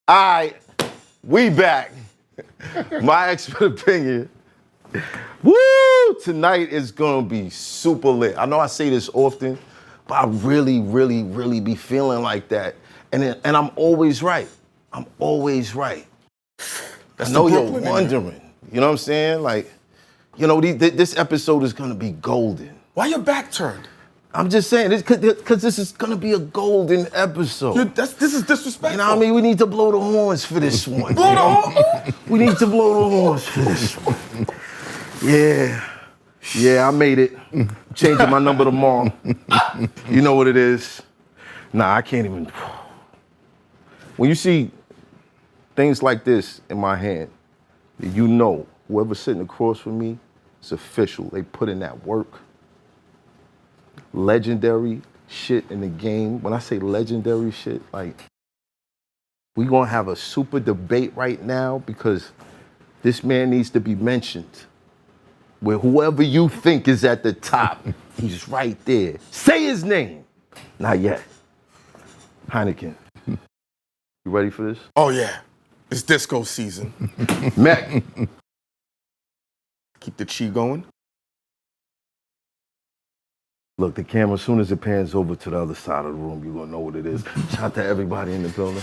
All right, we back. My expert opinion. Woo! Tonight is gonna be super lit. I know I say this often, but I really, really, really be feeling like that. And I'm always right. I'm always right. I know you're wondering. You know what I'm saying? Like, you know, this episode is gonna be golden. Why your back turned? I'm just saying, because this is gonna be a golden episode. This is disrespectful. You know what I mean? We need to blow the horns for this one. Blow the horn? We need to blow the horns for this one. Yeah, I made it. Changing my number tomorrow. You know what it is. Nah, I can't even. When you see things like this in my hand, you know whoever's sitting across from me, it's official. They put in that work. Legendary shit in the game. When I say legendary shit, like, we gonna have a super debate right now because this man needs to be mentioned. Where whoever you think is at the top, he's right there. Say his name. Not yet. HYNAKEN. You ready for this? Oh yeah, it's disco season. MECC. Keep the chi going. Look, the camera, as soon as it pans over to the other side of the room, you're gonna know what it is. Shout out to everybody in the building.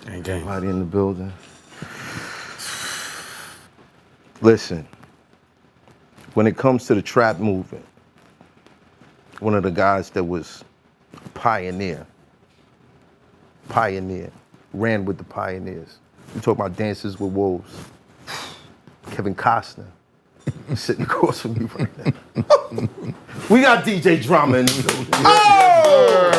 Everybody in the building. Listen, when it comes to the trap movement, one of the guys that was pioneer, ran with the pioneers. We talk about Dances with Wolves. Kevin Costner. Sitting across from me right now. We got DJ Drama in the building. Oh!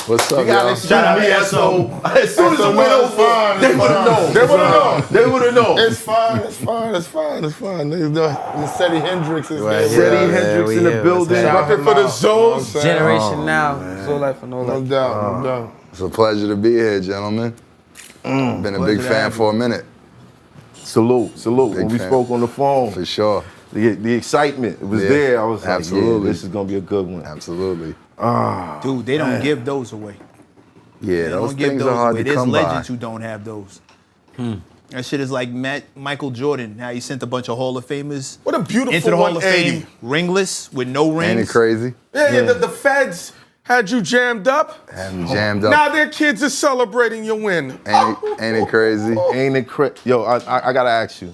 What's up, y'all? Shout out to ESSO. As soon as it went over, they would have known. They would have known. It's fine. Cedi Hendrix is there. Cedi Hendrix in the building. Repping for the Zoes. Generation now. So life for no life. No doubt. It's a pleasure to be here, gentlemen. Been a big fan for a minute. Salute. When we spoke on the phone. For sure. The excitement, it was there. I was absolutely. like, yeah, this is gonna be a good one. Absolutely. Dude, they don't give those away. Yeah, those things are hard to There's come by. legends who don't have those. That shit is like Michael Jordan. How he sent a bunch of Hall of Famers What a beautiful into the Hall of 180. Fame, ringless, with no rings. Ain't it crazy? Yeah. The feds had you jammed up. Having jammed up. Now their kids are celebrating your win. Ain't it crazy? Ain't it crazy? Yo, I gotta ask you,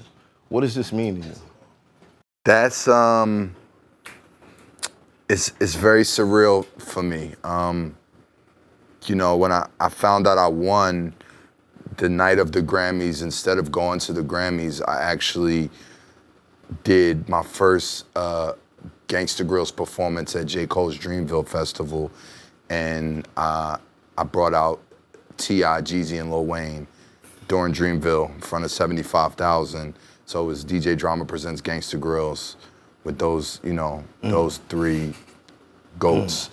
what does this mean to you? That's it's very surreal for me. You know, when I found out I won the night of the Grammys, instead of going to the Grammys, I actually did my first Gangsta Grillz performance at J. Cole's Dreamville Festival, and I brought out T.I., Jeezy, and Lil Wayne during Dreamville in front of 75,000. So it was DJ Drama Presents Gangsta Grillz with those, you know, those three goats.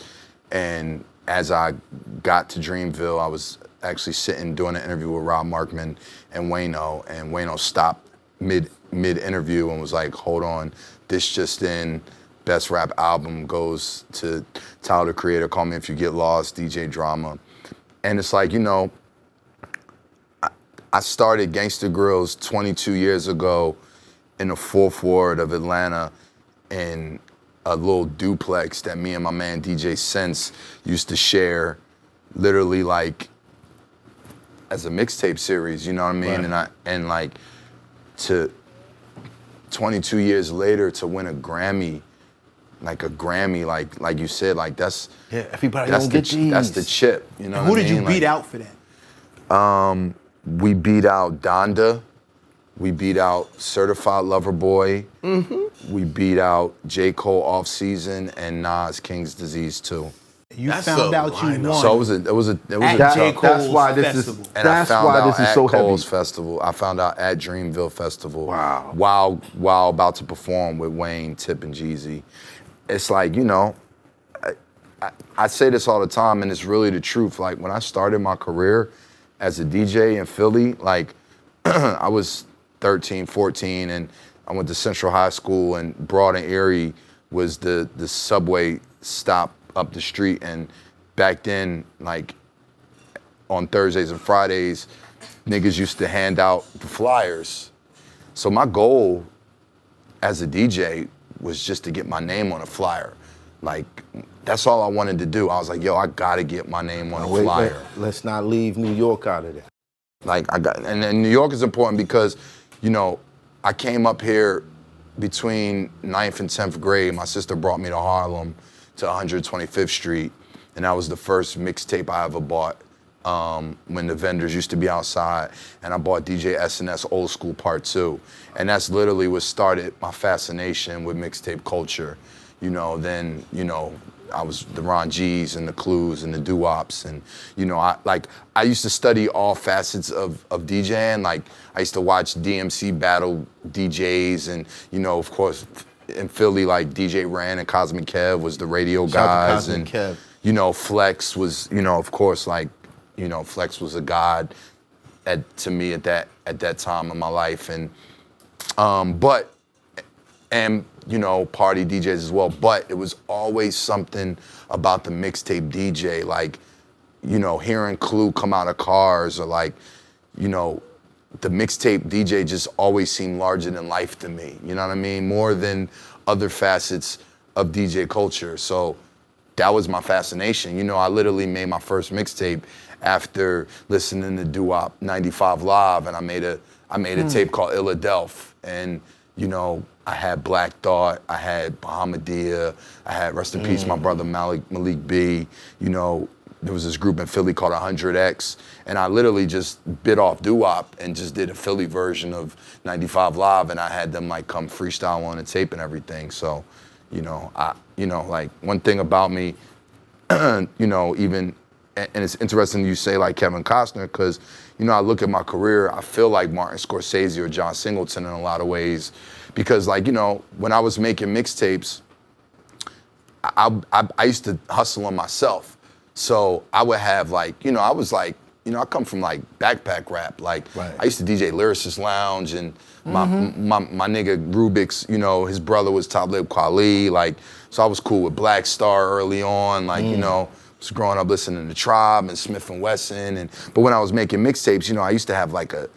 And as I got to Dreamville, I was actually sitting doing an interview with Rob Markman and Wayno stopped mid-interview and was like, hold on, this just in, best rap album goes to Tyler, the Creator, Call Me If You Get Lost, DJ Drama. And it's like, you know, I started Gangsta Grillz 22 years ago in the 4th Ward of Atlanta in a little duplex that me and my man DJ Sense used to share, literally like as a mixtape series, you know what I mean? Right. And like to 22 years later to win a Grammy, like you said, like that's everybody that's don't get these. That's the chip, you know. And who what I did mean? you beat out for that? We beat out Donda. We beat out Certified Lover Boy. We beat out J. Cole Off Season and Nas King's Disease 2. You found out you won. So it was a at J. Cole's that's why this festival. is and that's I found why out this is at so Cole's heavy. Festival. I found out at Dreamville Festival. Wow. While about to perform with Wayne, Tip, and Jeezy. It's like, you know, I say this all the time, and it's really the truth. Like, when I started my career as a DJ in Philly, like, I was 13, 14, and I went to Central High School, and Broad and Erie was the subway stop up the street. And back then, like, on Thursdays and Fridays, niggas used to hand out the flyers. So my goal as a DJ was just to get my name on a flyer. Like, that's all I wanted to do. I was like, yo, I gotta get my name on a flyer. Let's not leave New York out of that. Like, and then New York is important because, you know, I came up here between 9th and 10th grade. My sister brought me to Harlem to 125th Street, and that was the first mixtape I ever bought when the vendors used to be outside, and I bought DJ S&S Old School Part 2. And that's literally what started my fascination with mixtape culture. You know, then, you know, I was the Ron G's and the Clues and the Doo-Wops, and, you know, I used to study all facets of DJing. Like, I used to watch DMC battle DJs, and, you know, of course, in Philly, like DJ Ran and Cosmic Kev was the radio guys, and Kev. You know, Flex was, you know, of course, like, you know, Flex was a god to me at that time in my life, and you know, party DJs as well. But it was always something about the mixtape DJ, like, you know, hearing Clue come out of cars, or like, you know, the mixtape DJ just always seemed larger than life to me. You know what I mean? More than other facets of DJ culture. So that was my fascination. You know, I literally made my first mixtape after listening to Doo-Wop 95 Live, and I made a tape called Illadelph, and, you know, I had Black Thought, I had Bahamadia, I had, rest in peace, my brother Malik B. You know, there was this group in Philly called 100X, and I literally just bit off Doo-Wop and just did a Philly version of 95 Live, and I had them like come freestyle on the tape and everything. So, you know, like, one thing about me, you know, even, and it's interesting you say like Kevin Costner, because, you know, I look at my career, I feel like Martin Scorsese or John Singleton in a lot of ways, because, like, you know, when I was making mixtapes, I used to hustle on myself. So I would have, like, you know, I was like, you know, I come from like backpack rap. Like, right. I used to DJ Lyricist Lounge, and my nigga Rubik's, you know, his brother was Top Lib Kweli. Like, so I was cool with Black Star early on. Like, you know, was growing up listening to Tribe and Smith and Wesson. But when I was making mixtapes, you know, I used to have like a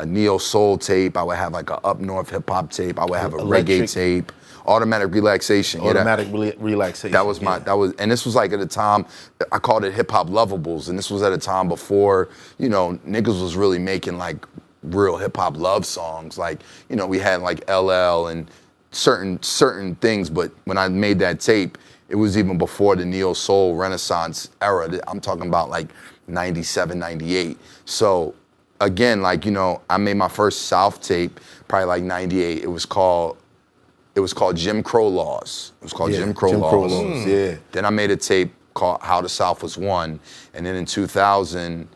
neo soul tape. I would have like a up north hip hop tape. I would have a reggae tape. Automatic Relaxation. Automatic Relaxation. That was and this was like at a time, I called it Hip Hop Lovables, and this was at a time before, you know, niggas was really making like real hip hop love songs. Like, you know, we had like LL and certain things, but when I made that tape, it was even before the neo soul renaissance era. I'm talking about like 97, 98. So again, like, you know, I made my first South tape probably like 98. It was called Jim Crow Laws. It was called Jim Crow Laws. Yeah. Then I made a tape called How the South Was Won. And then in 2000,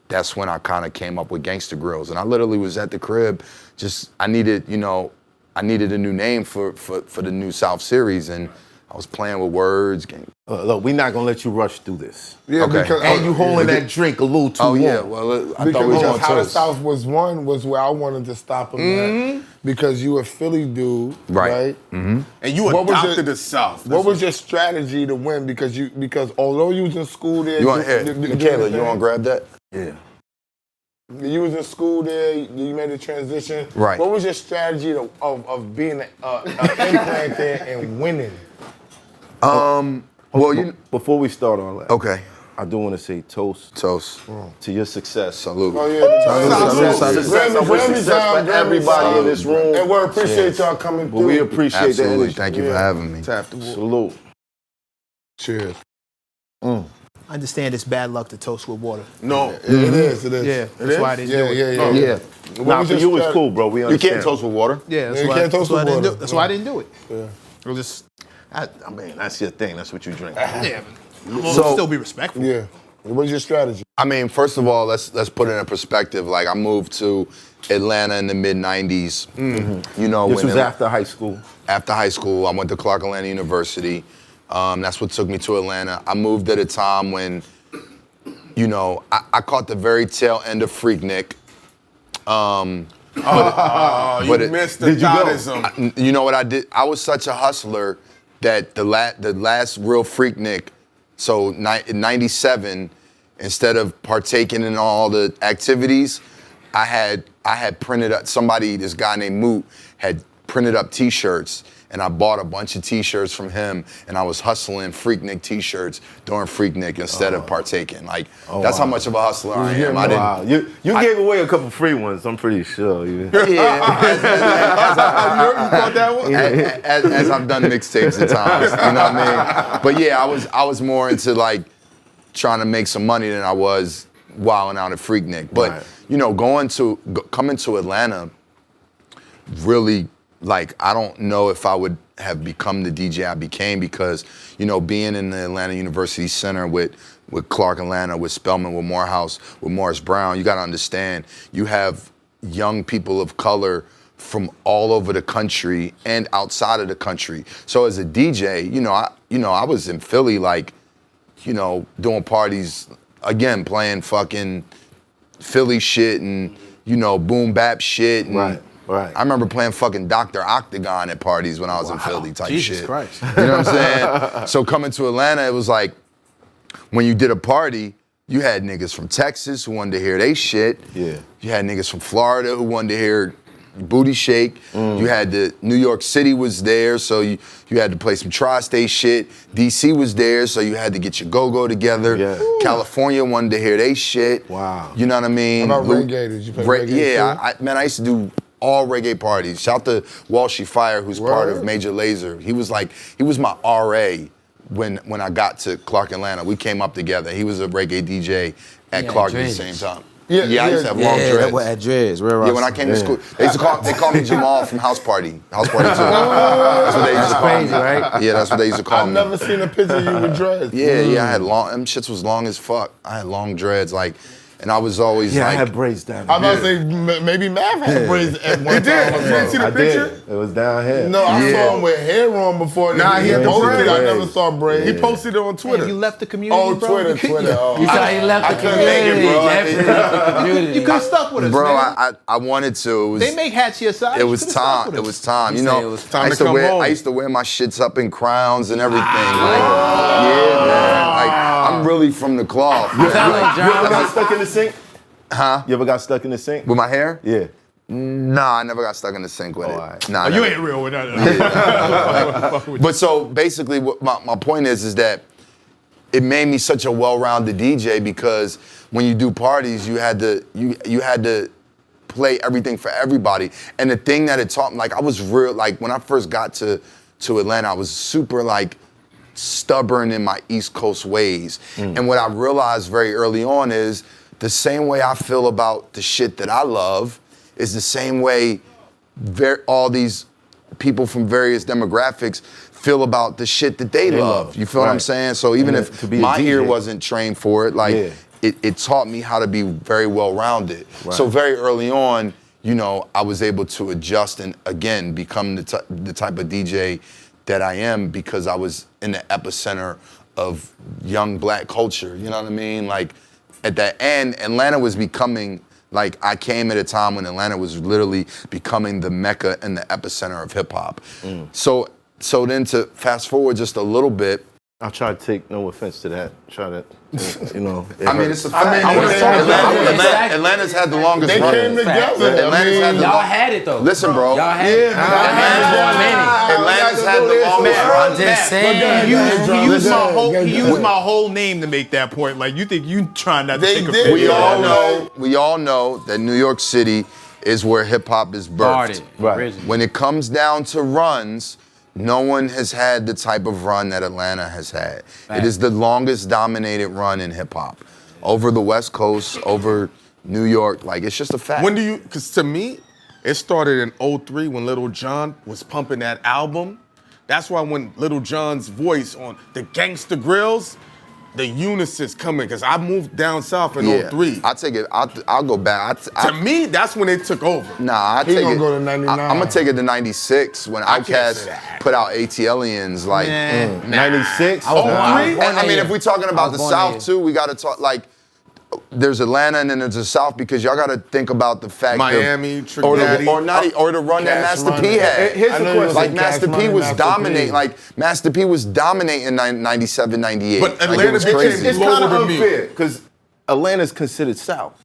that's when I kind of came up with Gangsta Grills. And I literally was at the crib, I needed a new name for the new South series. And I was playing with words. Look, we're not gonna let you rush through this. Yeah, Okay. because And you holding that drink a little too long. yeah, well, I thought we because was on How the toast. South Was Won was where I wanted to stop him at, because you a Philly dude, right? And you What was adopted your- the South. What was your strategy to win? Because although you was in school there, You want, Michaela, you want to grab that? Yeah. You was in school there, you made a transition. Right. What was your strategy of being an implant there and winning? Well, Before we start all that, okay. I do want to say toast Toast. to your success. Salute. Oh yeah, Success. I wish success for everybody in this room. And we appreciate y'all coming But through. we appreciate that Absolutely. energy. Thank you for having me. Tap the water. Salute. Cheers. I understand it's bad luck to toast with water. No. It is. Yeah, that's why I didn't do it. Yeah. What Nah, was for your you it's strat- cool, bro. We You understand. can't toast with water. Yeah, that's you why, can't toast that's why I with didn't do water. That's why I didn't do it. Yeah. It was just, I mean, that's your thing. That's what you drink. yeah, I'm gonna So- still be respectful. Yeah. What's your strategy? I mean, first of all, let's put it in perspective. Like, I moved to Atlanta in the mid '90s. You know, This when was it- after high school. after high school. I went to Clark Atlanta University. That's what took me to Atlanta. I moved at a time when, you know, I caught the very tail end of Freaknik. You But missed the did you go? Dottism. You know what I did? I was such a hustler that the last real Freaknik, so in '97, instead of partaking in all the activities, I had printed up, this guy named Moot had printed up t-shirts, and I bought a bunch of t-shirts from him, and I was hustling Freaknik t-shirts during Freaknik instead of partaking. Like, that's how much of a hustler I am. Wow. You gave away a couple free ones, I'm pretty sure. Yeah. As I've done mixtapes at times, you know what I mean? But yeah, I was more into like trying to make some money than I was wilding out at Freaknik. But you know, coming to Atlanta, really, like, I don't know if I would have become the DJ I became because, you know, being in the Atlanta University Center with Clark Atlanta, with Spelman, with Morehouse, with Morris Brown, you got to understand, you have young people of color from all over the country and outside of the country. So as a DJ, I was in Philly, like, you know, doing parties, again, playing fucking Philly shit and, you know, boom bap shit. And Right. I remember playing fucking Dr. Octagon at parties when I was in Philly type Jesus shit. Christ. You know what I'm saying? So coming to Atlanta, it was like, when you did a party, you had niggas from Texas who wanted to hear they shit. Yeah. You had niggas from Florida who wanted to hear booty shake. You had New York City was there, so you had to play some tri-state shit. DC was there, so you had to get your go-go together. Yeah. California wanted to hear they shit. Wow. You know what I mean? How about reggae? Did you play reggae Yeah, too? I used to do all reggae parties. Shout to Walshy Fire, who's part of Word. Major Lazer. He was my RA when I got to Clark Atlanta. We came up together. He was a reggae DJ at Yeah, Clark at the dreads. same time. Yeah, I used to have long Yeah, dreads. that was at dreads. Real Yeah, when I came to school, they call me Jamal from House Party. House Party 2. That's what they used to call crazy, me. right? Yeah, that's what they used to call I've me. never seen a picture of you with dreads. Yeah, I had them shits was long as fuck. I had long dreads, like, and I was always Yeah, I like, had braids down I'm here. about to say maybe Mav had braids at one time. did. You didn't see the I picture? did. It was down here. No, I Yeah. saw him with hair on before. Nah, he had the posted it. I braids. never saw braids. He posted it on Twitter. You left the community, Oh, bro. Twitter. Oh. You saw he left the couldn't make it, community. bro. Definitely left the community. You could have stuck with us, bro, nigga. I wanted to. It was, They make hats your size. It You was coulda stuck time. with It us. was time. You You say know, it was time I used to to come wear. home. I used to wear my shits up in crowns and everything. Like, yeah, man. Like, I'm really from the cloth. You sound like You ever John. got stuck in the sink? Huh? You ever got stuck in the sink? With my hair? Yeah. Nah, I never got stuck in the sink with it. alright. Nah, You never. ain't real with that. But so basically, what my point is that it made me such a well-rounded DJ because when you do parties, you had to play everything for everybody. And the thing that it taught me, like, I was real, like, when I first got to Atlanta, I was super, like, stubborn in my East Coast ways. And what I realized very early on is the same way I feel about the shit that I love is the same way all these people from various demographics feel about the shit that they love. You feel what I'm Right. saying? So even And if to be a my ear DJ. wasn't trained for it, like, Yeah. it taught me how to be very well-rounded. So very early on, you know, I was able to adjust and, again, become the type of DJ that I am because I was in the epicenter of young black culture. You know what I mean? Like, at that end, Atlanta was becoming, like, I came at a time when Atlanta was literally becoming the mecca and the epicenter of hip hop. So then to fast forward just a little bit, I'll try to take no offense to that. Try to, you know. I mean, it's a fact. I wanna talk about it. Atlanta's had the longest They run. came together. Atlanta's had the Y'all had it though. Listen, bro. Y'all had it. Atlanta's had the longest run. I'm just saying. He used my whole name to make that point. Like, you think you trying not to They take a did. picture? We all know that New York City is where hip hop is birthed. Started. Right. Originally. When it comes down to runs, no one has had the type of run that Atlanta has had. It is the longest dominated run in hip hop. Over the West Coast, over New York, like, it's just a fact. When do you, because to me, it started in '03 when Little John was pumping that album. That's why when Little John's voice on the Gangsta Grills, the unisys coming, because I moved down south in '03. I take it, I'll go back. To me, that's when it took over. Nah, I He take gonna it. go to 99. I'm gonna take it to '96 when can't Outkast say that. put out ATLians. Like, 96? I was born and I that mean, year. if we're talking I about was the born South that too, we gotta talk, like, there's Atlanta and then there's the South because y'all gotta think about the fact Miami, that, or the run that Cash Master P Money. had. Here's I the know you question. Like, Cash Master P Money, was Master dominating. P. Like, Master P was dominating in 97, 98. But Like, Atlanta it was became crazy. It's global kind of to me. unfair because Atlanta's considered South.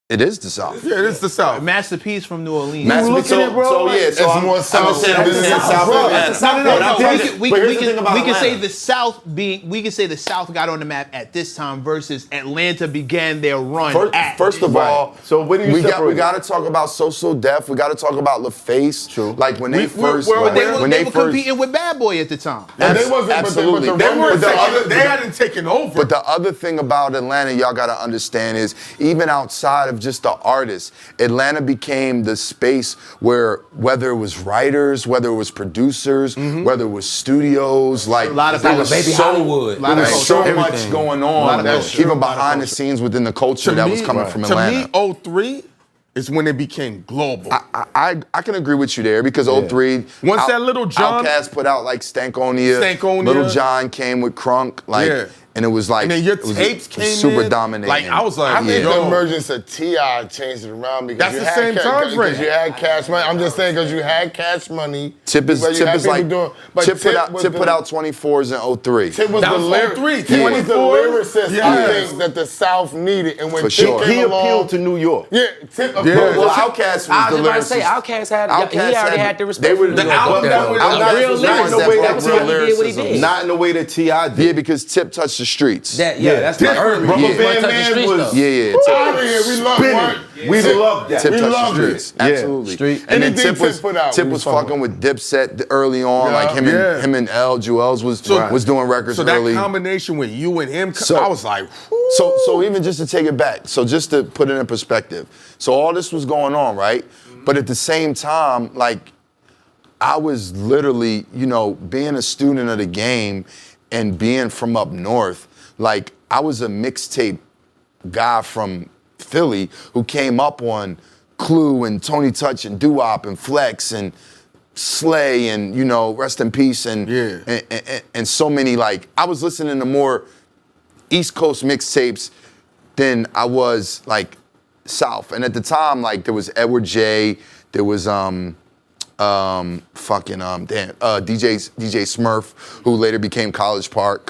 It is the South. Yeah, it's the South. Masterpiece from New Orleans. Masterpiece. look at it, bro, So like- yeah, so It's I'm, more I'm South saying than it's South. South. That's No, no, no. But We here's can, the thing about we can say Atlanta. the South we can say the South got on the map at this time versus Atlanta began their run at. First of Right. all, So where do you we separate? got to talk about So Def. We got to talk about LaFace. True. Like when they first, well, they were, when they were first, competing with Bad Boy at the time. And they wasn't, absolutely. But They the weren't the taking, other- they hadn't taken over. But the other thing about Atlanta, y'all got to understand is even outside of just the artists, Atlanta became the space where whether it was writers, whether it was producers, whether it was studios, like A lot of there people- was Baby Hollywood. There was culture. so Everything. much going lot on, of culture. even Lot of behind the culture. scenes within the culture that was coming from Atlanta. To me, 03 is when it became global. I can agree with you there because 03. Once that Little John- Outkast put out like Stankonia. Stankonia. Little John came with Crunk, like, Yeah. and it was like, And then your it was tapes it was came super in. dominating. Like, I was like, I think Yo. the emergence of T.I. changed it around because That's you the had same time frame. Because you had cash money. I'm just saying because you had cash money. Tip is but you had people like but Tip put out was Tip the- put out 24s in 03. Tip was That the was lyric. 03, Tip was the 24. lyricist. I Yes. think that the South needed, and when For Tip sure. came He along, appealed to New York. Yeah, Tip. Yeah. Well, Outkast was I the was about to say, lyricist. Outkast had, Outkast he already had the respect. They were for the New York. album that was- Outkast real was lyrics. the ones That was that how brought he real did what he lyricism. did. Not in the way that T.I. did. Yeah, because Tip touched the streets. That's the urban. Rubber Yeah. Band Touch the Man streets, was- though. Yeah, yeah. Out Tip, of here, we love Spinning. what? We love that. Tip We touched loved the it. streets. Yeah. Absolutely. Street. And then Anything Tip was Tip put out, Tip we was fucking fucking with Dipset early on. Like him Yeah. and L. Jewels was doing records So that early. combination with you and him, So- I was like, whoo. So even just to take it back, so just to put it in perspective, so all this was going on, right? But at the same time, like I was literally, being a student of the game and being from up north, like I was a mixtape guy from Philly who came up on Clue and Tony Touch and Doo-Wop and Flex and Slay and Rest in Peace and and so many, like I was listening to more East Coast mixtapes than I was like South. And at the time, like there was Edward J, there was DJ Smurf, who later became College Park.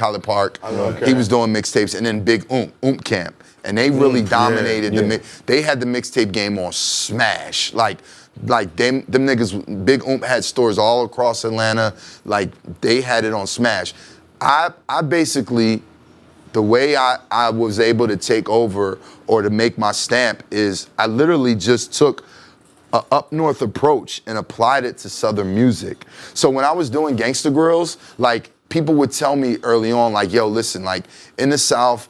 He was doing mixtapes, and then Big Oomp Camp. And they really dominated they had the mixtape game on smash. Like them niggas, Big Oomp had stores all across Atlanta. Like they had it on smash. I basically, the way I was able to take over or to make my stamp is I literally just took a up north approach and applied it to Southern music. So when I was doing Gangsta Grills, like people would tell me early on, like, yo, listen, like in the South,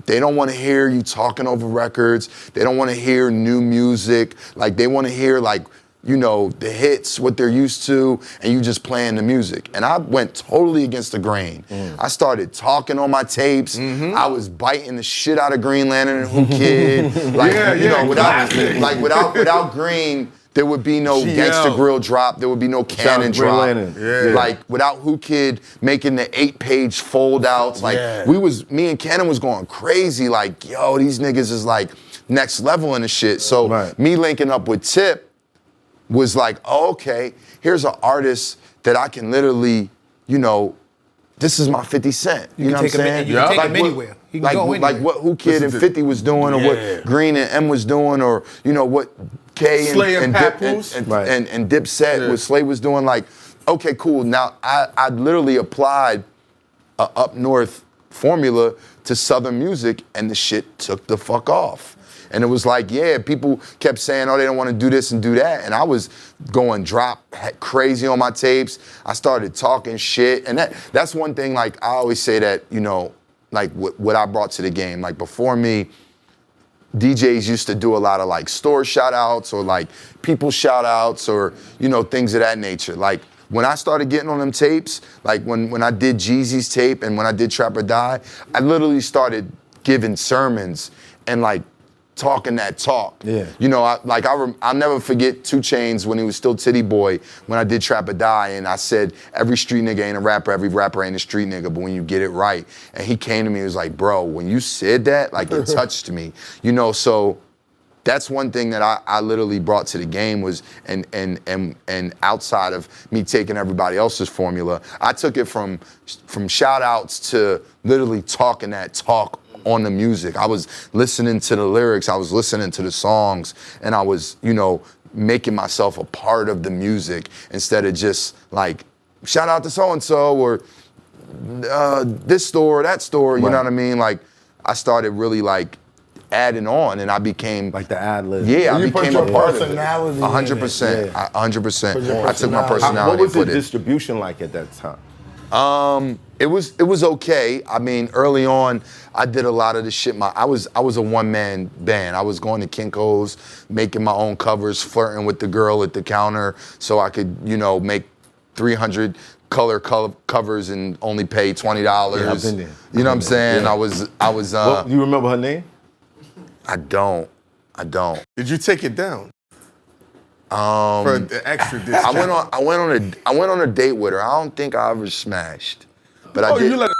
they don't want to hear you talking over records. They don't want to hear new music. Like they want to hear like, the hits, what they're used to, and you just playing the music. And I went totally against the grain. I started talking on my tapes. I was biting the shit out of Green Lantern and Who Kid. Like, without Green, there would be no Gangsta Grill drop. There would be no Cannon Green drop. Lantern. Like without Who Kid making the 8-page fold-outs. Like me and Cannon was going crazy. Like, yo, these niggas is like next level in the shit. So me linking up with Tip was like, oh, okay, here's an artist that I can literally, this is my 50 Cent. You know what I'm saying? You can take Like him what- anywhere. He can go anywhere. Like what Who Kid and 50 was doing, or what Green and M was doing, or what K Slay and and Dip Papoose. and Dipset, what Slay was doing. Like, okay, cool. Now I literally applied a up north formula to Southern music, and the shit took the fuck off. And it was like, people kept saying, oh, they don't want to do this and do that. And I was going crazy on my tapes. I started talking shit. And that's one thing, like, I always say that, like what I brought to the game. Like, before me, DJs used to do a lot of, like, store shout-outs or, like, people shout-outs or, things of that nature. Like, when I started getting on them tapes, like, when I did Jeezy's tape and when I did Trap or Die, I literally started giving sermons and, like, talking that talk. Yeah. I'll never forget 2 Chainz when he was still Titty Boy, when I did Trap or Die, and I said, every street nigga ain't a rapper, every rapper ain't a street nigga, but when you get it right. And he came to me, he was like, bro, when you said that, like, it touched me. So that's one thing that I literally brought to the game was, and outside of me taking everybody else's formula, I took it from shout outs to literally talking that talk on the music. I was listening to the lyrics, I was listening to the songs, and I was, you know, making myself a part of the music instead of just like, shout out to so-and-so or this store, that store, you know what I mean? Like, I started really like adding on, and I became Like the ad lib. yeah, I You put became your a part of it. personality in it. 100%. Yeah. 100%. your I took my personality. personality What was and the put it. distribution like at that time? It was okay. I mean, early on, I did a lot of the shit. I was a one-man band. I was going to Kinko's, making my own covers, flirting with the girl at the counter, so I could, you know, make 300 color covers and only pay $20. Yeah, I've been there. You know what I'm saying? Yeah. I was. What, you remember her name? I don't. Did you take it down? For the extra discount. I went on a date with her. I don't think I ever smashed, but I did. You let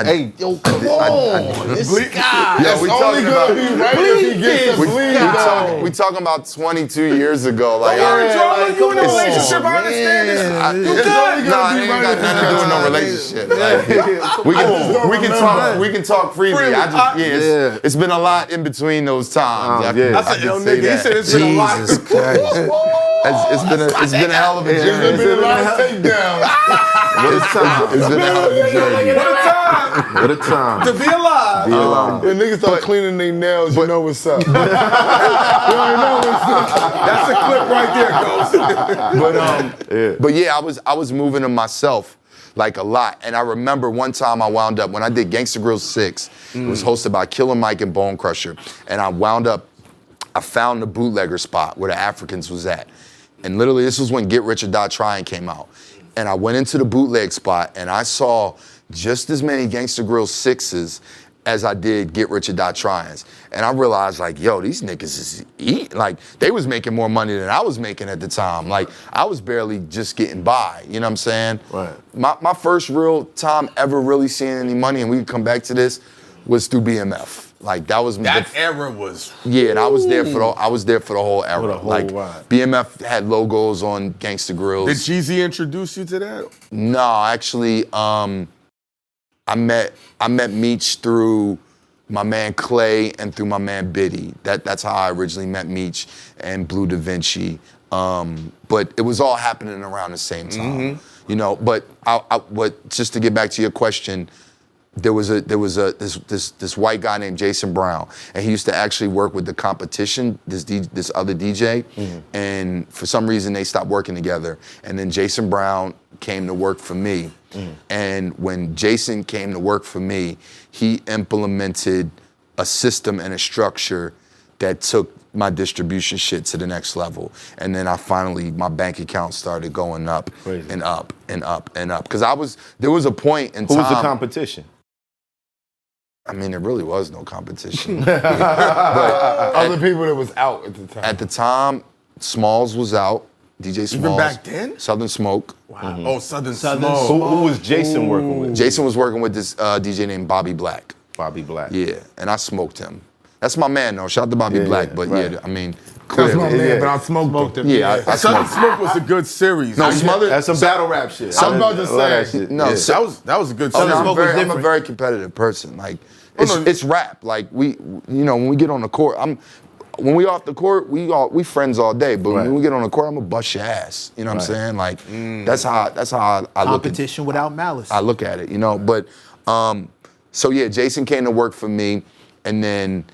Hey, yo, come on. This guy. Yo, we It's only talking gonna about. be right if he gets a bleed. We talking about 22 years ago. Like, you in a come on, relationship, I understand this. It's only Nah, gonna it be ain't right got if nothing to do with no relationship. Like, we can talk freely. It's been a lot in between those times. I can- yeah. I said, yo, can say nigga, he that. said it's been a lot. Jesus Christ. It's been a hell of a There's journey. been a lot of takedowns. What a time. It's been a hell of a journey. What a time What a time. to be alive. When niggas start cleaning their nails, you know what's up. You already know what's up. That's a clip right there, Ghost. But yeah, I was moving to myself like a lot. And I remember one time I wound up, when I did Gangsta Grill 6, it was hosted by Killer Mike and Bone Crusher. And I found the bootlegger spot where the Africans was at. And literally this was when Get Rich or Die Trying came out. And I went into the bootleg spot and I saw just as many Gangsta Grill 6s as I did Get Rich or Die Tryings. And I realized like, yo, these niggas is eating. Like, they was making more money than I was making at the time. Like, I was barely just getting by, you know what I'm saying? Right. My first real time ever really seeing any money, and we can come back to this, was through BMF. Like, that was That era was. yeah, and I was there for the whole era. For the whole like ride. BMF had logos on Gangsta Grills. Did Jeezy introduce you to that? No, actually, I met Meech through my man Clay and through my man Biddy. That's how I originally met Meech and Blue Da Vinci. But it was all happening around the same time, you know. But what just to get back to your question, there was this white guy named Jason Brown, and he used to actually work with the competition, this other DJ, and for some reason they stopped working together. And then Jason Brown came to work for me, and when Jason came to work for me, he implemented a system and a structure that took my distribution shit to the next level. And then my bank account started going up Crazy. and up and up and up. Because there was a point in Who time. was the competition? I mean, there really was no competition. Other people that was out at the time. At the time, Smalls was out. DJ Smalls. Even back then? Southern Smoke. Wow. Oh, Southern Southern Smoke. Who was Jason working with? Jason was working with this DJ named Bobby Black. Bobby Black. Yeah, and I smoked him. That's my man, though. Shout out to Bobby Yeah, Black. yeah, But right. yeah, I mean, That's my clearly. man, but I smoked him. Yeah, I Southern smoked. Smoke was a good series. No, Like, Smothered. That's some battle rap shit. I was about to love that say. shit. No, Yeah. so- that was a good Oh, series. no, Smoke was I'm a different. very competitive person. Like, it's rap. Like when we get on the court, when we off the court, we friends all day. But Right. when we get on the court, I'm gonna bust your ass. You know what I'm saying? Like, that's how I look at Competition without malice. I look at it, you know. But so yeah, Jason came to work for me, and then,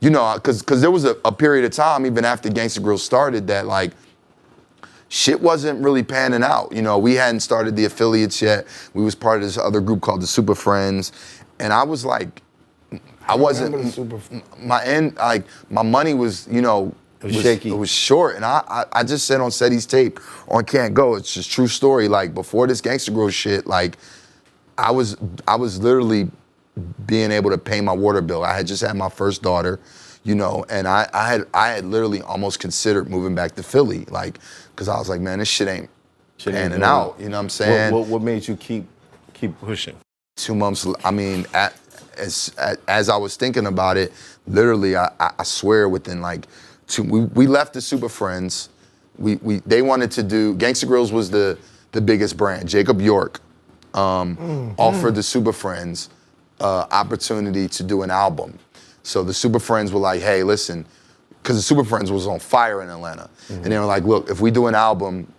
you know, because there was a period of time even after Gangsta Grill started that like shit wasn't really panning out. You know, we hadn't started the affiliates yet. We was part of this other group called the Super Friends, and I was like, I wasn't my money was, you know. It was shaky. It was short, and I just said on Seti's tape on Can't Go, it's just true story. Like before this Gangsta Grill shit, like I was literally being able to pay my water bill. I had just had my first daughter, you know, and I had literally almost considered moving back to Philly, like, because I was like, man, this shit ain't panning good. out. You know what I'm saying? What made you keep pushing? 2 months. I mean, as I was thinking about it, literally, I swear within like we left the Super Friends. They wanted to do Gangsta Grills was the biggest brand. Jacob York offered the Super Friends opportunity to do an album. So the Super Friends were like, hey, listen, because the Super Friends was on fire in Atlanta. And they were like, look, if we do an album,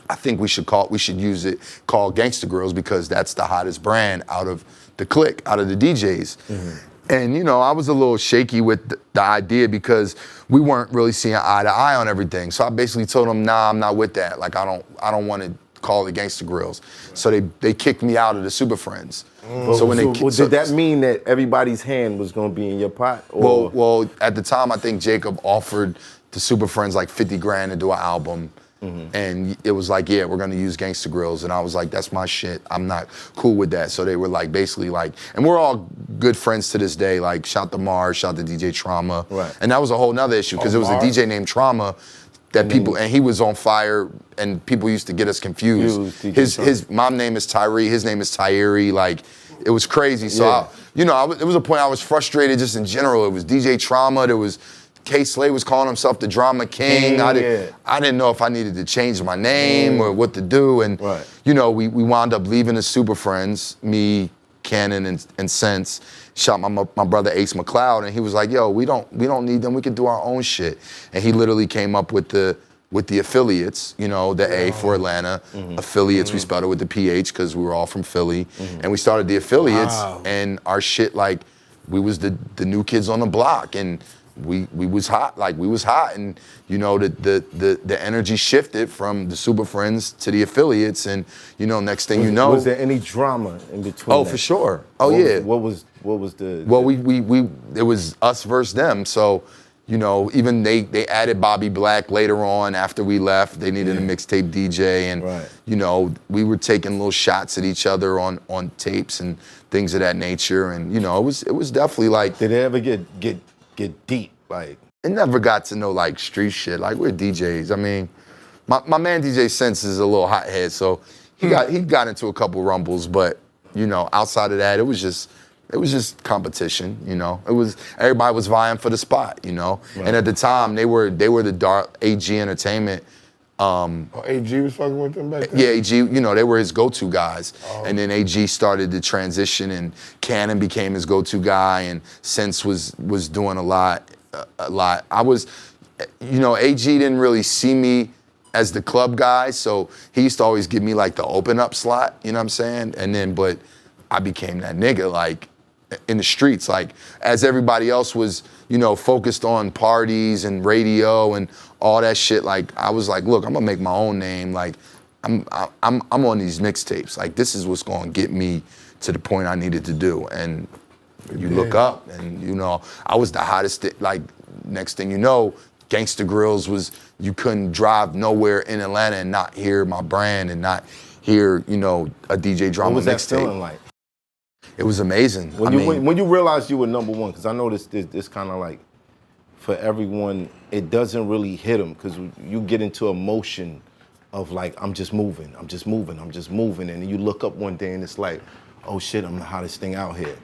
I think we should use it called Gangsta Grills because that's the hottest brand out of the clique, out of the DJs. And you know, I was a little shaky with the idea because we weren't really seeing eye to eye on everything. So I basically told them, nah, I'm not with that. Like I don't want to call it Gangsta Grills. So they kicked me out of the Super Friends. So when did that mean that everybody's hand was gonna be in your pot? Or? Well, at the time I think Jacob offered the Super Friends like 50 grand to do an album. And it was like, yeah, we're gonna use Gangsta Grills. And I was like, that's my shit. I'm not cool with that. So they were like, basically like, and we're all good friends to this day. Like, shout to Mars, shout to DJ Trauma. Right. And that was a whole nother issue because it was a DJ named Trauma that and he was on fire and people used to get us confused. His mom name is Tyree, his name is Tyeri. Like, it was crazy. So, it was a point I was frustrated just in general. It was DJ Trauma, there was K Slay was calling himself the Drama King. I didn't know if I needed to change my name or what to do. And we wound up leaving the Super Friends, me, Cannon, and Sense. Shot my brother Ace McLeod, and he was like, "Yo, we don't need them. We can do our own shit." And he literally came up with the affiliates, the A for Atlanta, affiliates. We spelled it with the PH because we were all from Philly, and we started the affiliates. And our shit, like, we was the new kids on the block, and we was hot, and the energy shifted from the Super Friends to the affiliates, and next thing you know, was there any drama in between? Oh, for sure. Oh, yeah. What was the? Well, it was us versus them. So, even they added Bobby Black later on after we left. They needed a mixtape DJ, and we were taking little shots at each other on tapes and things of that nature, and it was definitely like. Did it ever get deep? Like, it never got to know like street shit. Like, we're DJs. I mean, my man DJ Sense is a little hothead, so he got into a couple rumbles, but outside of that, it was just competition. It was everybody was vying for the spot. And at the time they were the dark AG Entertainment. AG was fucking with them back then? Yeah, AG, they were his go-to guys. And then AG started to transition, and Cannon became his go-to guy, and Sense was doing a lot. I was, AG didn't really see me as the club guy, so he used to always give me like the open up slot, you know what I'm saying? And then, but I became that nigga, like, in the streets, like, as everybody else was, focused on parties and radio and all that shit, like, I was like, look, I'm gonna make my own name, like, I'm on these mixtapes, like, this is what's gonna get me to the point I needed to do, and you look up, and I was the hottest. Like, next thing you know, Gangsta Grills was. You couldn't drive nowhere in Atlanta and not hear my brand and not hear a DJ Drama mixtape. What was that feeling like? It was amazing. When you realized you were number one, because I know this kind of like, for everyone, it doesn't really hit them because you get into a motion of like, I'm just moving, and then you look up one day and it's like, oh shit, I'm the hottest thing out here.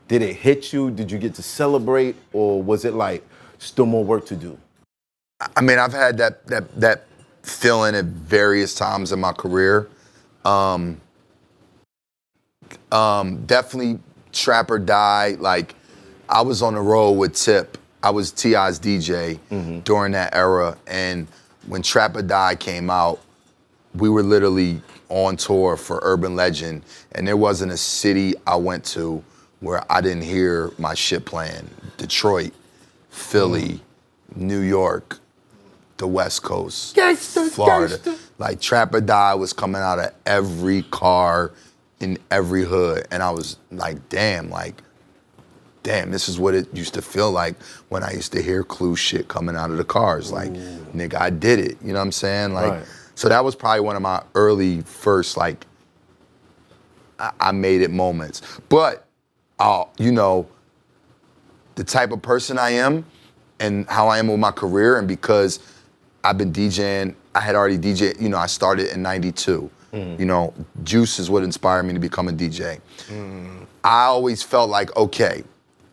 Did it hit you? Did you get to celebrate, or was it like still more work to do? I mean, I've had that feeling at various times in my career. Definitely Trap or Die. Like, I was on the road with Tip. I was T.I.'s DJ during that era, and when Trap or Die came out, we were literally on tour for Urban Legend, and there wasn't a city I went to where I didn't hear my shit playing. Detroit, Philly, New York, the West Coast, Florida. Like, Trap or Die was coming out of every car in every hood. And I was like, damn, this is what it used to feel like when I used to hear Clue shit coming out of the cars. Like, nigga, I did it. You know what I'm saying? Like, so that was probably one of my early first, like, I made it moments. But, the type of person I am and how I am with my career, and because I've been DJing, I had already DJed, I started in 92. Juice is what inspired me to become a DJ. I always felt like, okay,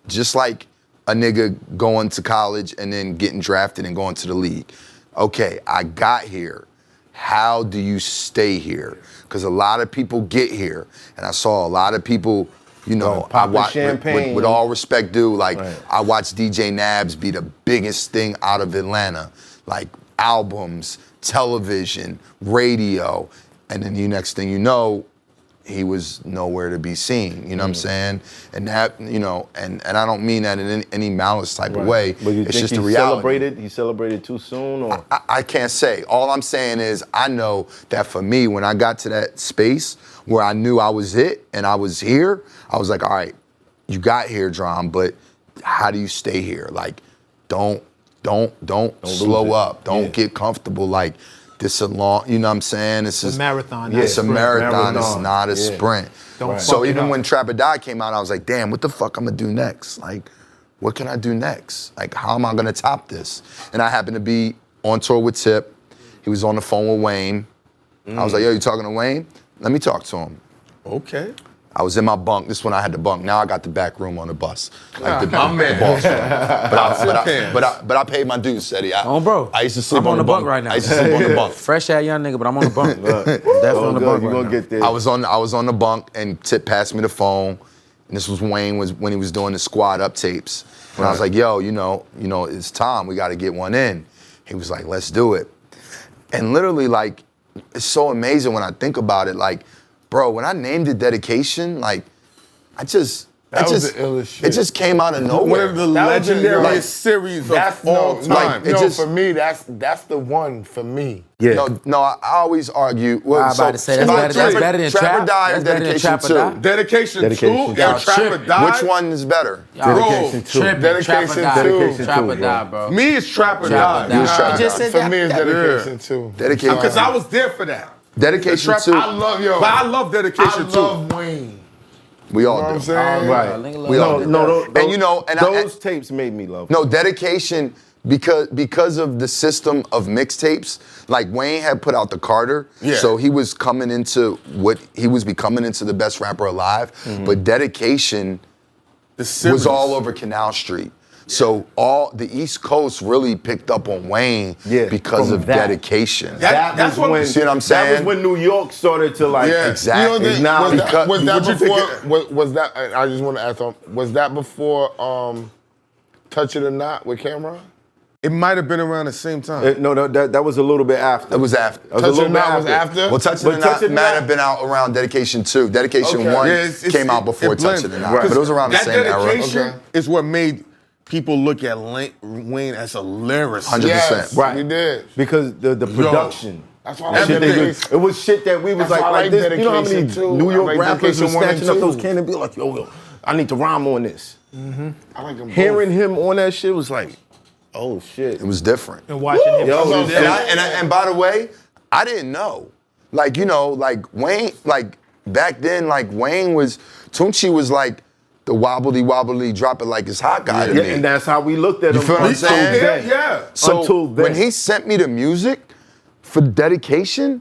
just like a nigga going to college and then getting drafted and going to the league. Okay, I got here. How do you stay here? Because a lot of people get here, and I saw a lot of people, You know, Right, popping I watch champagne. with all respect due, like Right. I watched DJ Nabs be the biggest thing out of Atlanta. Like albums, television, radio, and then the next thing you know, he was nowhere to be seen. You know what I'm saying? And that, you know, and I don't mean that in any malice type of way. But you it's think just he the reality. celebrated? He celebrated too soon, or I can't say. All I'm saying is I know that for me, when I got to that space where I knew I was it and I was here, I was like, all right, you got here, Drum, but how do you stay here? Like, don't slow up. Don't get comfortable. Like, this is a long, you know what I'm saying? This is a marathon. It's a marathon. It's Marathon. not a Yeah. sprint. Don't So fuck it even up. when Trap or Die came out, I was like, damn, what the fuck I'm gonna do next? Like, what can I do next? Like, how am I gonna top this? And I happened to be on tour with Tip. He was on the phone with Wayne. I was like, yo, you talking to Wayne? Let me talk to him. Okay. I was in my bunk. This one I had the bunk. Now I got the back room on the bus. Like the my man. boss room. But I paid my dues, Eddie. Bro. I used to sleep I'm on the bunk right now. I used to sleep on the bunk. Fresh out young nigga, but I'm on the bunk. Definitely on the bunk you right gonna now. get there. I was on the bunk and Tip passed me the phone. And this was Wayne when he was doing the Squad Up tapes. And I was like, yo, you know, it's time. We got to get one in. He was like, let's do it. And literally, like, it's so amazing when I think about it. Like, bro, when I named it Dedication, like, That was the illest shit. It just came out of nowhere. One of the That was the- legendary like, series of all time. like, it just- for me, that's the one for me. Yeah. No, I always argue. Well, I was about to say, that's better than Trap or Trap. Die or That's better than Dedication Trap or 2? Die. Dedication, Dedication 2 2. and Trap or Tripping. Die. Which one is better? Dedication 2. Tripping. Dedication Trap or Die. 2. Dedication Trap 2, or Die, bro. Me is Trap or Trap or Die. Die. You was Trap or I just Die. said For that. me, it's Dedication 2. Dedication. Because I was there for that. Dedication Trap- 2. I love yo. But I love Dedication I 2. love Wayne. We all You know what I'm do. saying? Right. We all No, do. those, And you know, and those tapes made me love. No, Dedication, because of the system of mixtapes, like Wayne had put out the Carter, Yeah. so he was coming into becoming into the best rapper alive. But Dedication The series. was all over Canal Street. So all the East Coast really picked up on Wayne because from of that. Dedication. That's what- when, See what I'm That saying? was when New York started to like. Yeah. Exactly. You know, It's now was that, because- was that what you before? think Was that? I just want to ask something. Was that before Touch It or Not with Cameron? It might have been around the same time. No, that was a little bit after. It was after. That was a Touch It or little bit Not was after. Well, Touch It But or Touch Not It or might Not- have been out around Dedication 2. Dedication Okay. 1 Yeah, it's- came out before it Touch It blends. or Not. But it was around the That same era. dedication Okay. is what made people look at Wayne as a lyricist. 100%. Yes, Right. we did. because the production. That's why I That like Shit they dedication. did- it was shit that we was That's why I like like this. You know how many Dedication too. New I York like rappers were Dedication 1 and snatching up 2. those cans and be like, yo, I need to rhyme on this. I like them both. Hearing him on that shit was like, oh shit. It was different. And watching him. Yo, come it's- down. And by the way, I didn't know. Like, you know, like Wayne, like back then, like Wayne was, Tunchi was like the wobbly, drop it like it's hot guy to Yeah, me. and that's how we looked at him. feel what I'm until saying? then. Yeah. So Until then. when he sent me the music for Dedication,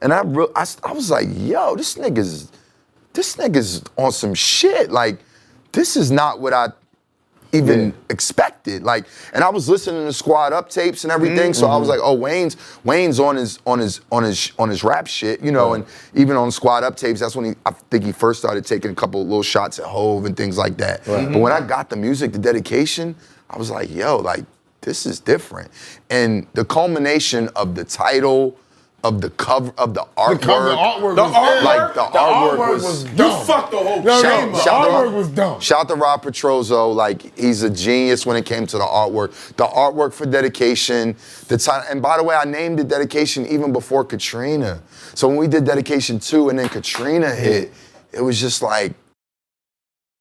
and I was like, yo, this nigga's on some shit. Like, this is not what I even expected. Like, and I was listening to Squad Up tapes and everything, so I was like, oh, Wayne's on his rap shit, you know, and even on Squad Up tapes, that's when I think he first started taking a couple little shots at Hov and things like that. But when I got the music, the Dedication, I was like, yo, like, this is different. And the culmination of the title, of the cover, of the artwork. The artwork The was artwork? Like, the artwork was You dumb. fucked the whole No, game no, up. the artwork was dumb. Shout out to Rob Petrozzo, like he's a genius when it came to the artwork. The artwork for Dedication, the time, and by the way, I named it Dedication even before Katrina. So when we did Dedication 2 and then Katrina hit, it was just like,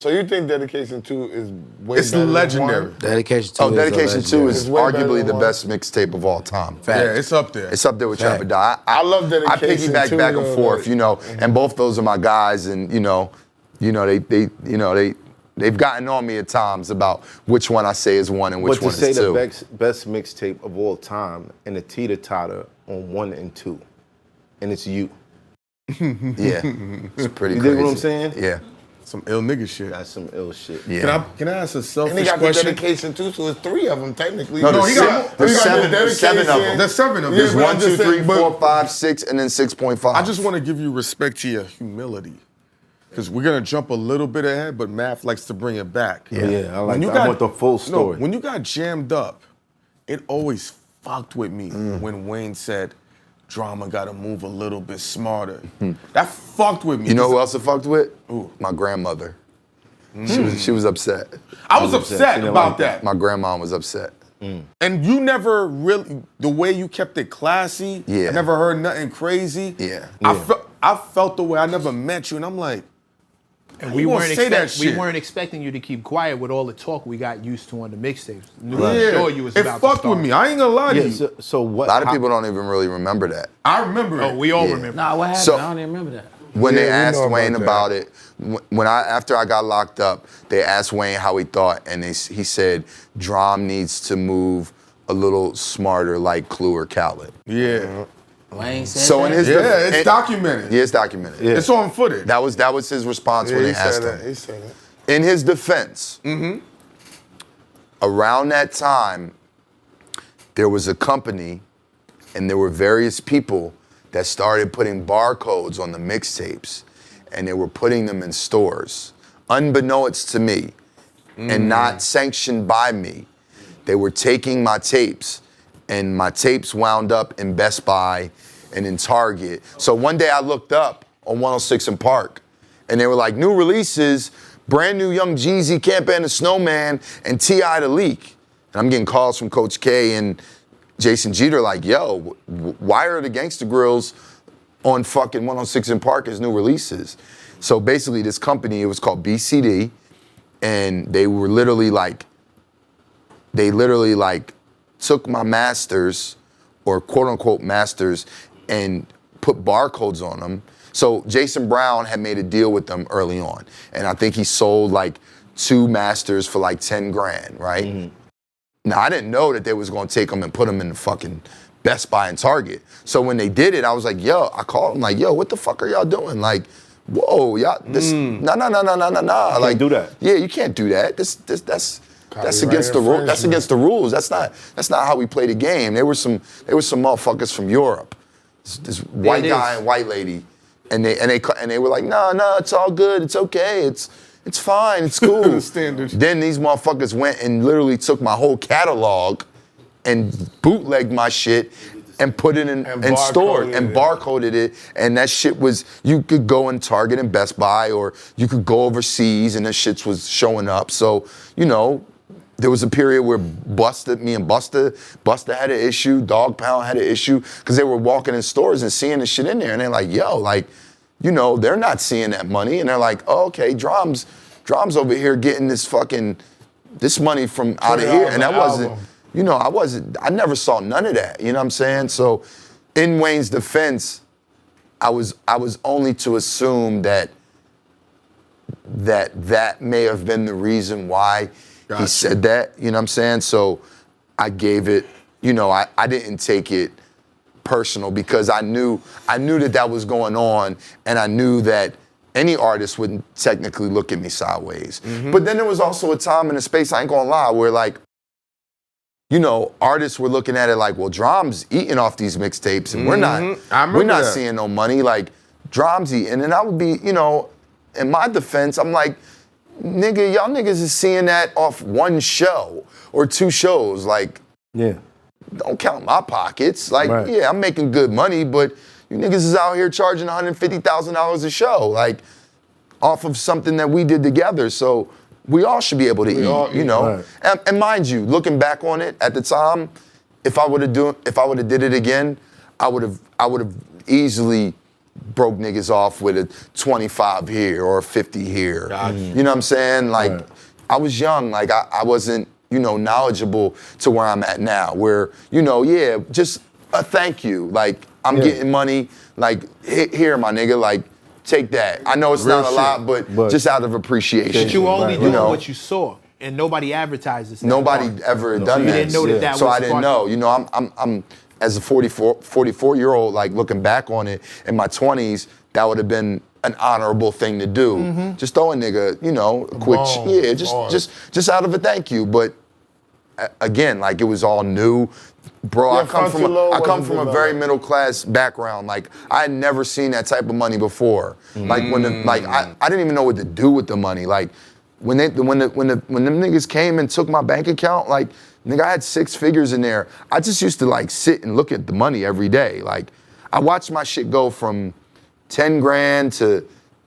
So you think Dedication 2 is way It's better than legendary. one? Dedication 2 oh, Dedication 2 is It's way better arguably than the one. best mixtape of all time. Yeah, it's up there. It's up there with Trap or Die. I love I Dedication piggyback too, back and though, forth, like- you know, and both those are my guys, and they've gotten on me at times about which one I say is one and which But to one say is two. the best mixtape of all time and a teeter-totter on 1 and 2, and it's you. Yeah, it's pretty You crazy. dig what I'm saying? Yeah, Some ill nigga shit. That's some ill shit. yeah. Can I ask a And he selfish got the question? Dedication 2, so it's 3 of them technically. No, he got- there's he got seven, the there's 7 of them. Dedication. There's 7 of them. There's Yeah, but I 1, 2, just 3, said- 4, 5, 6, and then 6.5. I just want to give you respect to your humility. because we're gonna jump a little bit ahead, but Math likes to bring it back. Yeah, I like that. I want the full story. No, when you got jammed up, it always fucked with me when Wayne said, drama gotta move a little bit smarter. That fucked with me. You know who else it fucked with? Who? My grandmother. She was upset. I was upset about that. My grandma was upset. And you never really, the way you kept it classy, Yeah. I never heard nothing crazy. Yeah. I felt the way I never met you, and I'm like, And how we you gonna weren't, say that we shit? weren't expecting you to keep quiet with all the talk we got used to on the mixtapes. Knew Yeah, sure you was it about fucked to with start. me. I ain't gonna lie to Yeah, you. so what? A lot of people don't even really remember that. I remember Oh, it. we all Yeah. remember. Nah, what happened? So- I don't even remember that. When Yeah, they we asked know Wayne about about it, after I got locked up, they asked Wayne how he thought, and he said, Drum needs to move a little smarter like Clue or Khaled. Yeah. Wayne said So that? in his Yeah, it's documented. Yeah, it's documented. Yeah. It's on footage. That was his response when he they asked said that. him. He said that. In his defense, around that time, there was a company and there were various people that started putting barcodes on the mixtapes and they were putting them in stores, unbeknownst to me and not sanctioned by me. They were taking my tapes and my tapes wound up in Best Buy and in Target. So one day I looked up on 106 in Park and they were like, new releases, brand new Young Jeezy, Camp and the Snowman, and T.I. the Leak. And I'm getting calls from Coach K and Jason Jeter like, yo, why are the Gangsta Grills on fucking 106 in Park as new releases? So basically this company, it was called BCD, and they literally took my masters, or quote unquote masters, and put barcodes on them. So Jason Brown had made a deal with them early on. And I think he sold like 2 masters for like 10 grand, right? Now, I didn't know that they was gonna take them and put them in the fucking Best Buy and Target. So when they did it, I was like, yo, I called them like, yo, what the fuck are y'all doing? Like, whoa, y'all, this, no. Like, do that. Yeah, you can't do that. That's Copyright against the rules. That's infringement. against the rules. That's not how we play the game. There were some motherfuckers from Europe, this white guy and white lady, and they were like, no, it's all good. It's okay. It's fine. It's cool. Standard. Then these motherfuckers went and literally took my whole catalog and bootlegged my shit and put it in stores and barcoded it. And that shit was, you could go in Target and Best Buy, or you could go overseas and that shit was showing up. So, you know, there was a period where me and Busta had an issue, Dog Pound had an issue, because they were walking in stores and seeing the shit in there. And they're like, yo, like, you know, they're not seeing that money. And they're like, oh, okay, Drum's over here getting this money from out of here. And that wasn't, you know, I never saw none of that. You know what I'm saying? So in Wayne's defense, I was only to assume that may have been the reason why he said that. You know what I'm saying? So I gave it, you know, I didn't take it personal, because I knew that was going on, and I knew that any artist wouldn't technically look at me sideways. But then there was also a time and a space, I ain't gonna lie, where like, you know, artists were looking at it like, well, Drum's eating off these mixtapes, and we're not seeing no money. Like, Drum's eating, and I would be, you know, in my defense, I'm like, nigga, y'all niggas is seeing that off 1 show or 2 shows. Like, Yeah. don't count my pockets. Like, Right. yeah, I'm making good money, but you niggas is out here charging $150,000 a show, like, off of something that we did together. So we all should be able to eat, you know. Right. And mind you, looking back on it at the time, if I would have did it again, I would have easily broke niggas off with a 25 here or a 50 here. You know what I'm saying? Like, Right. I was young, like I wasn't, you know, knowledgeable to where I'm at now, where, you know, yeah, just a thank you. Like, I'm getting money, like, here, my nigga, like, take that. I know it's Real not a lot, but just out of appreciation. But you were only Right, doing right. what you saw, and nobody advertises that. Nobody part. ever had done You that. didn't know that So was I didn't part know. of it. You know, I'm as a 44-year-old, like, looking back on it, in my 20s, that would have been an honorable thing to do. Just throw a nigga, you know, a quick, Bomb. just out of a thank you. But again, like it was all new. Bro, Yeah, I come from Frontulo I come wasn't from a developed. very middle class background. Like I had never seen that type of money before. Like when I didn't even know what to do with the money. Like when them niggas came and took my bank account, like nigga, I had 6 figures in there. I just used to like sit and look at the money every day. Like I watched my shit go from 10 grand to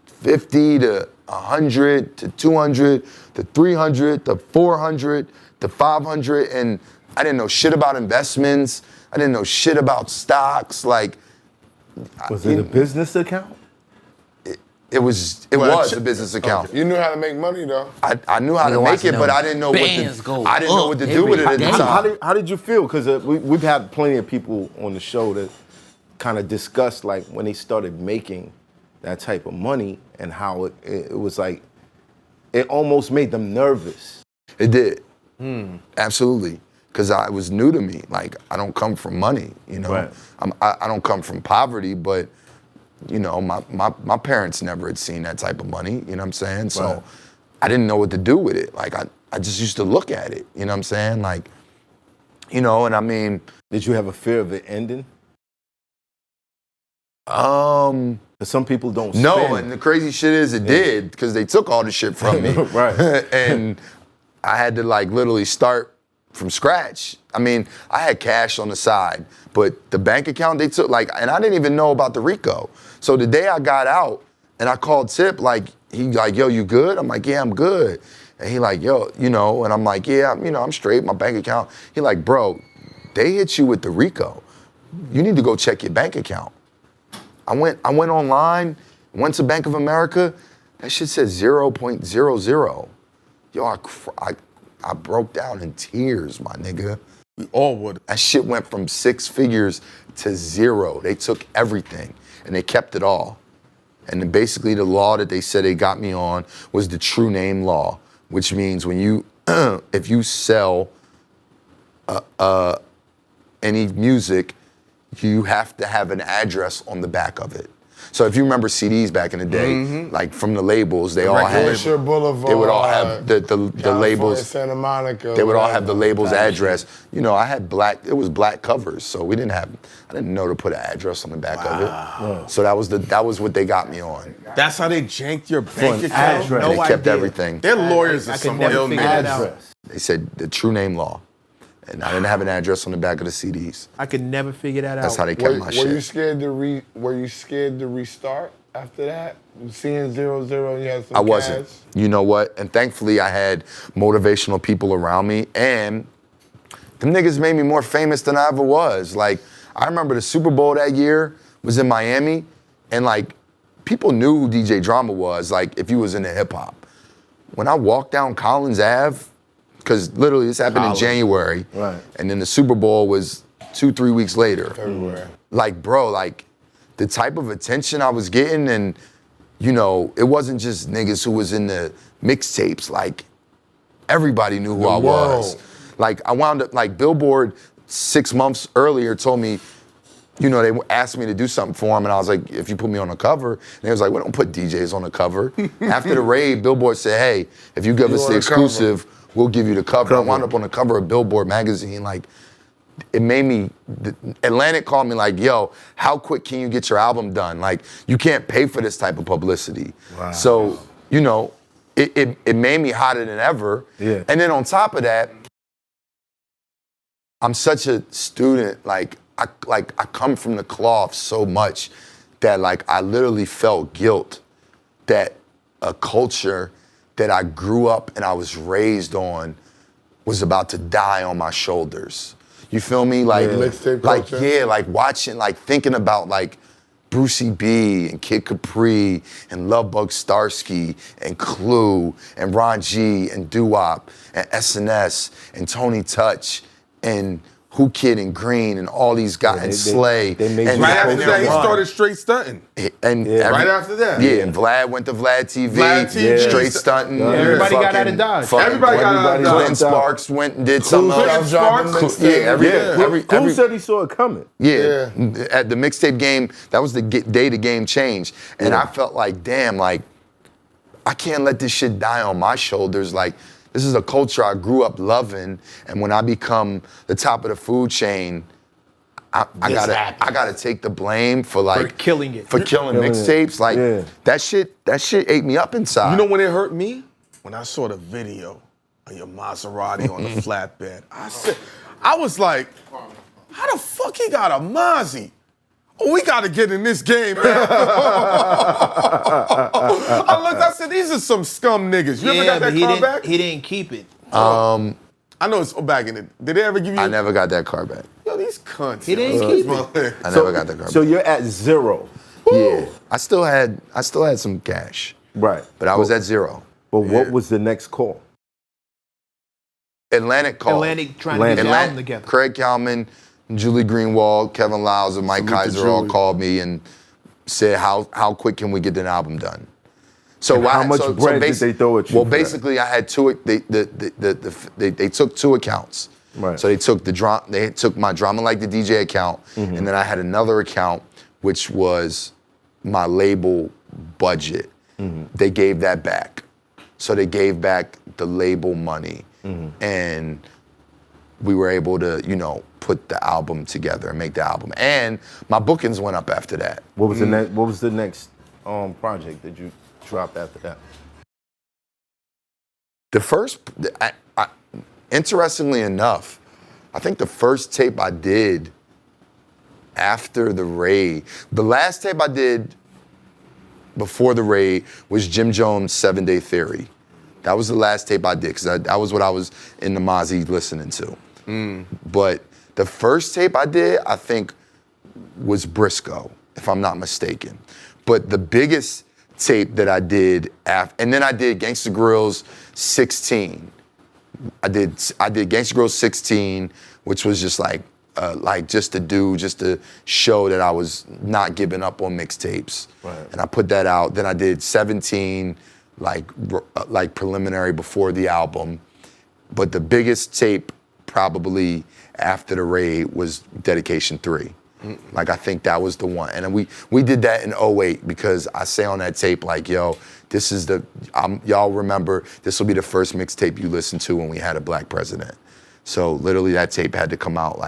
50 to 100 to 200 to 300 to 400 to 500, and I didn't know shit about investments. I didn't know shit about stocks. Like, Was it a business account? it was a business account. You knew how to make money though. I knew how to Nigga make it, watching but them I didn't know bands go I didn't know up what to do with it at the every time. day. How did you feel? Because we've had plenty of people on the show that kind of discussed like when they started making that type of money and how it was like, it almost made them nervous. It did. Absolutely. Because it was new to me. Like, I don't come from money, you know? Right. I don't come from poverty, but, you know, my parents never had seen that type of money, you know what I'm saying? So Right. I didn't know what to do with it. Like, I just used to look at it, you know what I'm saying? Like, you know, and I mean... Did you have a fear of it ending? 'Cause some people don't No, spend. and the crazy shit is it did, because they took all the shit from me. Right. And I had to like literally start from scratch. I mean, I had cash on the side, but the bank account they took, like, and I didn't even know about the RICO. So the day I got out and I called Tip, like, he like, yo, you good? I'm like, yeah, I'm good. And he like, yo, you know, and I'm like, yeah, you know, I'm straight, my bank account. He like, bro, they hit you with the RICO. You need to go check your bank account. I went online, went to Bank of America, that shit said 0.00. Yo, I broke down in tears, my nigga. We all would. That shit went from 6 figures to 0. They took everything and they kept it all. And then basically the law that they said they got me on was the true name law, which means when you, if you sell any music, you have to have an address on the back of it. So if you remember CDs back in the day, like from the labels, they all had, Glacier Boulevard. they would all have the California, labels. Santa Monica. They would all have the label's whatever. address. You know, I had it was black covers, so I didn't know to put an address on the back of it. So that was what they got me on. That's how they janked your bank an account. address. They No kept idea. everything. Their lawyers I are could some never ill figure that niggas. out. Address. They said the true name law. And I didn't have an address on the back of the CDs. I could never figure that out. That's how they kept my Were shit. you scared to restart after that? Seeing 0-0, you had some I wasn't. cash? You know what? And thankfully I had motivational people around me, and them niggas made me more famous than I ever was. Like, I remember the Super Bowl that year was in Miami, and like, people knew who DJ Drama was, like, if you was into hip hop. When I walked down Collins Ave, because literally this happened in January, Right. and then the Super Bowl was 2-3 weeks later. Everywhere. Like, bro, like, the type of attention I was getting, and, you know, it wasn't just niggas who was in the mixtapes. Like, everybody knew who I was. world. Like, I wound up, like, Billboard 6 months earlier told me, you know, they asked me to do something for them, and I was like, if you put me on the cover, and they was like, we don't put DJs on the cover. After the raid, Billboard said, hey, if you give us on the the cover. exclusive, we'll give you the cover. I wound up on the cover of Billboard magazine. Like, it made me, Atlantic called me like, yo, how quick can you get your album done? Like, you can't pay for this type of publicity. Wow. So, you know, it made me hotter than ever. Yeah. And then on top of that, I'm such a student, I come from the cloth so much that like I literally felt guilt that a culture that I grew up and I was raised on was about to die on my shoulders. You feel me? Like, Mixtape like culture. yeah, like watching, like thinking about like Brucey B and Kid Capri and Lovebug Starsky and Clue and Ron G and Doo-Wop and SNS and Tony Touch and Who Kid and Green and all these guys and Slay. they made and you Right after Right that, he now. started straight stunting. and Right after that. Yeah, and Vlad went to Vlad TV, Vlad TV. straight stunting. Yeah. Everybody got out fucking- of Dodge. fucking Everybody got out of Dodge. Clinton Sparks went and did something Clinton else. Sparks? Yeah, every Who said he saw it coming? yeah, at the mixtape game, that was the day the game changed. And I felt like, damn, like, I can't let this shit die on my shoulders. Like, This is a culture I grew up loving, and when I become the top of the food chain, I gotta take the blame for killing it. for killing mixtapes. Like that shit ate me up inside. You know when it hurt me? When I saw the video of your Maserati on the flatbed. I was like, how the fuck he got a Mozzie? Oh, we gotta get in this game, man. I looked, I said, these are some scum niggas. You ever got that car back? He didn't keep it. I know it's back in it. Did they ever give you? I never got that car back. Yo, these cunts. He didn't keep it. I never got that car back. So you're at 0. Yeah, I still had some cash. Right. But I was at 0. But what was the next call? Atlantic called. Atlantic trying to get the album together. Craig Kalman, Julie Greenwald, Kevin Lyles, and Mike Kaiser all called me and said, how quick can we get an album done? So how much bread did they throw at you? Well, basically, I had two. They took 2 accounts. Right. So they took my Drama Like the DJ account, and then I had another account which was my label budget. They gave that back. So they gave back the label money, and we were able to, put the album together and make the album. And my bookings went up after that. What was the next project that you dropped after that? The first, interestingly enough, I think the first tape I did after the raid, the last tape I did before the raid was Jim Jones' 7-Day Theory. That was the last tape I did, because that was what I was in the Mozzie listening to. But the first tape I did, I think, was Briscoe, if I'm not mistaken. But the biggest tape that I did and then I did Gangsta Grill's 16. I did Gangsta Grill's 16, which was just just to show that I was not giving up on mixtapes. Right. And I put that out. Then I did 17, like preliminary before the album. But the biggest tape probably after the raid was Dedication 3. Like, I think that was the one. And we did that in 08 because I say on that tape, yo, this is y'all remember, this will be the first mixtape you listen to when we had a black president. So literally that tape had to come out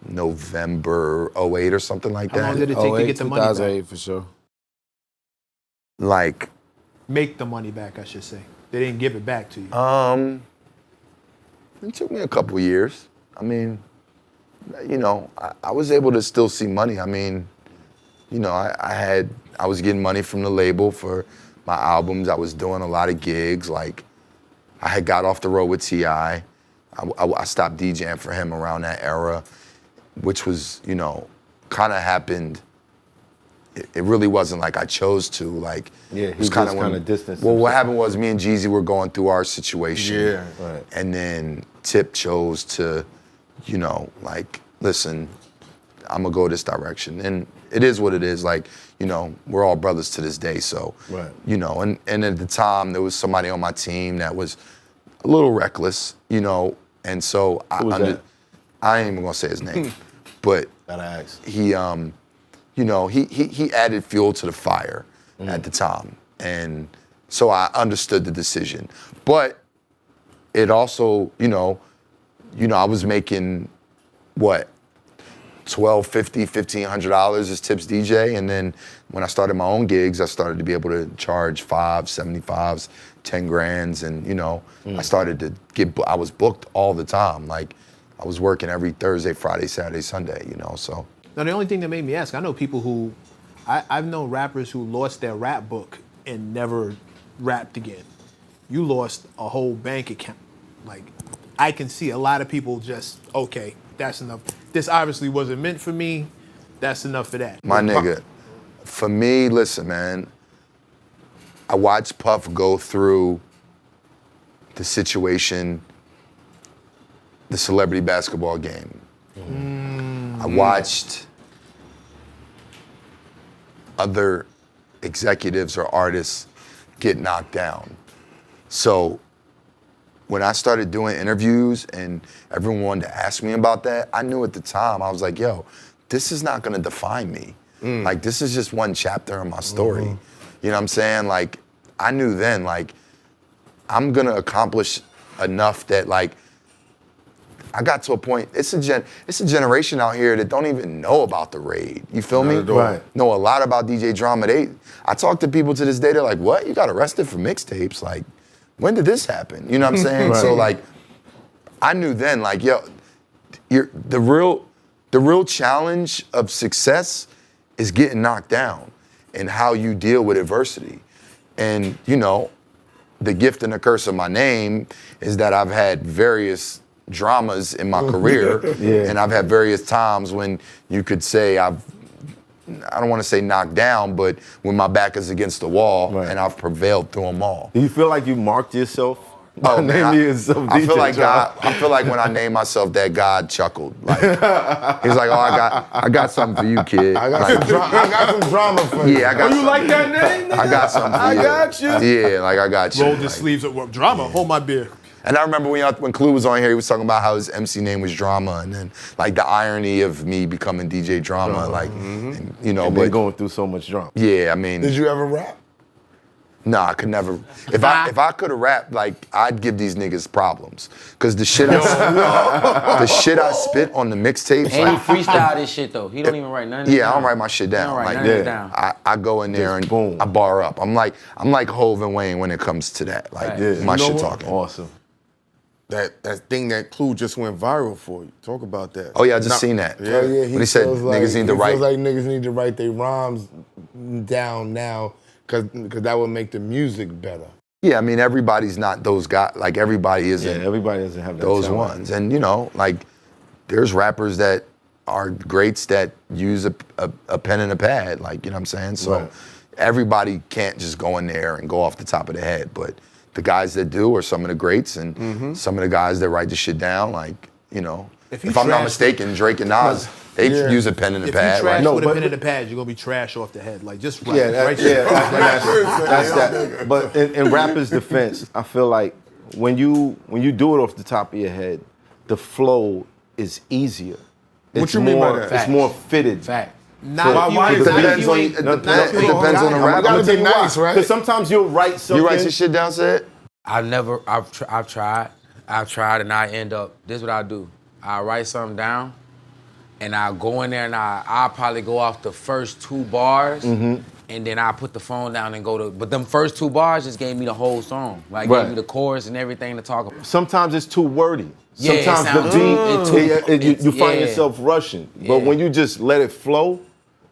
November 08 or something like that. How long did it take to get the money back? 2008 for sure. Make the money back, I should say. They didn't give it back to you. It took me a couple years. I mean, I was able to still see money. I mean, I was getting money from the label for my albums. I was doing a lot of gigs. I had got off the road with T.I. I stopped DJing for him around that era, which was, kind of happened. It really wasn't like I chose to. He was kind of distanced. Well, what happened was me and Jeezy were going through our situation. Yeah. Right. And then Tip chose to, listen, I'm gonna go this direction. And it is what it is. We're all brothers to this day. So, right. And at the time there was somebody on my team that was a little reckless, and so I ain't even gonna say his name, but Gotta ask. he added fuel to the fire at the time. And so I understood the decision. But it also, I was making what? $1,250, $1,500 as Tip's DJ. And then when I started my own gigs, I started to be able to charge $5, $75s, 10 grands. And, I started to I was booked all the time. I was working every Thursday, Friday, Saturday, Sunday, so. Now, the only thing that made me ask, I know people who, I've known rappers who lost their rap book and never rapped again. You lost a whole bank account. I can see a lot of people just, okay, that's enough. This obviously wasn't meant for me. That's enough for that. My nigga, for me, listen, man, I watched Puff go through the situation, the celebrity basketball game. I watched other executives or artists get knocked down. So when I started doing interviews and everyone wanted to ask me about that, I knew at the time, I was like, yo, this is not gonna define me. This is just one chapter in my story. You know what I'm saying? I knew then, I'm gonna accomplish enough that like I got to a point. It's a generation out here that don't even know about the raid. You feel me? Right. Know a lot about DJ Drama. I talk to people to this day. They're like, "What? You got arrested for mixtapes? Like, when did this happen?" You know what I'm saying? Right. So like, I knew then. Like, yo, the real challenge of success is getting knocked down and how you deal with adversity. And you know, the gift and the curse of my name is that I've had various dramas in my career, and I've had various times when you could say I don't want to say knocked down, but when my back is against the wall, and I've prevailed through them all. Do you feel like you marked yourself? Oh, man, Naming yourself I feel DJ like Drama? God. I feel like when I named myself that, God chuckled. Like he's like, "Oh, I got something for you, kid." I got, Like, I got some drama for you. yeah, I got. You something. like that name? I got something for you. I got you. Yeah, like I got you. Rolled his Like, sleeves up. Drama. Hold my beer. and I remember when Clue was on here, he was talking about how his MC name was Drama, and then like the irony of me becoming DJ Drama, like and, you know, And but then going through so much drama. yeah, I mean, Did you ever rap? no, I could never. If I could have rapped, like I'd give these niggas problems, cause the shit the shit I spit on the mixtapes, And he like, freestyle this shit though. He don't even write none of it yeah, I down. don't write my shit He down. don't write Like, none of it yeah. down. I go in there Just and boom. I bar up. I'm like Hov and Wayne when it comes to that. Like Right. Yeah. my You know shit what? talking. Awesome. That thing, that Clue just went viral for you. Talk about that. Oh yeah, I just seen that. Yeah. Oh yeah, When he said feels niggas need to he write. feels like niggas need to write their rhymes down now, cause that would make the music better. Yeah, I mean everybody's not those guys. Like everybody Yeah, isn't everybody doesn't have that those talent. ones. And you know, like there's rappers that are greats that use a pen and a pad. Like, you know what I'm saying? So Right. everybody can't just go in there and go off the top of the head. But the guys that do are some of the greats, and some of the guys that write the shit down, like, you know, If you if I'm not trash- mistaken, Drake and Nas, they Yeah. use a pen and a If pad. you trash Right? No, with a but- pen and a pad, you're gonna be trash off the head. Like just write. Yeah, write that's that. But in rappers' defense, I feel like when you do it off the top of your head, the flow is easier. What It's you mean by more- that? It's more fitted. Fact. Not if you why ain't- is not that? if you ain't- It not depends- if you it ain't depends on the got it. rapper. gotta be Tell you why. nice, right? Because sometimes you'll write something. You write your shit down, said? I've tried, and I end up, this is what I do. I write something down, and I'll go in there and I'll probably go off the first 2 bars, and then I put the phone down and go to, but them first 2 bars just gave me the whole song. Like, Right. gave me the chorus and everything to talk about. Sometimes it's too wordy. Yeah, it Sometimes sounds- the beat, you find yeah. yourself rushing. But Yeah. when you just let it flow,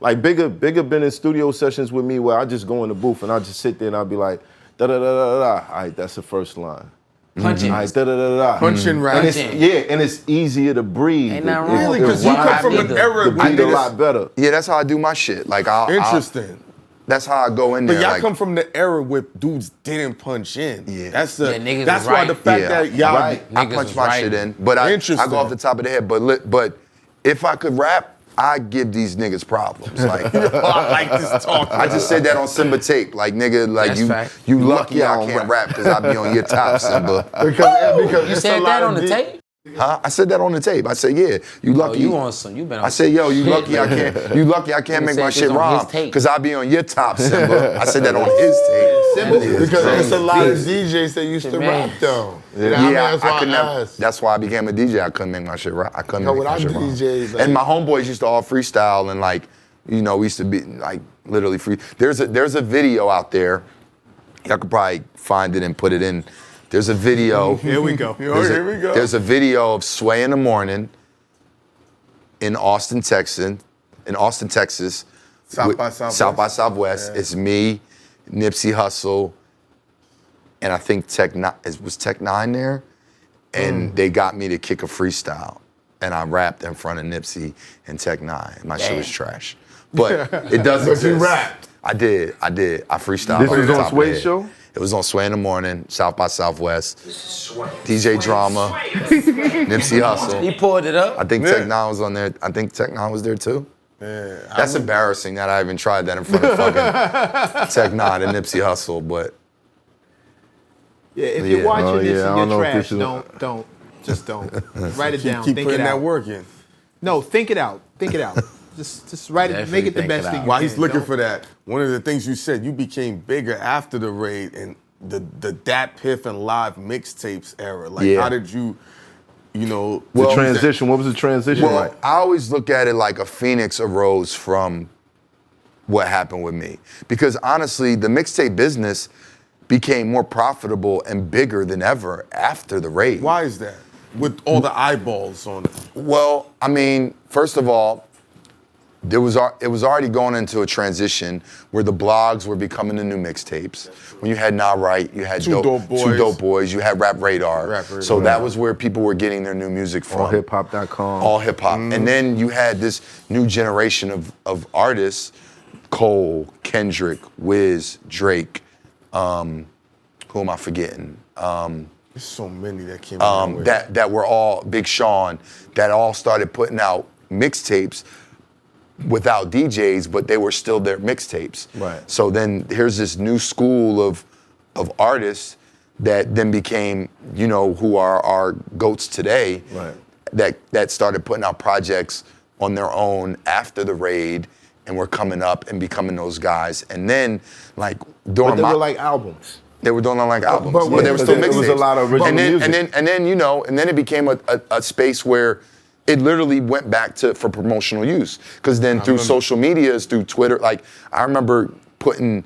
like Bigger been in studio sessions with me where I just go in the booth and I just sit there and I'll be like, da da da da da. All right, that's the first line. Punching. All right, da da da da da. Punching rap. And it's, yeah, and it's easier to breathe. Ain't nothing wrong Really? with Because it. you come from an Either. era The when beat a lot better. Yeah, that's how I do my shit. Like, Interesting. that's how I go in But there. y'all like, come from the era where dudes didn't punch in. Yeah. That's Yeah, niggas that's was why right. the fact Yeah. that y'all Right. I Niggas punch was my writing. shit in, but I Interesting. go off the top of the head. But if I could rap, I give these niggas problems. Like, I like this talk. I just said that on Simba tape. Like, nigga, like That's fact. you lucky I don't can't rap because I be on your top, Simba. Because You it's said a that lot on of the deep- tape? Huh? I said that on the tape. I said, yeah, you Oh, lucky. you on some, you been on I said, yo, you shit, lucky I man. can't. You lucky I can't Nigga make said my this shit on his rhyme tape. because I be on your top, Simba. I said that on his tape. Because it's a lot of Beast. DJs that used to Man. rap though. You know what I mean? Yeah, That's I why could I never. asked. That's why I became a DJ. I couldn't make my shit rap. I couldn't No, make when my I shit rhyme. DJ'd, like- And my homeboys used to all freestyle and like, you know, we used to be like literally free. There's a video out there. Y'all could probably find it and put it in. There's a video. Here we go. Here we go. There's a video of Sway in the Morning in Austin, Texas. South with- by Southwest. South by Southwest. Yeah. It's me, Nipsey Hussle, and I think was Tech Nine there, and they got me to kick a freestyle, and I rapped in front of Nipsey and Tech Nine. My shit was trash, but it does But exist. you rapped. I did. I freestyled. This off was the on top of the Sway's head. show? It was on Sway in the Morning, South by Southwest. DJ Drama, Nipsey Hussle. He pulled it up. I think Tech Nine was on there. I think Tech Nine was there too. Yeah, That's embarrassing that I even tried that in front of fucking Tech Nine and Nipsey Hussle, but Yeah, if Yeah. you're watching Oh, this yeah, I and don't know you're if trash, this is- don't. Write it down. keep Think putting it that out. work in. No, think it out. Think it out. just write it. Definitely Make it the think best it thing. out. You While can. he's looking Don't- for that, one of the things you said, you became bigger after the raid, and the Dat Piff and live mixtapes era. Like, Yeah. how did you know? The Well, transition. What was the transition Well, like? I always look at it like a phoenix arose from what happened with me. Because honestly, the mixtape business became more profitable and bigger than ever after the raid. Why is that? With all the eyeballs on it. Well, I mean, first of all, it was already going into a transition where the blogs were becoming the new mixtapes. When you had Nah Right, you had Two Dope Boys. You had Rap Radar. Rap Radar. So that was where people were getting their new music from. AllHipHop.com. All hip hop. And then you had this new generation of artists, Cole, Kendrick, Wiz, Drake. Who am I forgetting? There's so many that came out. That were all Big Sean, that all started putting out mixtapes without DJs, but they were still their mixtapes. Right. So then here's this new school of artists that then became, who are our GOATs today. Right. That started putting out projects on their own after the raid, and were coming up and becoming those guys. And then, like during But they were like albums. they were doing like albums, but but they were still it mixtapes. was a lot of original and then, music. And then it became a space where it literally went back for promotional use. Because then through social medias, through Twitter, like I remember putting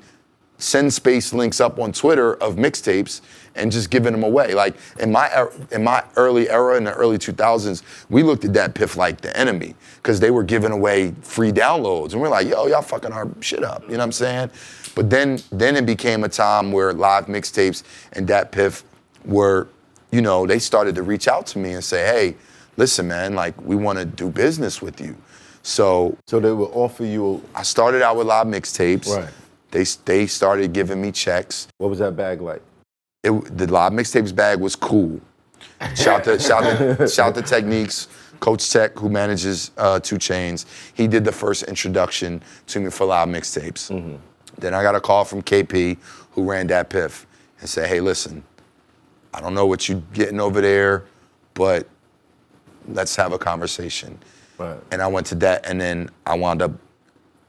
send space links up on Twitter of mixtapes and just giving them away. Like in my early era, in the early 2000s, we looked at that Piff like the enemy because they were giving away free downloads. And we're like, yo, y'all fucking our shit up. You know what I'm saying? But then it became a time where live mixtapes and Dat Piff were, they started to reach out to me and say, hey, listen, man, like we want to do business with you. So So they would offer you. I started out with live mixtapes. Right. They started giving me checks. What was that bag like? The live mixtapes bag was cool. Shout to Techniques, Coach Tech, who manages 2 Chainz. He did the first introduction to me for live mixtapes. Mm-hmm. Then I got a call from KP, who ran Dat Piff, and said, hey, listen, I don't know what you're getting over there, but let's have a conversation. Right. And I went to that, and then I wound up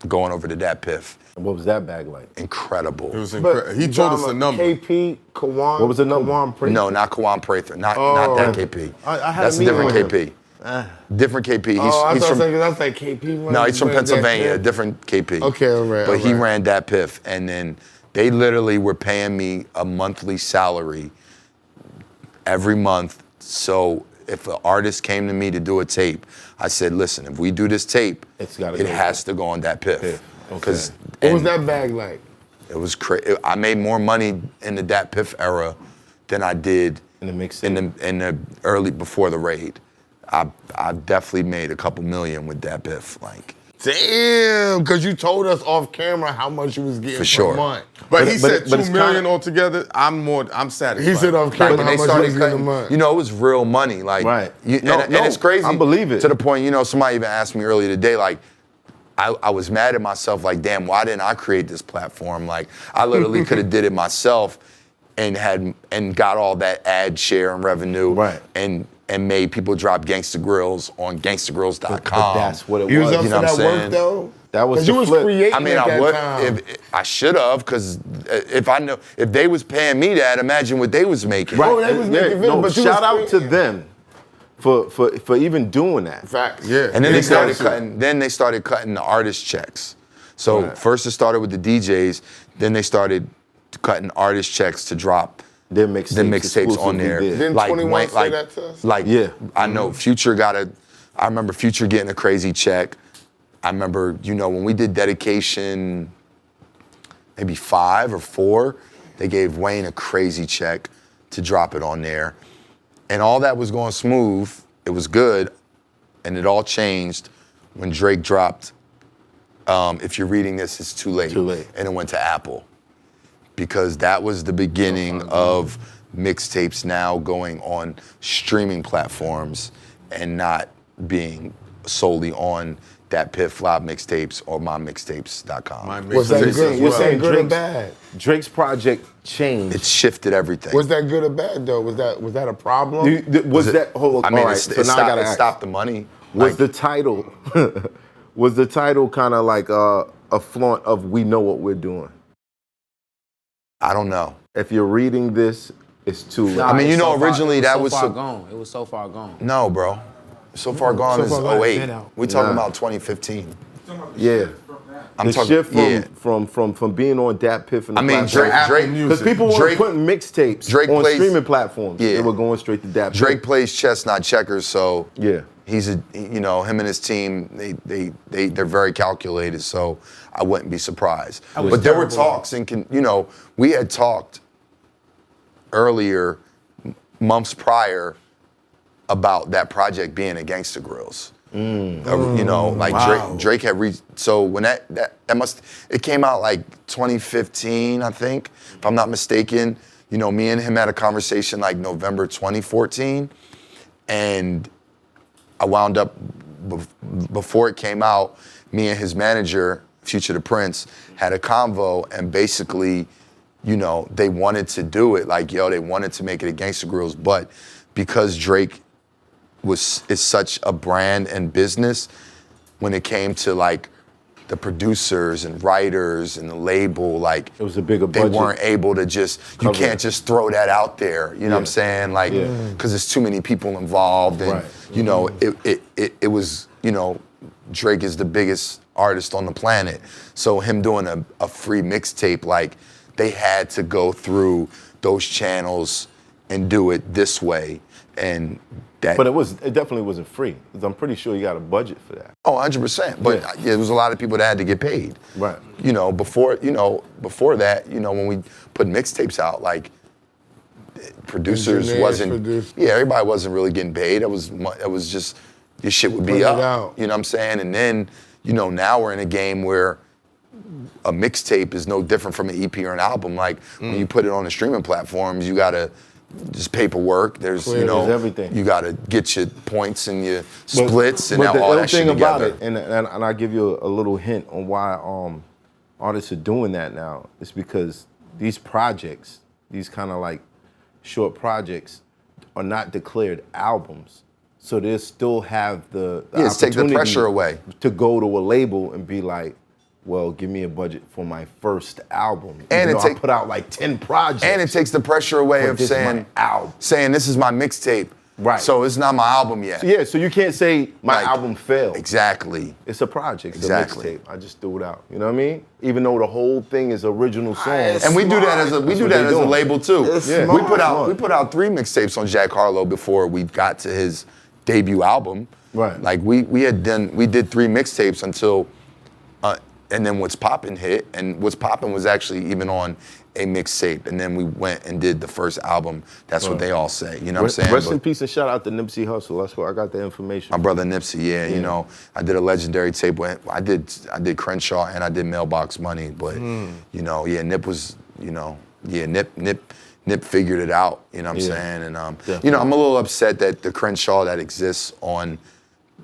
going over to Dat Piff. And what was that bag like? Incredible. It was incredible. He told us a number. KP, Kawan. What was the number? Kawan Prince. No, not Kawan Prather. Not that KP. I had That's a a meeting different with him. KP. Different KP. I thought from that's like KP. no, he's from That Pennsylvania. shit. Different KP. Okay, all right. But he all right. ran Dat Piff, and then they literally were paying me a monthly salary every month. So if an artist came to me to do a tape, I said, listen, if we do this tape, It's gotta it go has to go on Dat Piff. Piff, okay. 'Cause- What was and that bag like? It was crazy. I made more money in the Dat Piff era than I did In the mixtape? in the early before the raid. I definitely made a couple million with Dat Piff, like Damn, because you told us off camera how much you was getting For sure. per month. But he said but 2 it's million kinda- altogether. I'm satisfied. He said off Back camera when how they much you started was getting a cutting, month. it was real money. Like, Right. and No, it's crazy. I believe it. To the point, somebody even asked me earlier today, like, I was mad at myself, like, damn, why didn't I create this platform? Like, I literally could have did it myself and got all that ad share and revenue. Right. And made people drop Gangsta Grills on gangstagrills.com. But that's what it You was was. up You for know what that I'm work saying? though? That was 'Cause the you was flip. creating I mean, at I that would. time. I should have, because if they was paying me that, imagine what they was making. Right. Oh, they was making videos, but you shout was out to creating. them for even doing that. Facts. Yeah. And then they started Exactly. cutting. Then they started cutting the artist checks. So Right. first it started with the DJs. Then they started cutting artist checks to drop Their mixtapes the mixtapes on exclusively there. there. Didn't 21 say that to us? Like, Yeah. I know Future I remember Future getting a crazy check. I remember, when we did Dedication, maybe 5 or 4, they gave Wayne a crazy check to drop it on there. And all that was going smooth. It was good. And it all changed when Drake dropped, If You're Reading This, It's Too Late. Too Late. And it went to Apple. Because that was the beginning of mixtapes now going on streaming platforms and not being solely on Dat Piff live mixtapes or mymixtapes.com. My Was that mixtapes good? as Was well. that good or Drake's- bad? Drake's project changed. It shifted everything. Was that good or bad though? Was that a problem? Was that? Hold on. I mean, all right, it so now I stopped, gotta it ask. stopped the money. Was Like, the title? Was the title kind of like a flaunt of "We know what we're doing"? I don't know. If you're reading this, it's too late. I mean, you It's know, so far- originally it that so was far so- gone. It was so far gone. No, bro. So Far Gone So is Far Gone has 08. been out. We talking Nah. about 2015. Yeah. I'm The talking shift yeah. from being on Dat Piff and the I mean, platform. Because people weren't Drake- putting mixtapes Drake on plays- streaming platforms. Yeah. They were going straight to Dat Piff. Drake plays chess, not checkers, so Yeah. he's a, you know, him and his team, they're very calculated, so I wouldn't be surprised. was But there were terrible. talks, and you know, we had talked earlier, months prior, about that project being a Gangsta Grills. You know, like Wow. Drake had reached. So when that it came out like 2015, I think, if I'm not mistaken. You know, me and him had a conversation like November 2014, and I wound up before it came out. Me and his manager, Future the Prince, had a convo, and basically, you know, they wanted to do it. Like, yo, they wanted to make it a Gangsta Grills, but because Drake is such a brand and business, when it came to like the producers and writers and the label, like It was a bigger they budget. weren't able to just, you Cover can't it. just throw that out there. You know what I'm saying? Like, because there's too many people involved, and Right. you know, it was, you know, Drake is the biggest artist on the planet, so him doing a free mixtape, like they had to go through those channels and do it this way, and that. But it definitely wasn't free. 'Cause I'm pretty sure you got a budget for that. Oh, 100%. But Yeah. there was a lot of people that had to get paid. Right. You know, before that, you know, when we put mixtapes out, like producers Engineers, wasn't. producers. Yeah, everybody wasn't really getting paid. It was just your shit would Put be it up. out. You know what I'm saying? And then, you know, now we're in a game where a mixtape is no different from an EP or an album. Like when you put it on the streaming platforms, you gotta just paperwork. There's Clear, you know there's everything. You gotta get your points and your splits and but the all ill that shit thing about together. it, and I'll give you a little hint on why artists are doing that now. It's because these projects, these kind of like short projects, are not declared albums. So they still have the Yeah, it's take the opportunity pressure away. to go to a label and be like, well, give me a budget for my first album. And Even it though I take- put out like 10 projects. And it takes the pressure away But of this is saying, my album. this is my mixtape. Right. So it's not my album yet. Yeah, so you can't say my Like, album failed. Exactly. It's a project, it's Exactly. a mixtape. I just threw it out. You know what I mean? Even though the whole thing is original songs. And we do that as a That's what they doing. label too. Yeah. We put smart. out 3 mixtapes on Jack Harlow before we got to his debut album. Right. Like we did 3 mixtapes until and then What's Poppin' hit, and What's Poppin' was actually even on a mixtape, and then we went and did the first album. That's what they all say. You know what I'm saying? Rest in But peace and shout out to Nipsey Hussle. That's where I got the information. my brother Nipsey, you know, I did a legendary tape with I did Crenshaw and I did Mailbox Money, but you know, Nip was, you know, Nip figured it out. You know what I'm saying? And you know, I'm a little upset that the Crenshaw that exists on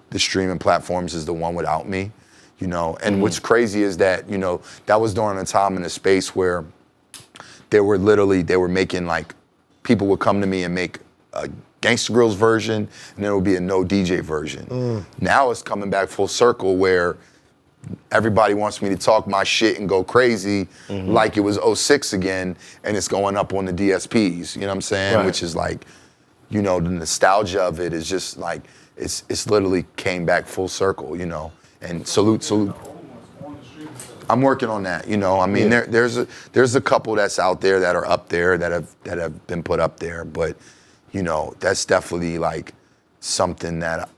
the streaming platforms is the one without me. You know, and what's crazy is that, you know, that was during a time in a space where they were making, like, people would come to me and make a Gangsta Grills version, and there would be a no DJ version. Now it's coming back full circle where everybody wants me to talk my shit and go crazy like it was 06 again, and it's going up on the DSPs, you know what I'm saying? Right. Which is like, you know, the nostalgia of it is just like, it's literally came back full circle, you know? And salute. I'm working on that, you know. I mean, there's a couple that's out there that are up there that have been put up there, but you know, that's definitely like something that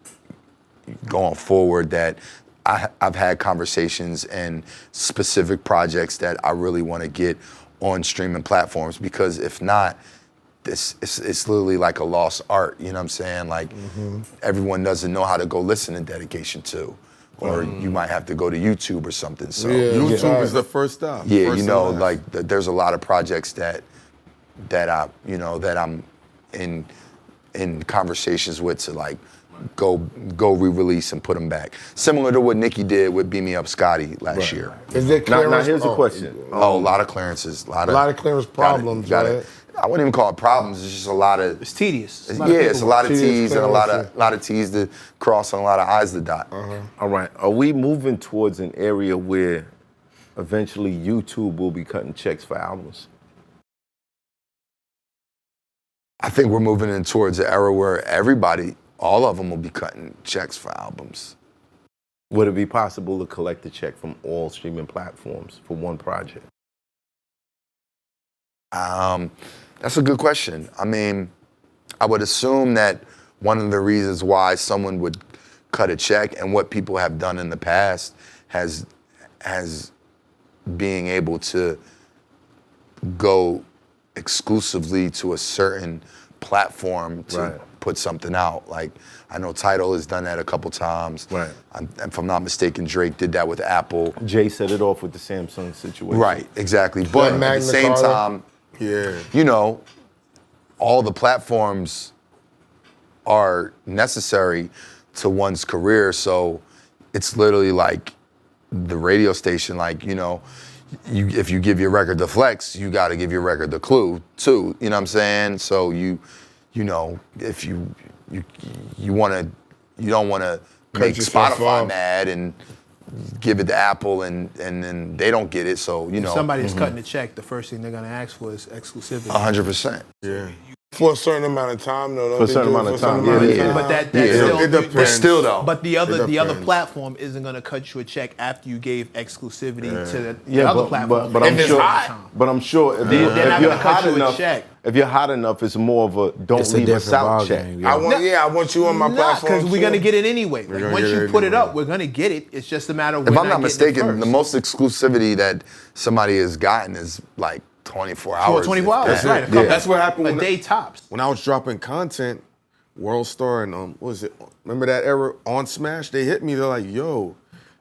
going forward that I've had conversations and specific projects that I really want to get on streaming platforms, because if not, it's literally like a lost art, you know what I'm saying? Like everyone doesn't know how to go listen to Dedication 2. Or you might have to go to YouTube or something. So YouTube is the first stop. yeah, First you know, and last. like there's a lot of projects that I'm in conversations with to like go re-release and put them back. Similar to what Nicki did with Beat Me Up Scotty last year. Is there Now, clearance? here's a question. A lot of clearances, a lot of clearance problems, right? I wouldn't even call it problems. It's just a lot of. It's tedious. It's a lot of Tedious T's and a lot clearances. of T's to cross and a lot of I's to dot. All right. Are we moving towards an area where eventually YouTube will be cutting checks for albums? I think we're moving in towards an era where everybody, all of them will be cutting checks for albums. Would it be possible to collect a check from all streaming platforms for one project? That's a good question. I mean, I would assume that one of the reasons why someone would cut a check and what people have done in the past has being able to go exclusively to a certain platform to put something out. Like, I know Tidal has done that a couple times. Right. If I'm not mistaken, Drake did that with Apple. Jay set it off with the Samsung situation. Right, exactly. But at the same time, you know, all the platforms are necessary to one's career. So it's literally like the radio station, like, you know, if you give your record the Flex, you got to give your record the Clue too. You know what I'm saying? So you know, if you don't want to make Spotify mad and give it to Apple and then they don't get it. So, you know. If somebody's cutting a check, the first thing they're going to ask for is exclusivity. 100%. Yeah. For a certain amount of time, though. For a certain amount of time. But that's still. It depends. But still, though. But the other platform isn't going to cut you a check after you gave exclusivity to the other platform. But I'm sure if they're not you're going to cut hot you a enough, check. if you're hot enough, it's more of a don't leave us out check. I want you on my platform. Because we're going to get it anyway. Like, once you put it up, we're going to get it. It's just a matter of if I'm not mistaken, the most exclusivity that somebody has gotten is like 24 hours. 24 hours, right. That's what happened A when day tops. When I was dropping content, World Star and what was it? Remember that era on Smash? They hit me. They're like, "Yo,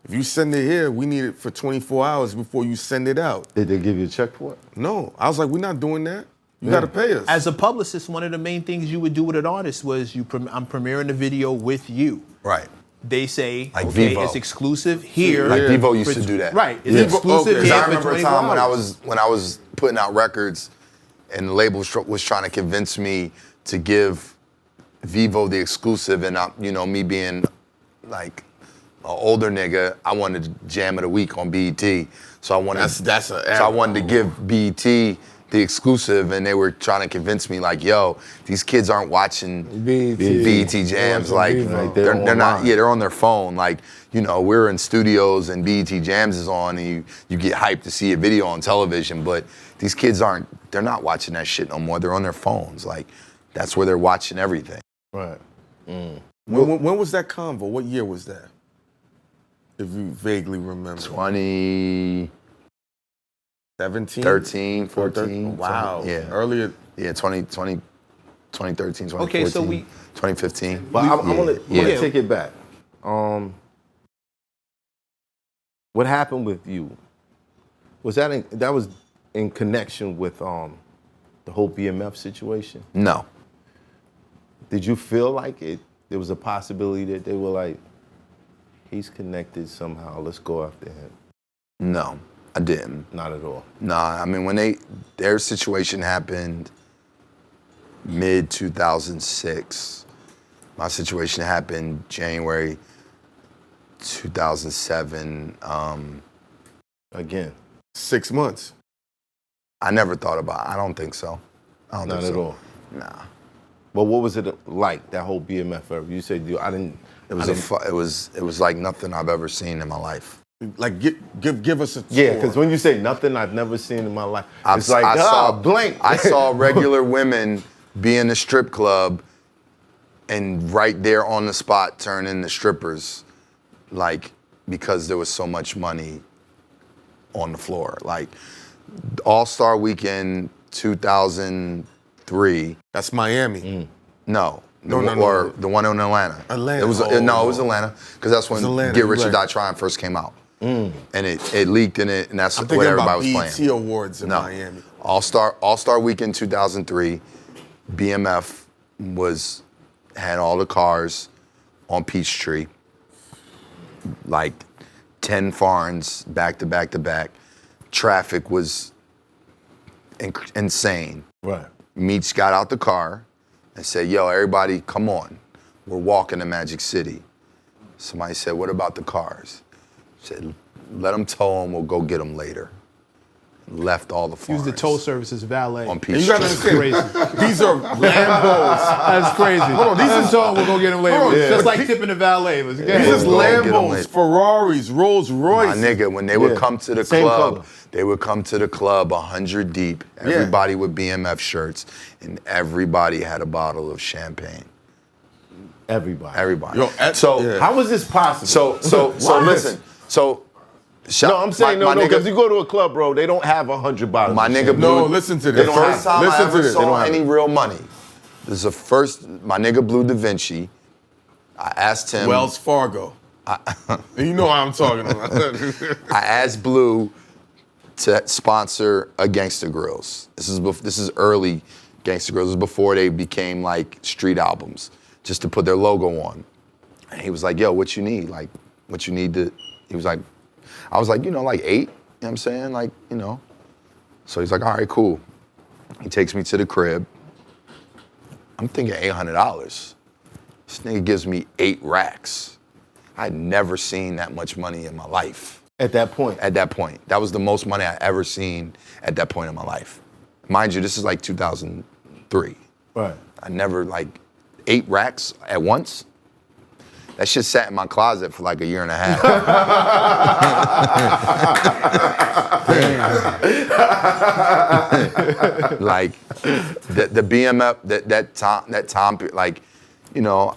if you send it here, we need it for 24 hours before you send it out." Did they give you a check for it? No, I was like, "We're not doing that. You got to pay us." As a publicist, one of the main things you would do with an artist was I'm premiering the video with you. Right. They say, like okay, Vivo. It's exclusive here. Like Vivo used to do that. Right. It's exclusive here I for remember 24 a time hours. when I was putting out records and the label was trying to convince me to give Vivo the exclusive, and me being like an older nigga, I wanted to jam of the week on BET. So I wanted I wanted to give BET the exclusive, and they were trying to convince me like, yo, these kids aren't watching BET jams. Like they're not. Yeah, they're on their phone. Like, we're in studios and BET jams is on, and you get hyped to see a video on television, but these kids they're not watching that shit no more. They're on their phones. Like, that's where they're watching everything. Right. When was that convo? What year was that? If you vaguely remember. 2017, 13, 14. Wow. Yeah. Earlier. Yeah, 2013, 2014, Okay, so 2015. But I want to take it back. What happened with you? Was that was in connection with the whole BMF situation? No. Did you feel like there was a possibility that they were like, he's connected somehow, let's go after him? No, I didn't. Not at all. Nah, I mean, when their situation happened mid-2006, my situation happened January 2007. Again. 6 months. I never thought about it. I don't think so. Not at all. Nah. But what was it like, that whole BMF era? You said I didn't. It was like nothing I've ever seen in my life. Like give us a tour. Yeah, because when you say nothing I've never seen in my life, it's like blank. I saw regular women be in the strip club and right there on the spot turn into strippers, like, because there was so much money on the floor. Like, All-Star Weekend 2003. That's Miami. No. No. The one in Atlanta. Atlanta. It was it was Atlanta, because that's when Atlanta, Get Rich or right. Die Trying first came out. And it leaked in it, and that's I'm what thinking everybody about was BET playing. Awards in Miami. All-Star Weekend 2003, BMF had all the cars on Peachtree, like 10 foreigns back to back to back. Traffic was insane. Right. Meech got out the car and said, yo, everybody, come on. We're walking to Magic City. Somebody said, what about the cars? Said, let them tow them, we'll go get them later. left all the foreigns. Use the toll service as valet. on And Peach you gotta Street. understand, these are Lambos. That's crazy. Hold on, these are toll. We're gonna get him later. Hold on, Just but like tipping the valet. These Yeah. is Go ahead, get 'em Lambos, later. Ferraris, Rolls Royce. My nigga, when they would Yeah. come to the Same club, color. they would come to the club 100 deep, everybody with BMF shirts, and everybody had a bottle of champagne. Everybody. Everybody. Yo, so, yeah. How is this possible? so Why? listen. So, No, I'm saying my no, nigga, because you go to a club, bro, they don't have 100 bottles. My of nigga champagne. Blue. No, listen to The this. first time I Listen to ever this. saw They any real money, this is the first, my nigga Blue Da Vinci, I asked him. Wells Fargo. You know what I'm talking about. I asked Blue to sponsor a Gangsta Grills. This is early Gangsta Grills. This is before they became like street albums, just to put their logo on. And he was like, yo, what you need? Like, what you need to, he was like, I was like, you know, like 8, you know what I'm saying? Like, you know. So he's like, all right, cool. He takes me to the crib. I'm thinking $800. This nigga gives me 8 racks. I'd never seen that much money in my life. At that point. At that point. That was the most money I ever seen at that point in my life. Mind you, this is like 2003. Right. I never, like, 8 racks at once. That shit sat in my closet for like a year and a half. Like the BMF, that time, like, you know,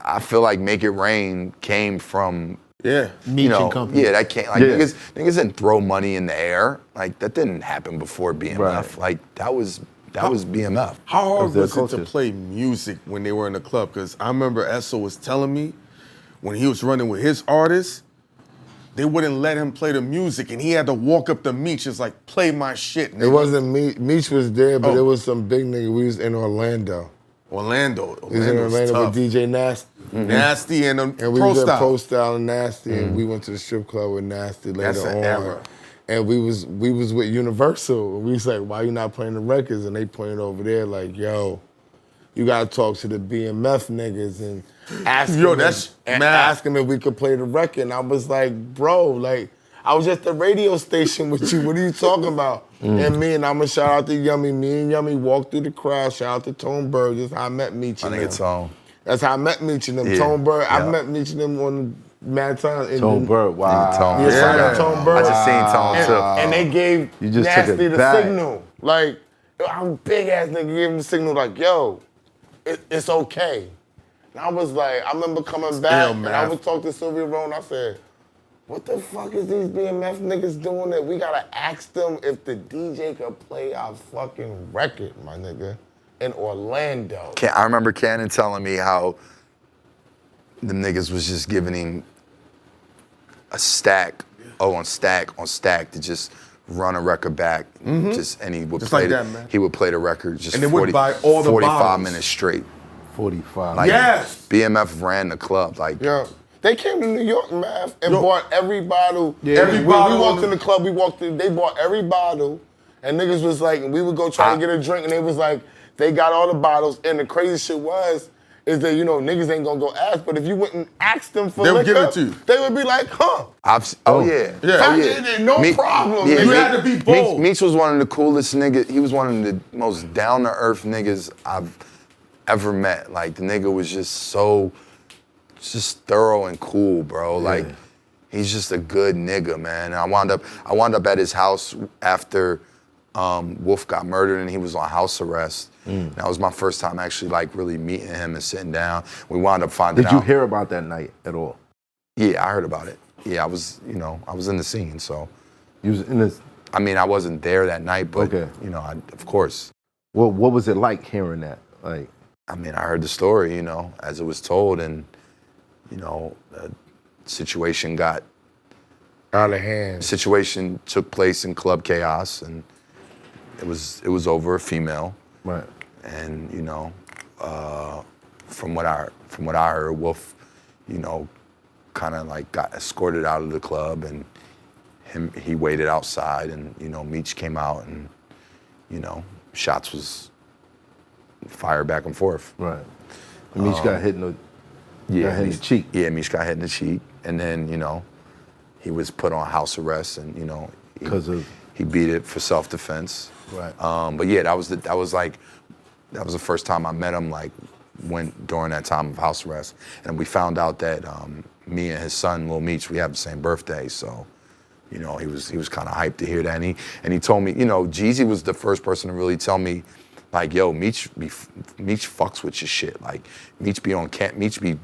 I feel like Make It Rain came from, Yeah. you know, Company. yeah, that can't, like, niggas didn't throw money in the air. Like, that didn't happen before BMF. Right. Like, that was BMF. How hard their was it to culture. play music when they were in the club? Because I remember ESSO was telling me when he was running with his artists, they wouldn't let him play the music, and he had to walk up to Meech. It's like, play my shit. It nigga. wasn't me. Meech was there, but Oh. it was some big nigga. We was in Orlando. Orlando. We was in Orlando's Orlando tough. with DJ Nasty. Nasty and And we Pro was at Style. Pro Style and Nasty, and we went to the strip club with Nasty later That's an on. era. And we was with Universal. We was like, why you not playing the records? And they pointed over there like, yo, you gotta talk to the BMF niggas and ask Yo, them, that's and mad. ask them if we could play the record. And I was like, bro, like, I was at the radio station with you. What are you talking about? And I'ma shout out to Yummy. Me and Yummy walked through the crowd. Shout out to Tone Bird. That's how I met Meech I and think them. it's on. That's how I met Meech and them. Yeah. Tone Bird. I Yeah. met Meech and them on Mad Times. and Tone then- Bird, wow. Tone. Yeah, shout Yeah. out to Tone Bird. I just seen Tone and, too. and they gave You just took Nasty it the back. signal. Like, I'm a big ass nigga gave him the signal like, yo, it's okay. And I was like, I remember coming back and I math. was talking to Sylvia Rowan. I said, what the fuck is these BMF niggas doing that we gotta ask them if the DJ could play our fucking record, my nigga, in Orlando. I remember Cannon telling me how them niggas was just giving him a stack, on stack to just run a record back. Just and he would Just play like the, that, man. he would play the record just And they would buy all the 45 bottles. minutes straight. 45. Like Yes. BMF ran the club. Like Yo, they came to New York, man, and bought every bottle. Every we bottle walked on in the club, they bought every bottle, and niggas was like, and we would go try to get a drink, and they was like, they got all the bottles, and the crazy shit is that, you know, niggas ain't gonna go ask, but if you went and asked them for They would liquor, give it to you. they would be like, huh. yeah. Yeah. Oh yeah. No problem. Yeah, You nigga. had to be bold. Meech was one of the coolest niggas. He was one of the most down to earth niggas I've ever met. Like the nigga was just thorough and cool, bro. Like he's just a good nigga, man. And I wound up at his house after Wolf got murdered and he was on house arrest. That was my first time actually like really meeting him and sitting down. We wound up finding Did out. you hear about that night at all? Yeah, I heard about it. Yeah, I was in the scene, so. You was in this. I mean, I wasn't there that night, but Okay. of course. What was it like hearing that? Like, I mean, I heard the story, as it was told, and the situation got Out of hand. situation took place in Club Chaos, and it was over a female, right. and from what I heard, Wolf, kind of like got escorted out of the club, and he waited outside, and Meech came out, and shots was fired back and forth. Right. And Meech got hit in the hit in the Meech- cheek. Yeah, Meech got hit in the cheek, and then he was put on house arrest, and Because of he beat it for self-defense. Right. But yeah, that was the first time I met him, like, during that time of house arrest. And we found out that me and his son, Lil Meech, we have the same birthday, so, you know, he was kind of hyped to hear that. And he told me, you know, Jeezy was the first person to really tell me, like, yo, Meech fucks with your shit. Like, Meech be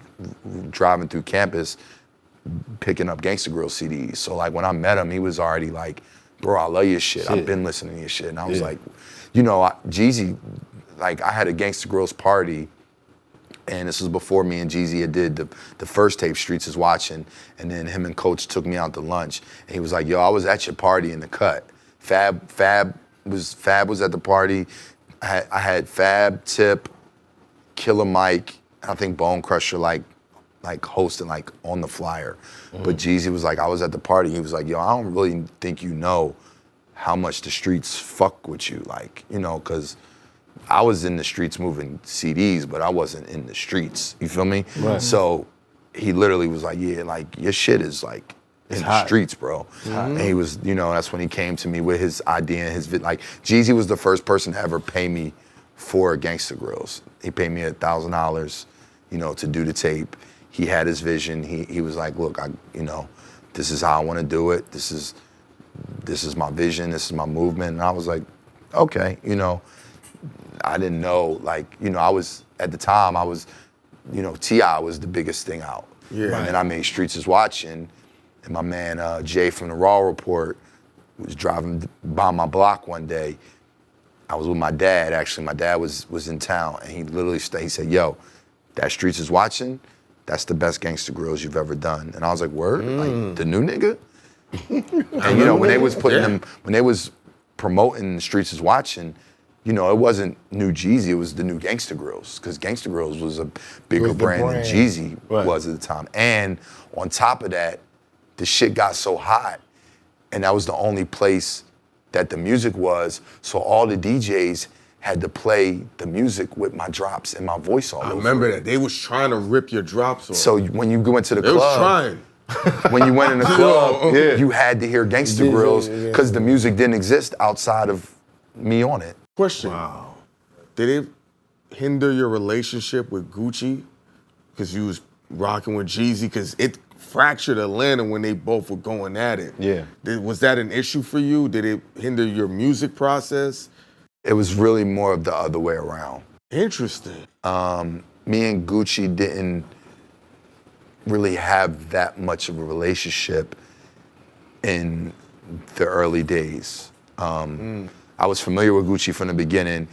driving through campus picking up Gangsta Grill CDs. So, like, when I met him, he was already like, bro, I love your shit. I've been listening to your shit. And I was like, you know, Jeezy, like, I had a Gangsta Grills party, and this was before me and Jeezy had did the first tape, Streets Is Watching, and then him and Coach took me out to lunch, and he was like, yo, I was at your party in the cut. Fab was at the party. I had Fab, Tip, Killer Mike, I think Bone Crusher, like hosting, like, on the flyer. But Jeezy was like, I was at the party. He was like, yo, I don't really think you know how much the streets fuck with you. Like, you know, because I was in the streets moving CDs, but I wasn't in the streets. You feel me? Right. So he literally was like, yeah, like, your shit is, like, in the streets, bro. And he was, you know, that's when he came to me with his idea and his, like, Jeezy was the first person to ever pay me for Gangsta Grills. He paid me $1,000, you know, to do the tape. He had his vision. He was like, look, you know, this is how I want to do it. This is my vision. This is my movement. And I was like, okay, you know. I didn't know, like, you know, at the time, you know, T.I. was the biggest thing out. Yeah. And then I made Streets Is Watching, and my man Jay from the Raw Report was driving by my block one day. I was with my dad, actually. My dad was in town, and he literally he said, yo, that Streets Is Watching, that's the best Gangsta Grills you've ever done. And I was like, word? Like, the new nigga? And, you know, when they was when they was promoting Streets Is Watching, you know, it wasn't new Jeezy, it was the new Gangsta Grills, because Gangsta Grills was a bigger brand than Jeezy was at the time. And on top of that, the shit got so hot, and that was the only place that the music was, so all the DJs had to play the music with my drops and my voice all over. I remember that. They was trying to rip your drops off. So when you go into the club, they was trying. When you went in the club, you had to hear Gangsta Grills, because the music didn't exist outside of me on it. Question. Wow. Did it hinder your relationship with Gucci? Because you was rocking with Jeezy? Because it fractured Atlanta when they both were going at it. Yeah. Was that an issue for you? Did it hinder your music process? It was really more of the other way around. Interesting. Me and Gucci didn't really have that much of a relationship in the early days. I was familiar with Gucci from the beginning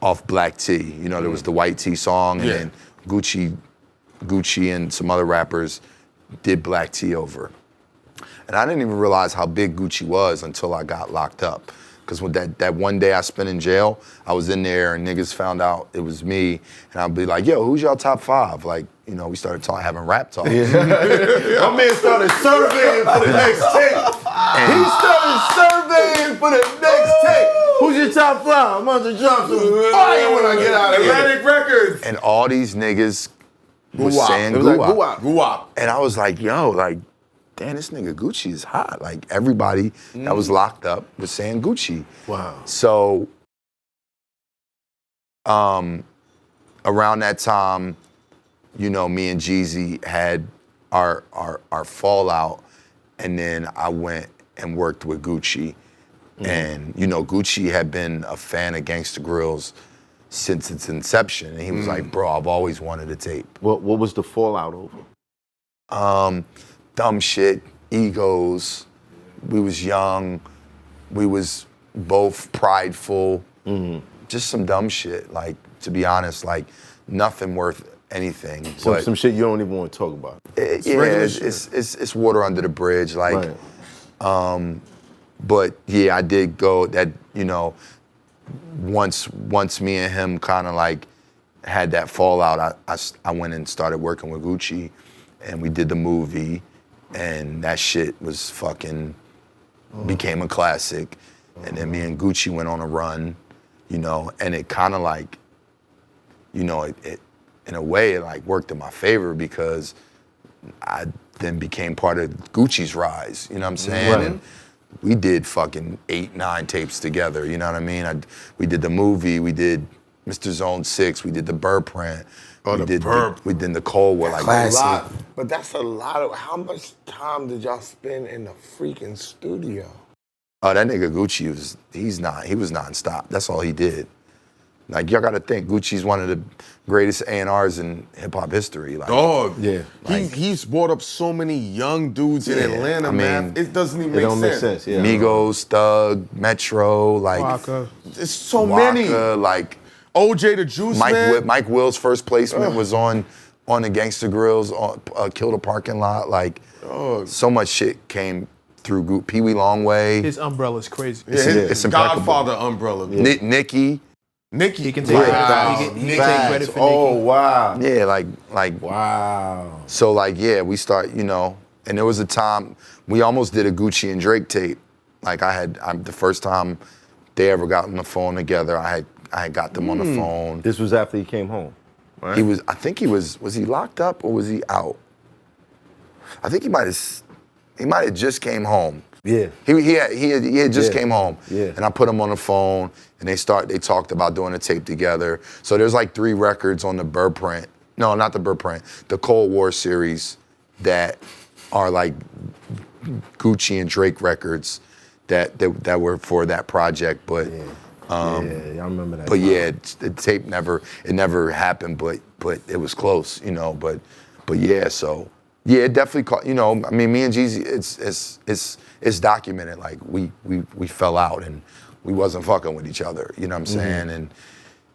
off Black T. You know, there was the White T song, and then Gucci and some other rappers did Black T over. And I didn't even realize how big Gucci was until I got locked up. Because when that one day I spent in jail, I was in there and niggas found out it was me, and I'd be like, yo, who's y'all top 5? Like, you know, we started having rap talk. My man started surveying for the next tape. He started surveying for the next tape. Who's your top 5? I'm about to drop some fire when I get out of here. Atlantic Records. And all these niggas was saying Guwap. And I was like, yo, like, damn, this nigga Gucci is hot. Like, everybody that was locked up was saying Gucci. Wow. So, around that time, you know, me and Jeezy had our fallout, and then I went and worked with Gucci. And, you know, Gucci had been a fan of Gangsta Grills since its inception. And he was like, bro, I've always wanted a tape. What was the fallout over? Dumb shit, egos. We was young. We was both prideful. Just some dumb shit. Like, to be honest, like, nothing worth anything. Some shit you don't even want to talk about. It's water under the bridge. Like, but yeah, I did go that, you know, once me and him kind of like had that fallout, I went and started working with Gucci, and we did the movie, and that shit was fucking, became a classic. And then me and Gucci went on a run, you know, and it kind of like, you know, it in a way, it like worked in my favor, because I then became part of Gucci's rise, you know what I'm saying? And we did fucking 8, 9 tapes together. You know what I mean? We did the movie. We did Mr. Zone 6. We did the Burr Print. Oh, we the did Burr. we did the Cold War. Like A lot, but that's a lot of. How much time did y'all spend in the freaking studio? Oh, that nigga Gucci he was nonstop. That's all he did. Like y'all gotta think, Gucci's one of the greatest A&Rs in hip hop history. Like, Dog. Yeah. He's brought up so many young dudes in Atlanta, I mean, man. It doesn't even It don't make sense. Yeah. Migos, Thug, Metro, like Waka. It's so Waka, many. like OJ the Juice Man. Mike Will's first placement was on the Gangsta Grills, on Kill the Parking Lot. Like, so much shit came through Pee Wee Longway. His umbrella's crazy. Yeah, it's impeccable. Godfather umbrella. Nicki. Nicki. He can take credit. He can take credit for Oh, Nicki. wow. Yeah, like Wow. so like yeah, we start, you know, and there was a time we almost did a Gucci and Drake tape. Like the first time they ever got on the phone together, I had got them on the phone. This was after he came home, right? I think he was he locked up or was he out? I think he might have just came home. Yeah. He had just Yeah. came home. Yeah. And I put him on the phone and they talked about doing a tape together. So there's like 3 records on the Burr Print. No, not the Burr Print. The Cold War series that are like Gucci and Drake records that were for that project. But Yeah, I remember that. but yeah, the tape never happened, but it was close, you know. But yeah, so yeah, it definitely caught. You know, I mean, me and Jeezy, it's documented. Like we fell out and we wasn't fucking with each other. You know what I'm saying? And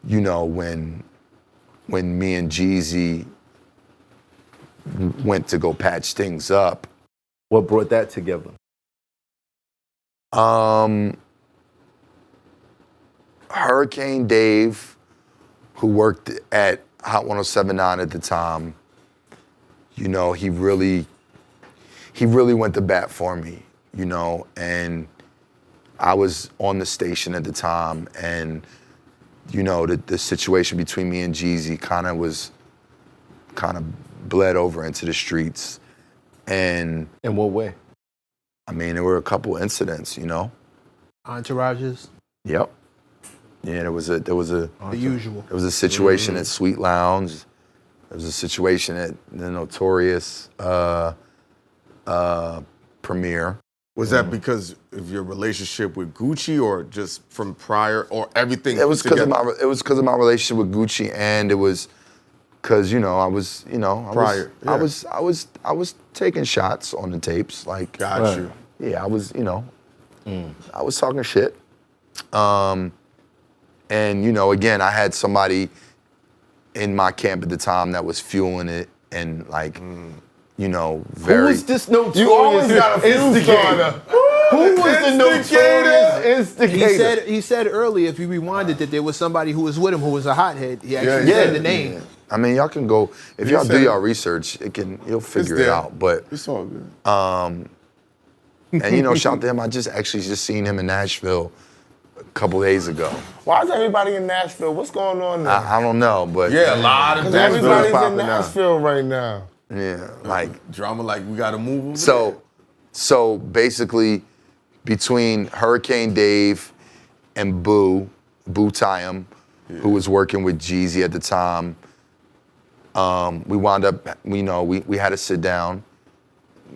you know when me and Jeezy went to go patch things up. What brought that together? Hurricane Dave, who worked at Hot 107.9 at the time, you know, he really went to bat for me, you know, and I was on the station at the time, and you know, the situation between me and Jeezy kind of bled over into the streets, and In what way? I mean, there were a couple incidents, you know. Entourages, Yep. Yeah, there was a the usual. There was a situation at Sweet Lounge. There was a situation at the Notorious premiere. Was that because of your relationship with Gucci, or just from prior, or everything? It was because of together? my relationship with Gucci, and it was because I was taking shots on the tapes, like Got you. yeah, I was I was talking shit, and again, I had somebody in my camp at the time that was fueling it, and like Who very. was this notorious You always got a fuse instigator? Who was the notorious instigator? He said earlier, if you rewinded, that there was somebody who was with him who was a hothead. He actually said the name. I mean, y'all can go if y'all do y'all research. You'll figure it there. out. But It's all good. and shout to him. I just seen him in Nashville a couple days ago. Why is everybody in Nashville? What's going on there? I don't know, but Yeah, a lot of Because everybody's popping in now. Nashville right now. yeah, like drama. Like we gotta move over so basically between Hurricane Dave and Boo Tyam, who was working with Jeezy at the time, we wound up, we had to sit down,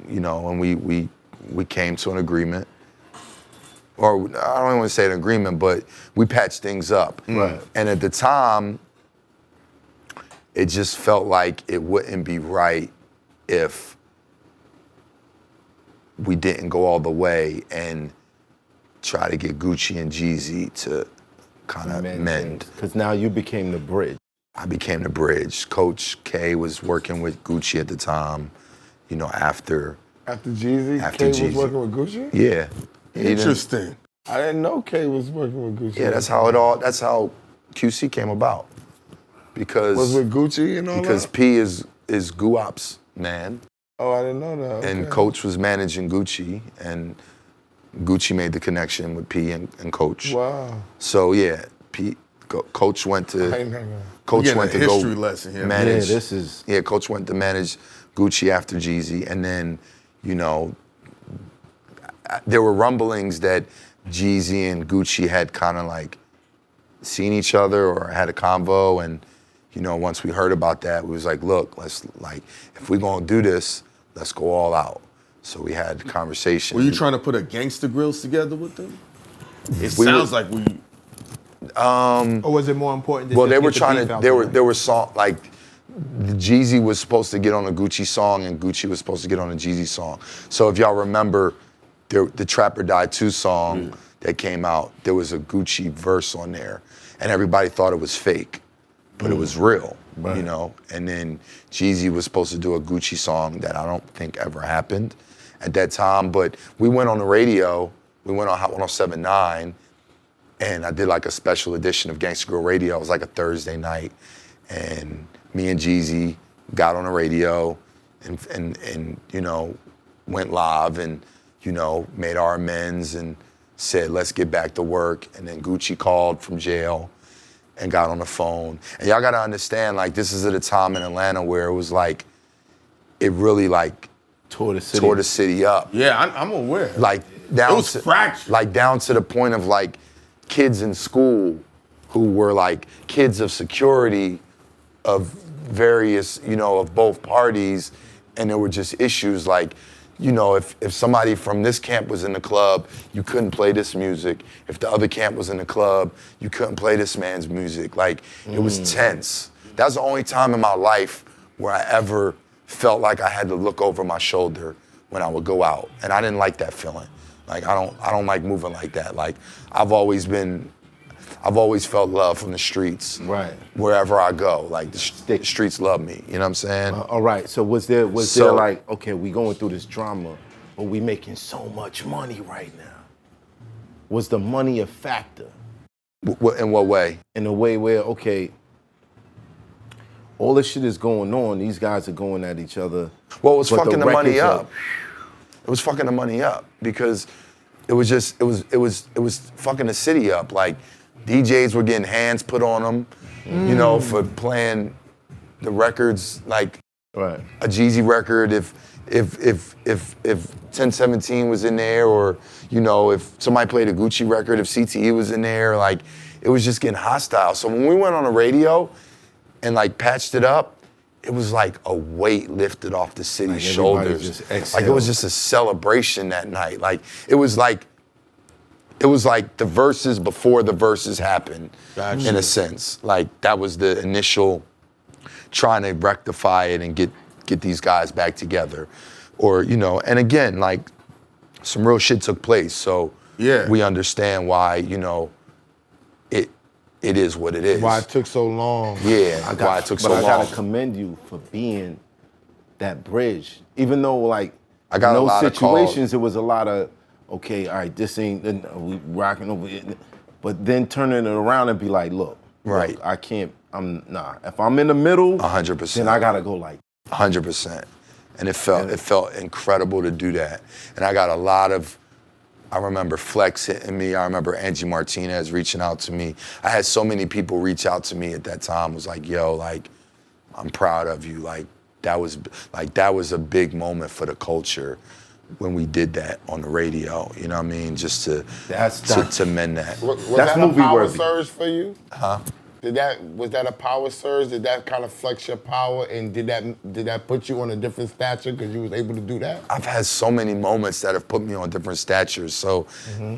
and we came to an agreement. Or I don't even want to say an agreement, but we patched things up. Right. And at the time, it just felt like it wouldn't be right if we didn't go all the way and try to get Gucci and Jeezy to kind of mend. Because now you became the bridge. I became the bridge. Coach K was working with Gucci at the time, after. After Jeezy, After K was Jeezy. working with Gucci? Yeah. Interesting. I didn't know K was working with Gucci. Yeah, that's how QC came about. Because Was with Gucci and all because that? P is Guap's man, Oh, I didn't know that. and Okay. Coach was managing Gucci, and Gucci made the connection with P and Coach. Wow. So yeah, Coach went I to didn't know that. Coach Getting went a to go history lesson here. manage. Yeah, this is- Yeah, Coach went to manage Gucci after Jeezy, and then there were rumblings that Jeezy and Gucci had kind of like seen each other or had a convo, and you know, once we heard about that, we was like, look, let's like, if we're gonna do this, let's go all out. So we had the conversation. Were you trying to put a Gangsta Grills together with them? It We sounds were- like we. Or was it more important? To Well, just they were get the trying beef to. out There the were way? there were song like Jeezy was supposed to get on a Gucci song, and Gucci was supposed to get on a Jeezy song. So if y'all remember, the Trapper Died 2 song that came out, there was a Gucci verse on there, and everybody thought it was fake, but it was real, you know. And then Jeezy was supposed to do a Gucci song that I don't think ever happened at that time. But we went on the radio. We went on Hot 107.9. And I did like a special edition of Gangsta Grill Radio. It was like a Thursday night. And me and Jeezy got on the radio and you know, went live and, you know, made our amends and said, let's get back to work. And then Gucci called from jail and got on the phone. And y'all gotta understand, like, this is at a time in Atlanta where it was like, it really like Tore the city up. Yeah, I'm aware. Like down It was to, fractured. like down to the point of like kids in school who were like kids of security of various, you know, of both parties, and there were just issues like, you know, if somebody from this camp was in the club, you couldn't play this music. If the other camp was in the club, you couldn't play this man's music. Like, it was tense. That's the only time in my life where I ever felt like I had to look over my shoulder when I would go out. And I didn't like that feeling. Like, I don't like moving like that. Like, I've always felt love from the streets. Right. Wherever I go. Like, the streets love me. You know what I'm saying? All right. So was there like, okay, we going through this drama, but we making so much money right now? Was the money a factor? In what way? In a way where, okay, all this shit is going on, these guys are going at each other. Well, it was but fucking the money records up. It was fucking the money up because it was fucking the city up. Like, DJs were getting hands put on them, you know, for playing the records, like Right. a Jeezy record. If 1017 was in there, or you know, if somebody played a Gucci record, if CTE was in there, like it was just getting hostile. So when we went on the radio and like patched it up, it was like a weight lifted off the city's Like everybody shoulders. just Like it exhaled. was just a celebration that night. Like it was like the verses before the verses happened, in a sense. Like that was the initial trying to rectify it and get these guys back together, or you know. And again, like some real shit took place, so Yeah. we understand why, you know, it is what it is. Why it took so long. Yeah, why it took so But I long. gotta commend you for being that bridge. Even though, like, I got in a those lot of situations, it was a lot of, okay, all right, this ain't, we rocking over it. But then turning it around and be like, look, Right. I can't, if I'm in the middle, 100%. then I gotta go like, 100%. And it felt incredible to do that. And I got a lot of, I remember Flex hitting me. I remember Angie Martinez reaching out to me. I had so many people reach out to me at that time. It was like, yo, like, I'm proud of you. Like that was a big moment for the culture when we did that on the radio. You know what I mean? Just to mend that. Was That's that a movie power worthy. surge for you? Huh? Was that a power surge? Did that kind of flex your power, and did that put you on a different stature because you was able to do that? I've had so many moments that have put me on different statures. So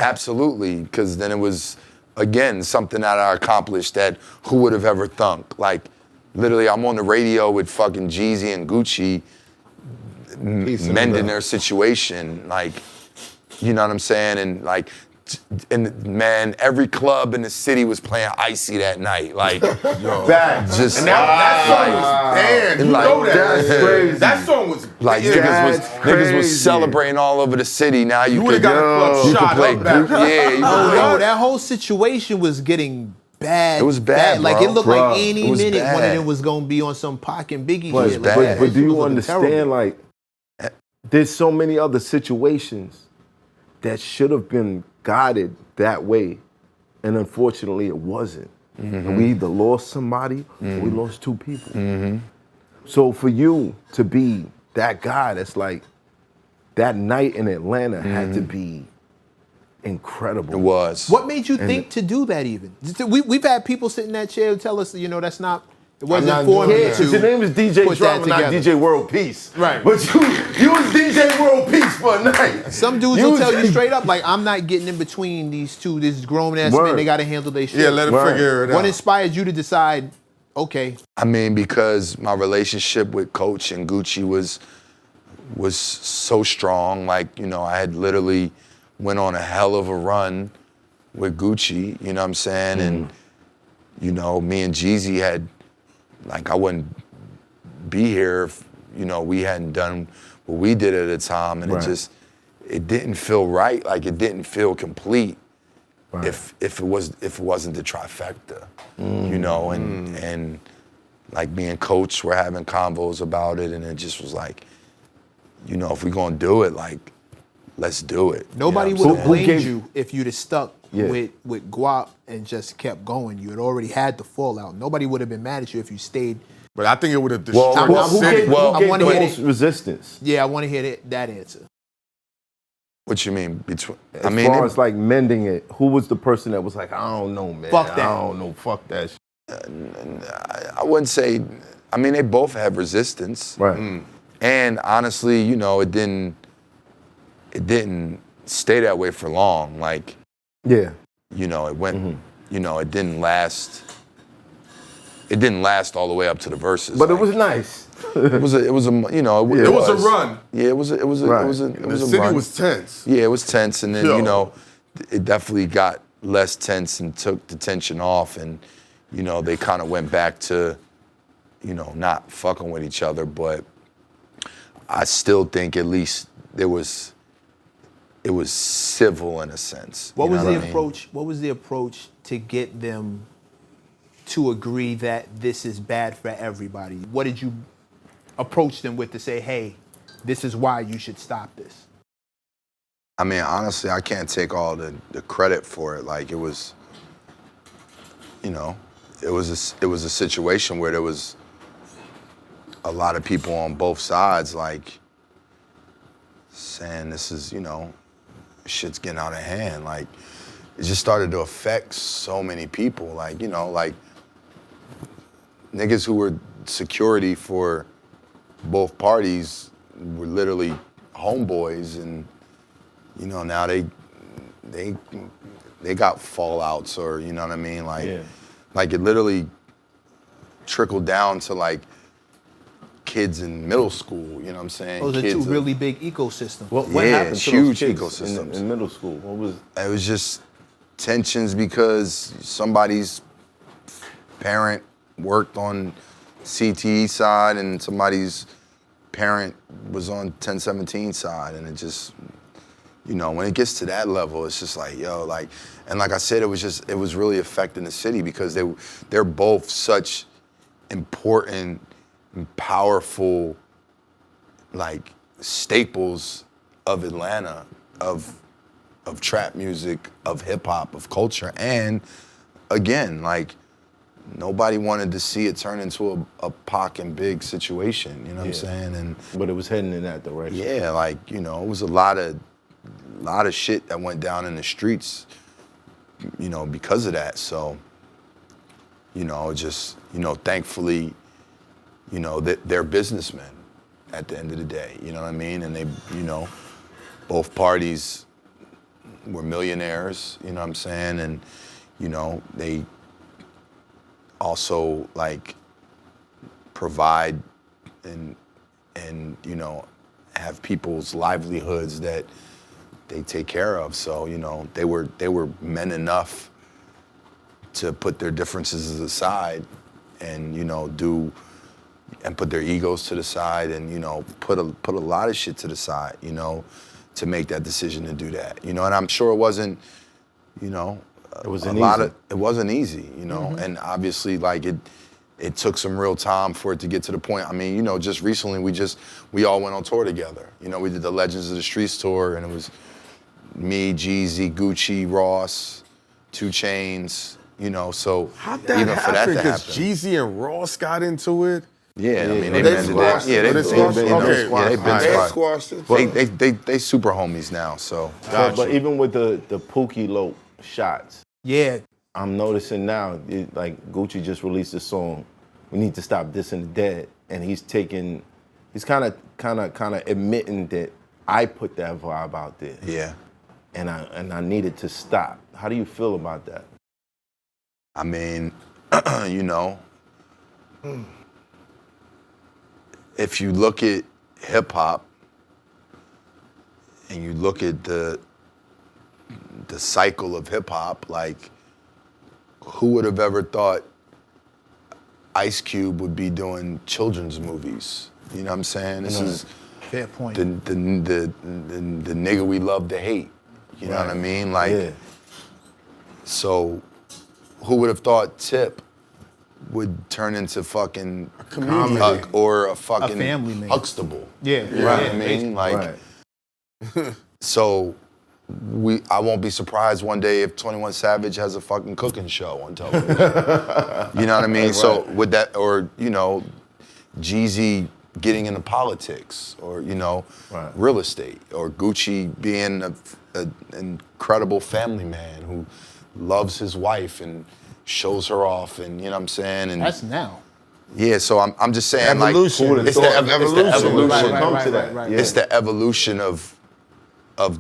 absolutely, because then it was, again, something that I accomplished that who would have ever thunk? Like, literally, I'm on the radio with fucking Jeezy and Gucci mending their situation. Like, you know what I'm saying? And like, and man, every club in the city was playing Icy that night. Like, back. just And that song was, damn, you like, know that. that's crazy. That song was, like yeah, niggas was celebrating all over the city. Now you would've could got a club you shot could play up back. group, yeah, you could Yo, that whole situation was getting bad. It was bad, Like bro. it looked Bro, like any it was minute one of bad. them was gonna be on some Pac and Biggie But, shit. bad. Like, but do it was you looking understand, terrible. like, there's so many other situations that should have been guided that way, and unfortunately it wasn't. And we either lost somebody or we lost two people. So for you to be that guy that's like, that night in Atlanta had to be incredible. It was. What made you think to do that even? We've had people sit in that chair and tell us, that's not, it wasn't not for doing me that. to Your name is DJ put that Drama, not together. DJ World Peace. Right. But you was DJ World Peace for a night. Some dudes You will was- tell you straight up, like, I'm not getting in between these two, this grown-ass Word. men, they got to handle their shit. Yeah, let it Right. figure it out. What inspired you to decide, okay, I mean, because my relationship with Coach and Gucci was so strong. Like, I had literally went on a hell of a run with Gucci, you know what I'm saying? And, me and Jeezy had, like, I wouldn't be here if, we hadn't done what we did at the time. And Right. it didn't feel right. Like, it didn't feel complete Right. if it wasn't the trifecta, and like me and Coach were having convos about it, and it just was like, if we're gonna do it, like, let's do it. nobody You know would what have I'm saying? blamed you if you'd have stuck Yeah. with Guap and just kept going. You had already had the fallout. Nobody would have been mad at you if you stayed. But I think it would have Well, destroyed the who city. gave, Well, who gave I wanna the hear most resistance? Yeah, I want to hear that answer. What you mean between? As I mean, far as like mending it, who was the person that was like, I don't know, man. Fuck that. I don't know, fuck that shit. I wouldn't say. I mean, they both have resistance, Right. and honestly, it didn't stay that way for long. Like, Yeah. it went. It didn't last. It didn't last all the way up to the verses. But it like, was nice. It was a. It was a run. Yeah, it was a The city run. was tense. Yeah, it was tense, and then Yo. it definitely got less tense and took the tension off, and they kind of went back to, not fucking with each other, but I still think at least it was civil in a sense. What You was know the I mean? approach? What was the approach to get them to agree that this is bad for everybody? What did you approach them with to say, hey, this is why you should stop this? I mean, honestly, I can't take all the credit for it. Like, it was, it was a situation where there was a lot of people on both sides, like, saying this is, shit's getting out of hand. Like, it just started to affect so many people. Like, like niggas who were security for both parties were literally homeboys, and now they got fallouts, or you know what I mean, like like it literally trickled down to like kids in middle school. You know what I'm saying? Those are Kids two really big ecosystems. What Yeah, happened to huge those kids ecosystems. in middle school? What was? It was just tensions because somebody's parent worked on CTE side and somebody's parent was on 1017 side, and it just, when it gets to that level, it's just like, and like I said, it was really affecting the city because they're both such important and powerful, like, staples of Atlanta, of trap music, of hip hop, of culture, and again, like, nobody wanted to see it turn into a Pac and Big situation, you know what I'm saying? And But it was heading in that direction. yeah, like, it was a lot of shit that went down in the streets, because of that. So, thankfully, that they're businessmen at the end of the day, you know what I mean? And they, both parties were millionaires, you know what I'm saying? And, they also, like, provide and have people's livelihoods that they take care of. So, they were men enough to put their differences aside and, and put their egos to the side and, put a lot of shit to the side, to make that decision to do that. And I'm sure it wasn't, It wasn't easy. It wasn't easy, and obviously, like, it took some real time for it to get to the point. I mean, just recently we all went on tour together. We did the Legends of the Streets tour, and it was me, Jeezy, Gucci, Ross, 2 Chainz, so How'd that even for that happen? to Because happen. Jeezy and Ross got into it. Yeah, I mean, they They mended squashed it. Yeah, it. they Squashed it? Okay. Yeah, they've been They squashed. squashed it. They super homies now, so. But even with the Pookie Lope shots, Yeah. I'm noticing now, like Gucci just released a song, "We Need to Stop Dissing the Dead," and he's kind of admitting that I put that vibe out there, Yeah. and I needed to stop. How do you feel about that? I mean, you know, if you look at hip hop and you look at the cycle of hip hop, like, who would have ever thought Ice Cube would be doing children's movies? You know what I'm saying? This is Fair point. the nigga we love to hate. You know what I mean? Like, Yeah. so who would have thought Tip would turn into fucking comedian. Huck or a fucking family man. Huxtable? Yeah. You know what I mean? Like, Right. so I won't be surprised one day if 21 Savage has a fucking cooking show on television. You know what I mean? So with that, or, you know, Jeezy getting into politics, or, you know, real estate, or Gucci being an incredible family man who loves his wife and shows her off, and, you know what I'm saying? And That's now. yeah, so I'm just saying, Evolution. like, it's the evolution. Right. It's the evolution of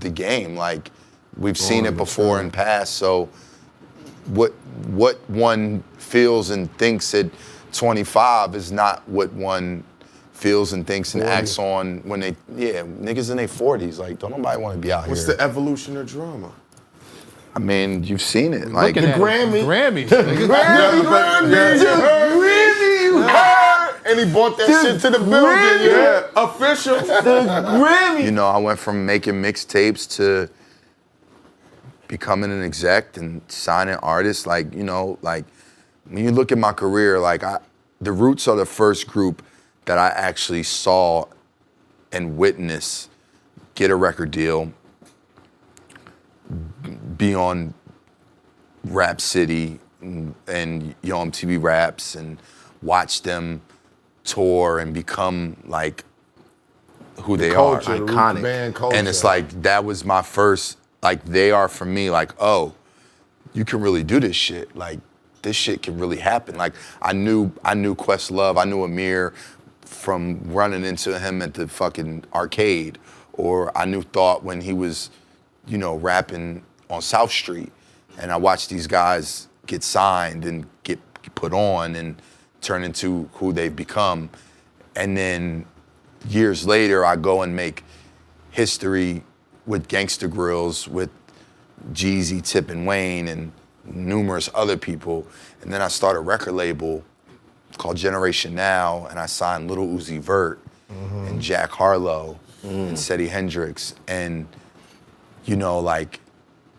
the game. Like, we've seen it before in past. So what one feels and thinks at 25 is not what one feels and thinks and acts on when niggas in their 40s. Like, don't nobody want to be out What's here. the evolution of drama? I mean, you've seen it. Like, Looking at it. Grammy. Grammys. And he brought that shit to the building. Yeah, official. you know, I went from making mixtapes to becoming an exec and signing artists. Like, you know, like, when you look at my career, like, the Roots are the first group that I actually saw and witnessed get a record deal, be on Rap City and Yo MTV Raps, and watch them tour and become like who they are. Culture, the Roots Iconic. band culture. And it's like, that was my first, like, they are for me, like, oh, you can really do this shit. Like, this shit can really happen. Like, I knew Questlove, I knew Amir from running into him at the fucking arcade, or I knew Thought when he was, you know, rapping on South Street. And I watched these guys get signed and get put on and turn into who they've become. And then years later, I go and make history with Gangsta Grills, with Jeezy, Tip, and Wayne, and numerous other people. And then I start a record label called Generation Now, and I signed Lil Uzi Vert and Jack Harlow and Seddy Hendrix. And, you know, like,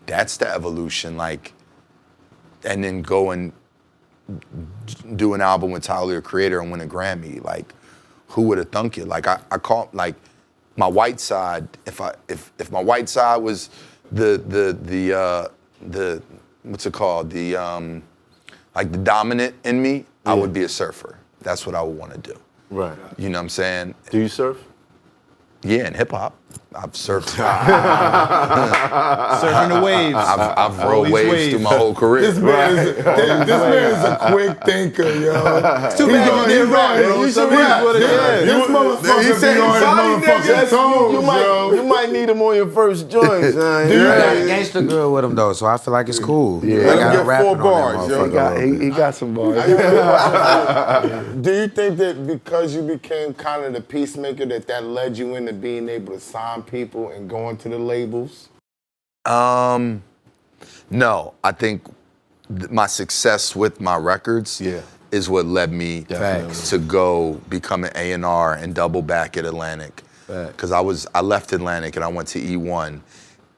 that's the evolution. Like, and then go and do an album with Tyler, the Creator, and win a Grammy. Like, who would have thunk it? Like, I call, like, my white side, if my white side was the what's it called? Like, the dominant in me, I would be a surfer. That's what I would want to do. Right. You know what I'm saying? Do you surf? Yeah, in hip hop, I've surfed. Surfing the waves. I've rode Always waves waves. through my whole career. This man is a quick thinker, yo. Too bad you didn't rap, bro. You Some should rap. people would've- This motherfucker be on his motherfucking toes, You might need him on your first joint, son. I got a gangster girl with him though, so I feel like it's cool. Yeah. I Let him got get rapping 4 on that bars, yo. motherfucker. He got some bars. Do you think that because you became kind of the peacemaker that led you into being able to sign people and going to the labels? No, I think my success with my records is what led me to go become an A&R and double back at Atlantic. Because I left Atlantic and I went to E1,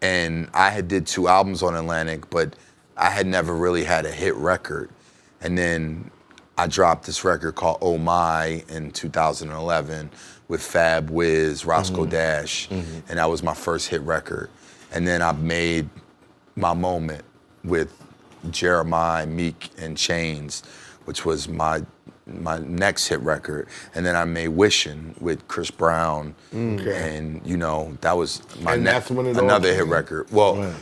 and I had did 2 albums on Atlantic, but I had never really had a hit record. And then I dropped this record called Oh My in 2011 with Fab Wiz, Roscoe Dash, and that was my first hit record. And then I made my moment with Jeremiah, Meek, and Chains, which was my my next hit record, and then I made Wishin' with Chris Brown, and you know that was my And that's when it all another came hit in? record. Well,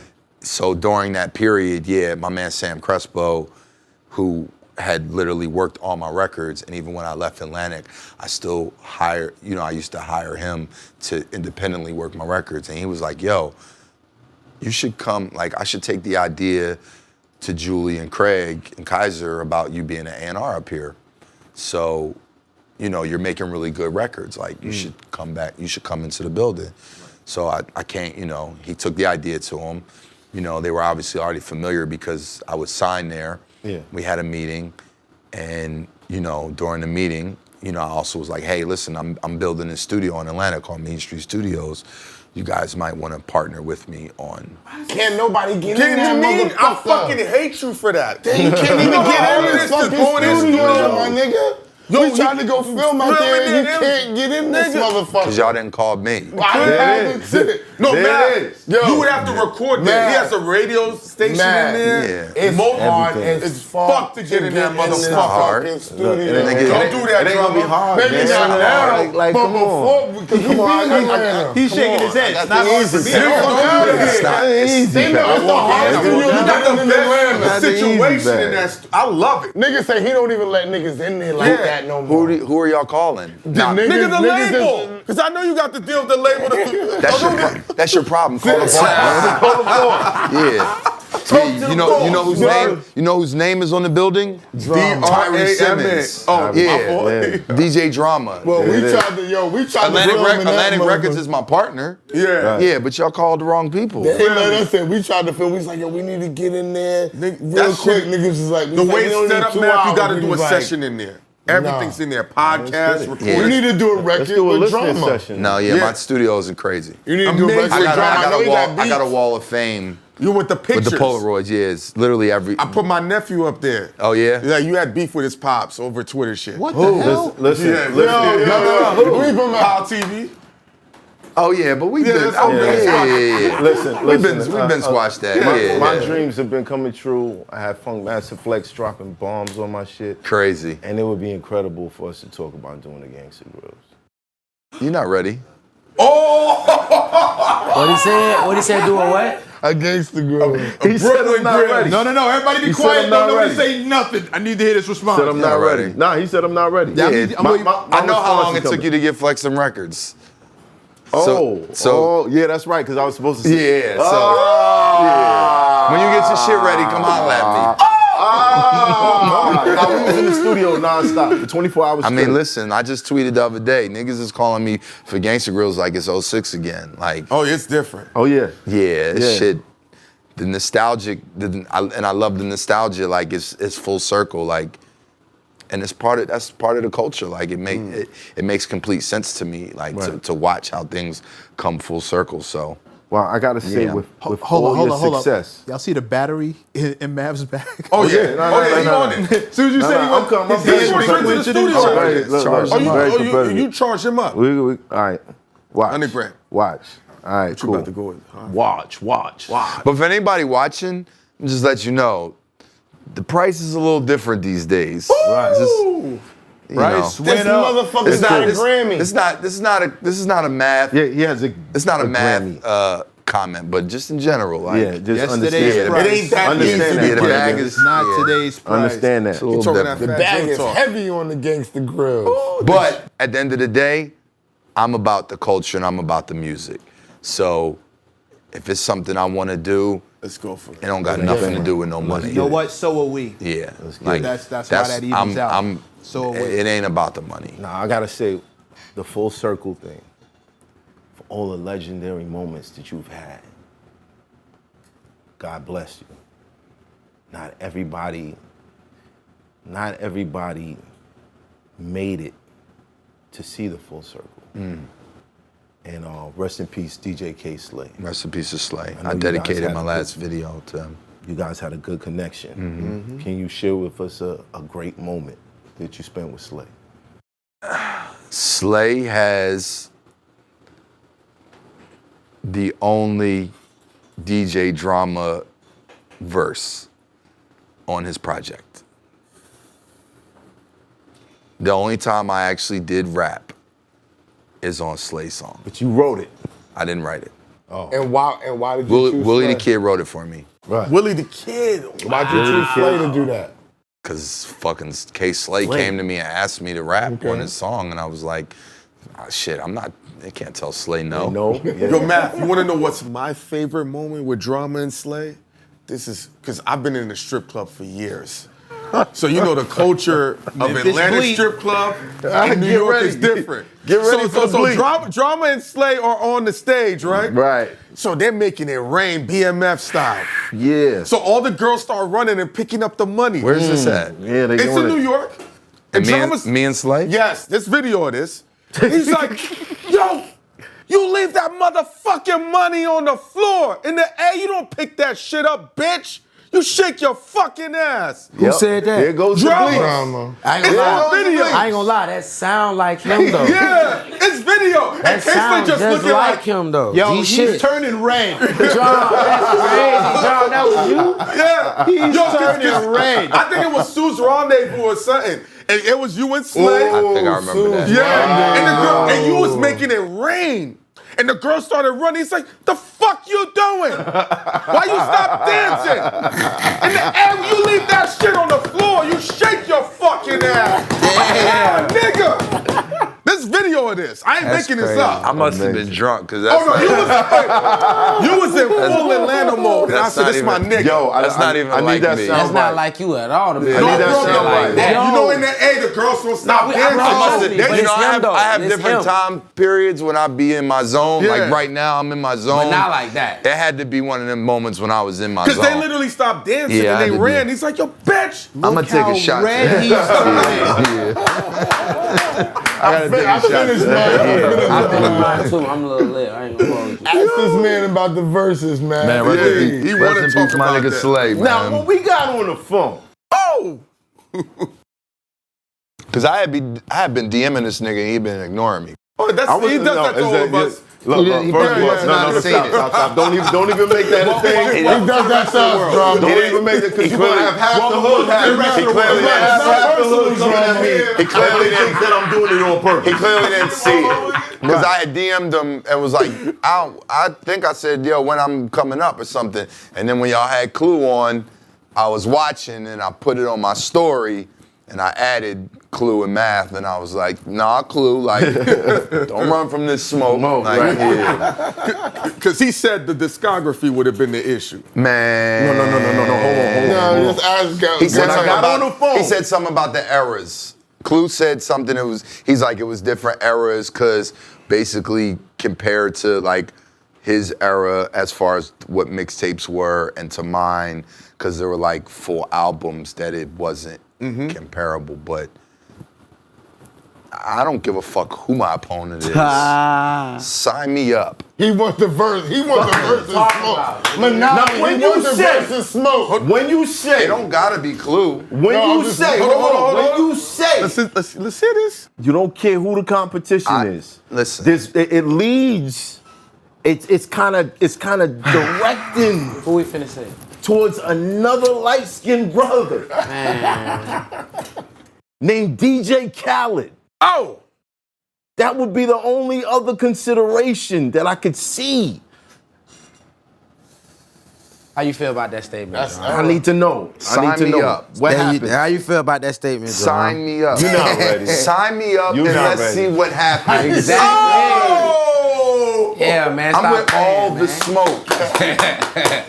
so during that period, yeah, my man Sam Crespo, who had literally worked all my records, and even when I left Atlantic, I still I used to hire him to independently work my records, and he was like, yo, you should come, like I should take the idea to Julie and Craig and Kaiser about you being an A&R up here. So, you know, you're making really good records. Like, you should come back, you should come into the building. So I can't, you know, he took the idea to him. You know, they were obviously already familiar because I was signed there. Yeah. We had a meeting, and, you know, during the meeting, you know, I also was like, hey, listen, I'm building a studio in Atlanta called Main Street Studios. You guys might want to partner with me on. Can't nobody get in Can't that you mean? I motherfucker. fucking hate you for that. You can't even get in this Go in fucking this studio, my nigga. Yo, We tried to go film out there, and you can't get in this Because motherfucker. y'all didn't call me. Why There haven't it? No, There Matt, it is. Yo, you would have to record there. He Matt. has a radio station Matt. in there. Yeah. It's Most- hard Everything. as It's fuck fuck to get in that this motherfucker. hard. fucking Look, studio. it ain't- Don't do that, It ain't gonna be drummer. hard, Maybe man. not now, Like, but come on. before, because we been in Atlanta. He's shaking his head. It's not hard for me. Get the fuck out of It's here. not easy. They know it's the hardest walk in, studio I you walk got The in best Atlanta. That's the easy situation in bag. that. I love it. Niggas say he don't even let niggas in there like Yeah. that no more. Who are y'all calling? Nah, Nigga, the niggas label. Because I know you got to deal with the label. that's your problem. Call the boss. Yeah. Yeah, you know whose name is on the building? Tyree Simmons. Oh, Yeah. my boy. DJ Drama. Well, we Yeah. tried to film in that Atlantic Records motherfucker. is my partner. Yeah. Yeah, but y'all called the wrong people. They let us in. We tried to film. We was like, yo, we need to get in there real that quick. shit- Niggas was like, The way it's set up now, you got to do a was like, session in there. Everything's in there. Podcast, good. recording. Yeah. We need to do a Let's record do a with listening drama. session. No, yeah, Yeah. my studio isn't crazy. You need to do a Amazing. record I with got, drama. I, I know got he a wall, got I got a beats. wall of fame You with the with pictures. the Polaroids. Yeah, it's literally every. I put my nephew up there. Oh, yeah? Yeah, you had beef with his pops over Twitter shit. What the hell? Listen, Yeah, listen. no. We from Power TV. Oh yeah, but we've Yeah, been. that's Oh, okay. yeah. Listen, We've listen. been squashed that. My, Yeah, my yeah. dreams have been coming true. I had Funk Master Flex dropping bombs on my shit. Crazy. And it would be incredible for us to talk about doing the Gangsta Grills. You're not ready. What he said? What he said? Doing what? against the girl. He said I'm not ready. No, everybody be He said quiet. I'm not Don't nobody ready. say nothing. I need to hear this response. Said I'm not ready. Nah, he said I'm not ready. Yeah, Yeah, I'm gonna- I know how long it response is took you to get Flex some records. Oh, yeah, that's right, because I was supposed to say. Yeah, so yeah. When you get your shit ready, come holler at me. Nah, we was in the studio nonstop for 24 hours I mean, straight. listen, I just tweeted the other day, niggas is calling me for Gangsta Grills like it's 06 again. Like, Oh, it's different. Oh, yeah. yeah, this Yeah. shit, the nostalgic, and I love the nostalgia, like it's full circle, like, and that's part of the culture. Like it makes complete sense to me, like to watch how things come full circle. So Well, I gotta say, Yeah. with Hold all your on. success. Y'all see the battery in Mav's bag? Oh, yeah. yeah. No, He no. on it. As soon as you said he I'm went, coming. his I'm hands very went straight to the into studio. All Charge right, it. look, Charge look, him I'm up. very Oh, competitive. you charge him up. All right. Watch. 100 grand. Watch. All right, You cool. about to go with. Huh? Watch. But for anybody watching, just let you know, the price is a little different these days. Right. Price This went up. motherfucker's got a Grammy. This is not a math. Yeah, he has a. It's not a Grammy. math comment, but just in general, like, Yeah, just Yesterday's understand. price. It ain't that Understand easy. that. yeah, the Yeah, bag yeah. is Not yeah. today's price. Understand that. It's a little talking different. that The fat bag drill is talk. heavy on the gangster grills. But at the end of the day, I'm about the culture and I'm about the music. So if it's something I want to do, Let's go for it it. don't got nothing to do with no money. You know what? So are we. Yeah, That's why that evens out. So it ain't about the money. Nah, I gotta say, the full circle thing. For all the legendary moments that you've had. God bless you. Not everybody made it to see the full circle. And rest in peace, DJ K. Slay. Rest in peace of Slay. know I you dedicated guys my had last video to him. You guys had a good connection. Can you share with us a great moment that you spent with Slay? Slay has the only DJ drama verse on his project. The only time I actually did rap is on Slay song. But you wrote it. I didn't write it. And why did you choose Willie Slay? the Kid wrote it for me. Right. Willie the Kid. Why'd you choose Slay to do that? Cause fucking K Slay came to me and asked me to rap on his song, and I was like, oh, shit, they can't tell Slay no. No. Yo, Matt, you wanna know what's my favorite moment with Drama and Slay? This is, because I've been in the strip club for years. So you know the culture of Atlanta bleed. strip club in New Get York ready. is different. Get ready for the bleed. Drama and Slay are on the stage, right? Right. So they're making it rain BMF style. Yeah. So all the girls start running and picking up the money. Where's this at? Yeah, they It's doing in it. New York. And Drama's- me and Slay? Yes, this video of this. He's like, yo, you leave that motherfucking money on the floor. In the air, you don't pick that shit up, bitch. You shake your fucking ass. Who said that? There goes Drama. the bleed. Drama. I ain't It's gonna lie. on video. I ain't gonna lie. That sound like him though. Yeah, it's video. And That K-Slay sound just just looking like like, him though. Yo, G he's shit. turning red. John, that's crazy. John, that was you. yeah. He's Yo, turning red. I think it was Sue's Rendezvous or something. And it was you and Slay. I think I remember that. Yeah, and the girl, and you was making it rain. And the girl started running. He's like, the fuck you doing? Why you stop dancing? In the air, you leave that shit on the floor. You shake your fucking ass. Yeah, nigga. This video of this. I ain't making this up. I must have been drunk, because that's Oh no, you was in full Atlanta mode. And I That's said, not this my even- nigga. Yo, That's not even I need like that me. sound That's not bite. like you at all. I need that bro, sound no, bite. You know, in the A, the girls don't stop we- dancing. I I must- you but know, it's I him, have, though. I have It's different him. time periods when I be in my zone. Yeah. Like right now, I'm in my zone. But not like that. It had to be one of them moments when I was in my Because zone. they literally stopped dancing Yeah, I and they had to ran. do. He's like, yo, bitch. I'm gonna take a shot. Red he's turning. I gotta take a shot. Finished, man. I've been in mine too. I'm a little lit. I ain't gonna hold you. Ask this man about the verses, man. Man, rest Yeah, in he peace, wanna rest talk in peace, my about nigga that. Slay, Now, man. what we got on the phone? Oh. Because I had been DMing this nigga and he been ignoring me. Oh, he does that to all of us. Look, He first of probably all, wasn't no, gonna say stop, it. stop. Don't even make that a thing. He does that to us, bro. Don't even make it, because you're going to have half the hood. He clearly has half the hood coming at me. He clearly thinks that I'm doing it on purpose. He clearly didn't see it. Because I had DM'd him and was like, I think I said, yo, when I'm coming up or something. And then when y'all had Clue on, I was watching and I put it on my story and I added Clue and Math, and I was like, nah, Clue, like, don't run from this smoke. Like, right. yeah. Because he said the discography would have been the issue. Man. No, hold on. No, just ask. He said, When I something got about, on the phone- he said something about the eras. Clue said something, he's like, it was different eras because basically compared to like his era as far as what mixtapes were and to mine, because there were like full albums that it wasn't comparable, but I don't give a fuck who my opponent is. Sign me up. He wants the verse. He wants the verses smoke. Monopoly. Now, when He you wants the say- verses smoke. When you say, It don't gotta be Clue. when No, I'm you just- say, hold on, when you say, Let's hear this. you don't care who the competition is. Listen. It leads. It's kind of directing Who we finna say? towards another light-skinned brother named DJ Khaled. Oh. That would be the only other consideration that I could see. How you feel about that statement? John? I need to know. Sign me up. What happened? How you feel about that statement, John? Sign me up. You're not ready. Sign me up You're and not let's ready. see what happens. Exactly. Oh. Yeah, man. I'm stop with playing, all the man. smoke.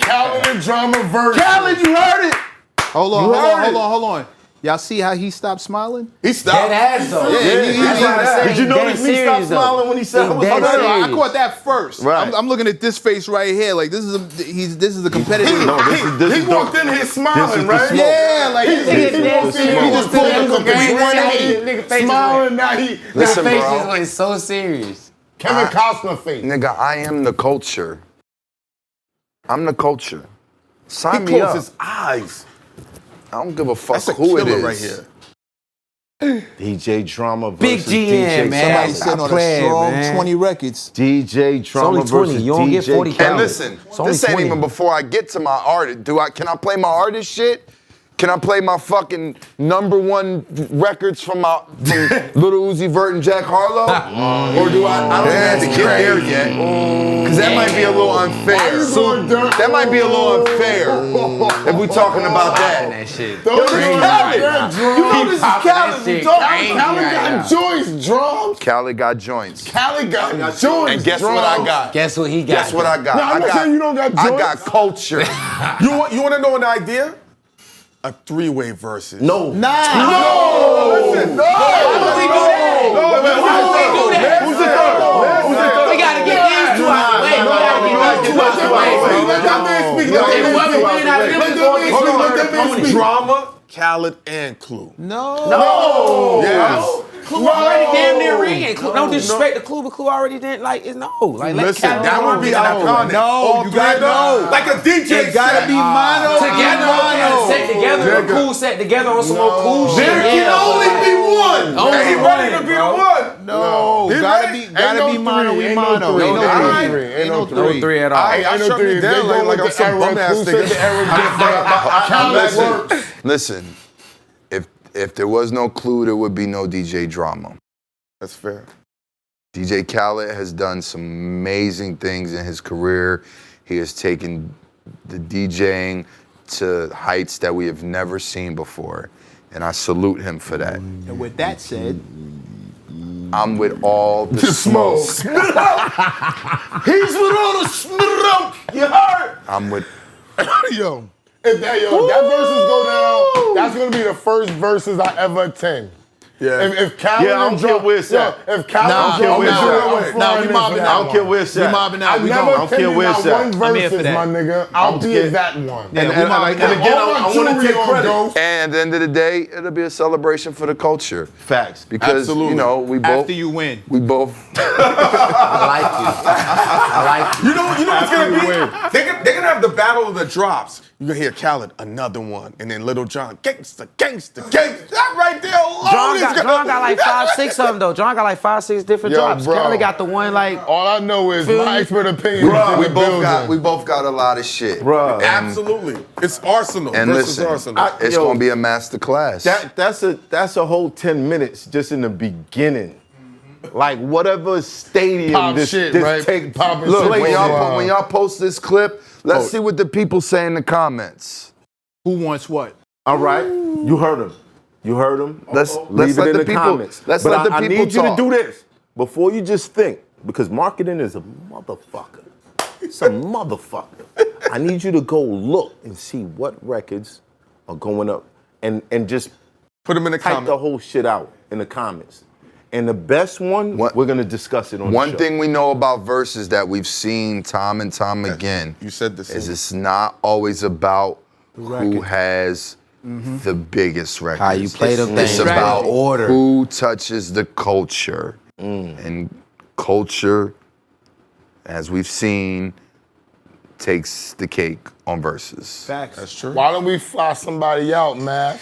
Khaled and Drama verse. Khaled, you heard it. Hold on, You hold on, heard hold it. on, hold on. Y'all see how he stopped smiling? He stopped. Dead ass though. That's what I'm saying. Did you notice me stop smiling when he said I was Dead No, no, no, I serious. caught that first. Right. I'm looking at this face right here. Like this is a competitive. No, this He is walked dope. in here smiling, the right? smoke. Yeah, like He walked in here, he just pulled a couple Nigga face smiling. Now he Listen, face bro. just went so serious. Kevin Costner face. Nigga, I am the culture. I'm the culture. Sign He me closed up. his eyes. I don't give a fuck That's a who it killer is. right here. DJ Drama Big versus GM, DJ man. Khaled. Somebody sitting on a playing, strong man. 20 records. DJ It's Drama only 20. versus You don't get DJ 40 Khaled. And listen, It's only this ain't 20. even before I get to my artist. Can I play my artist shit? Can I play my fucking #1 records from Lil Uzi Vert and Jack Harlow? Or do I don't even have to get there yet. Because that might be a little unfair. That might be a little unfair if we talking about that. That shit. You know this is Khaled. shit Khaled crazy got joints, drums. Khaled got joints. Khaled got joints. And guess what I got? Guess what he got? Guess what I got? No, I'm not saying you don't got I joints. got culture. You want to know an idea? A 3-way versus. No. Listen, no. Who's the third? We gotta get these two out the way. We gotta get these two out the way. Let that man speak. Let that man speak. Drama, Khaled, and Clue. No. Yes. Clue already damn near ringing. No disrespect to Clue, but Clue already didn't like. It's no. Like let Listen, Khaled that go would on. be iconic. No, you gotta know. Like a DJ It gotta set. be mono. Together, set together, a cool set together on some more cool shit. There can only be one. Only He ready to be the one. No, He gotta ready? be mono. We mono. Ain't no Ain't three. Ain't no No three. three at all. I shut me down like I'm some bum ass nigga. Listen, if there was no Clue, there would be no DJ Drama. That's fair. DJ Khaled has done some amazing things in his career. He has taken the DJing to heights that we have never seen before. And I salute him for that. And with that said, I'm with all the smoke. He's with all the smoke. You heard? I'm with Yo, if that verses go down, that's gonna be the first verses I ever attend. Yeah. If Khaled Yeah, I don't care where it's at. If Khaled Nah, and we Drama, mobbing out. I don't care where it's at. we mobbing I out. We never going. don't care attended where not it's at. one I'm here for verses, that. my nigga. I'll be scared. at that one. Yeah, And we mobbing again, out. I want to take credit. and at the end of the day, it'll be a celebration for the culture. Facts. Because Absolutely. you know, we both After you win. we both I like you. I like you. You know what's gonna be? They're gonna have the battle of the drops. You're gonna hear Khaled, another one, and then Little John, gangsta, gangsta, gangsta. That right there alone John got like 5, 6 of them though. John got like 5, 6 different Yo, drops. bro. Khaled got the one like. All I know is Feel my you? expert opinion is in we the both got a lot of shit. Bruh. And- Absolutely. It's Arsenal And versus listen, Arsenal. it's Yo, gonna be a master class. That's a whole 10 minutes just in the beginning. Like whatever stadium Pop this shit, this right? take Popping Look, shit. when Wow. y'all post this clip, let's see what the people say in the comments. Who wants what? All right, you heard him. You heard him. Let's Leave let it in the the people. comments. Let's But let the I people need you to talk. do this before you just think, because marketing is a motherfucker. It's a motherfucker. I need you to go look and see what records are going up, and just Put them in the type the comments. whole shit out in the comments. And the best one, What- we're gonna discuss it on One the show. thing we know about verses that we've seen time and time again You said the is same. it's not always about who has the biggest records. How you play them It's things. about Order. who touches the culture. And culture, as we've seen, takes the cake on verses. Facts. That's true. Why don't we fly somebody out, man,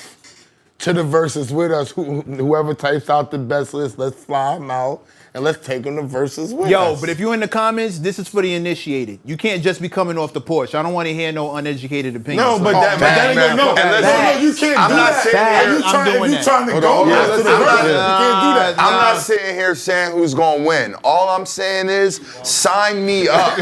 to the verses with us? Whoever types out the best list, let's fly them out and let's take them to verses with Yo, us. but if you're in the comments, this is for the initiated. You can't just be coming off the porch. I don't want to hear no uneducated opinions. No, but that ain't man. no. And listen, No, you can't I'm do not that. saying If you I'm doing that. trying to Hold go on, after the I'm not- verses, you can't do that. I'm not sitting here saying who's gonna win. All I'm saying is sign me up.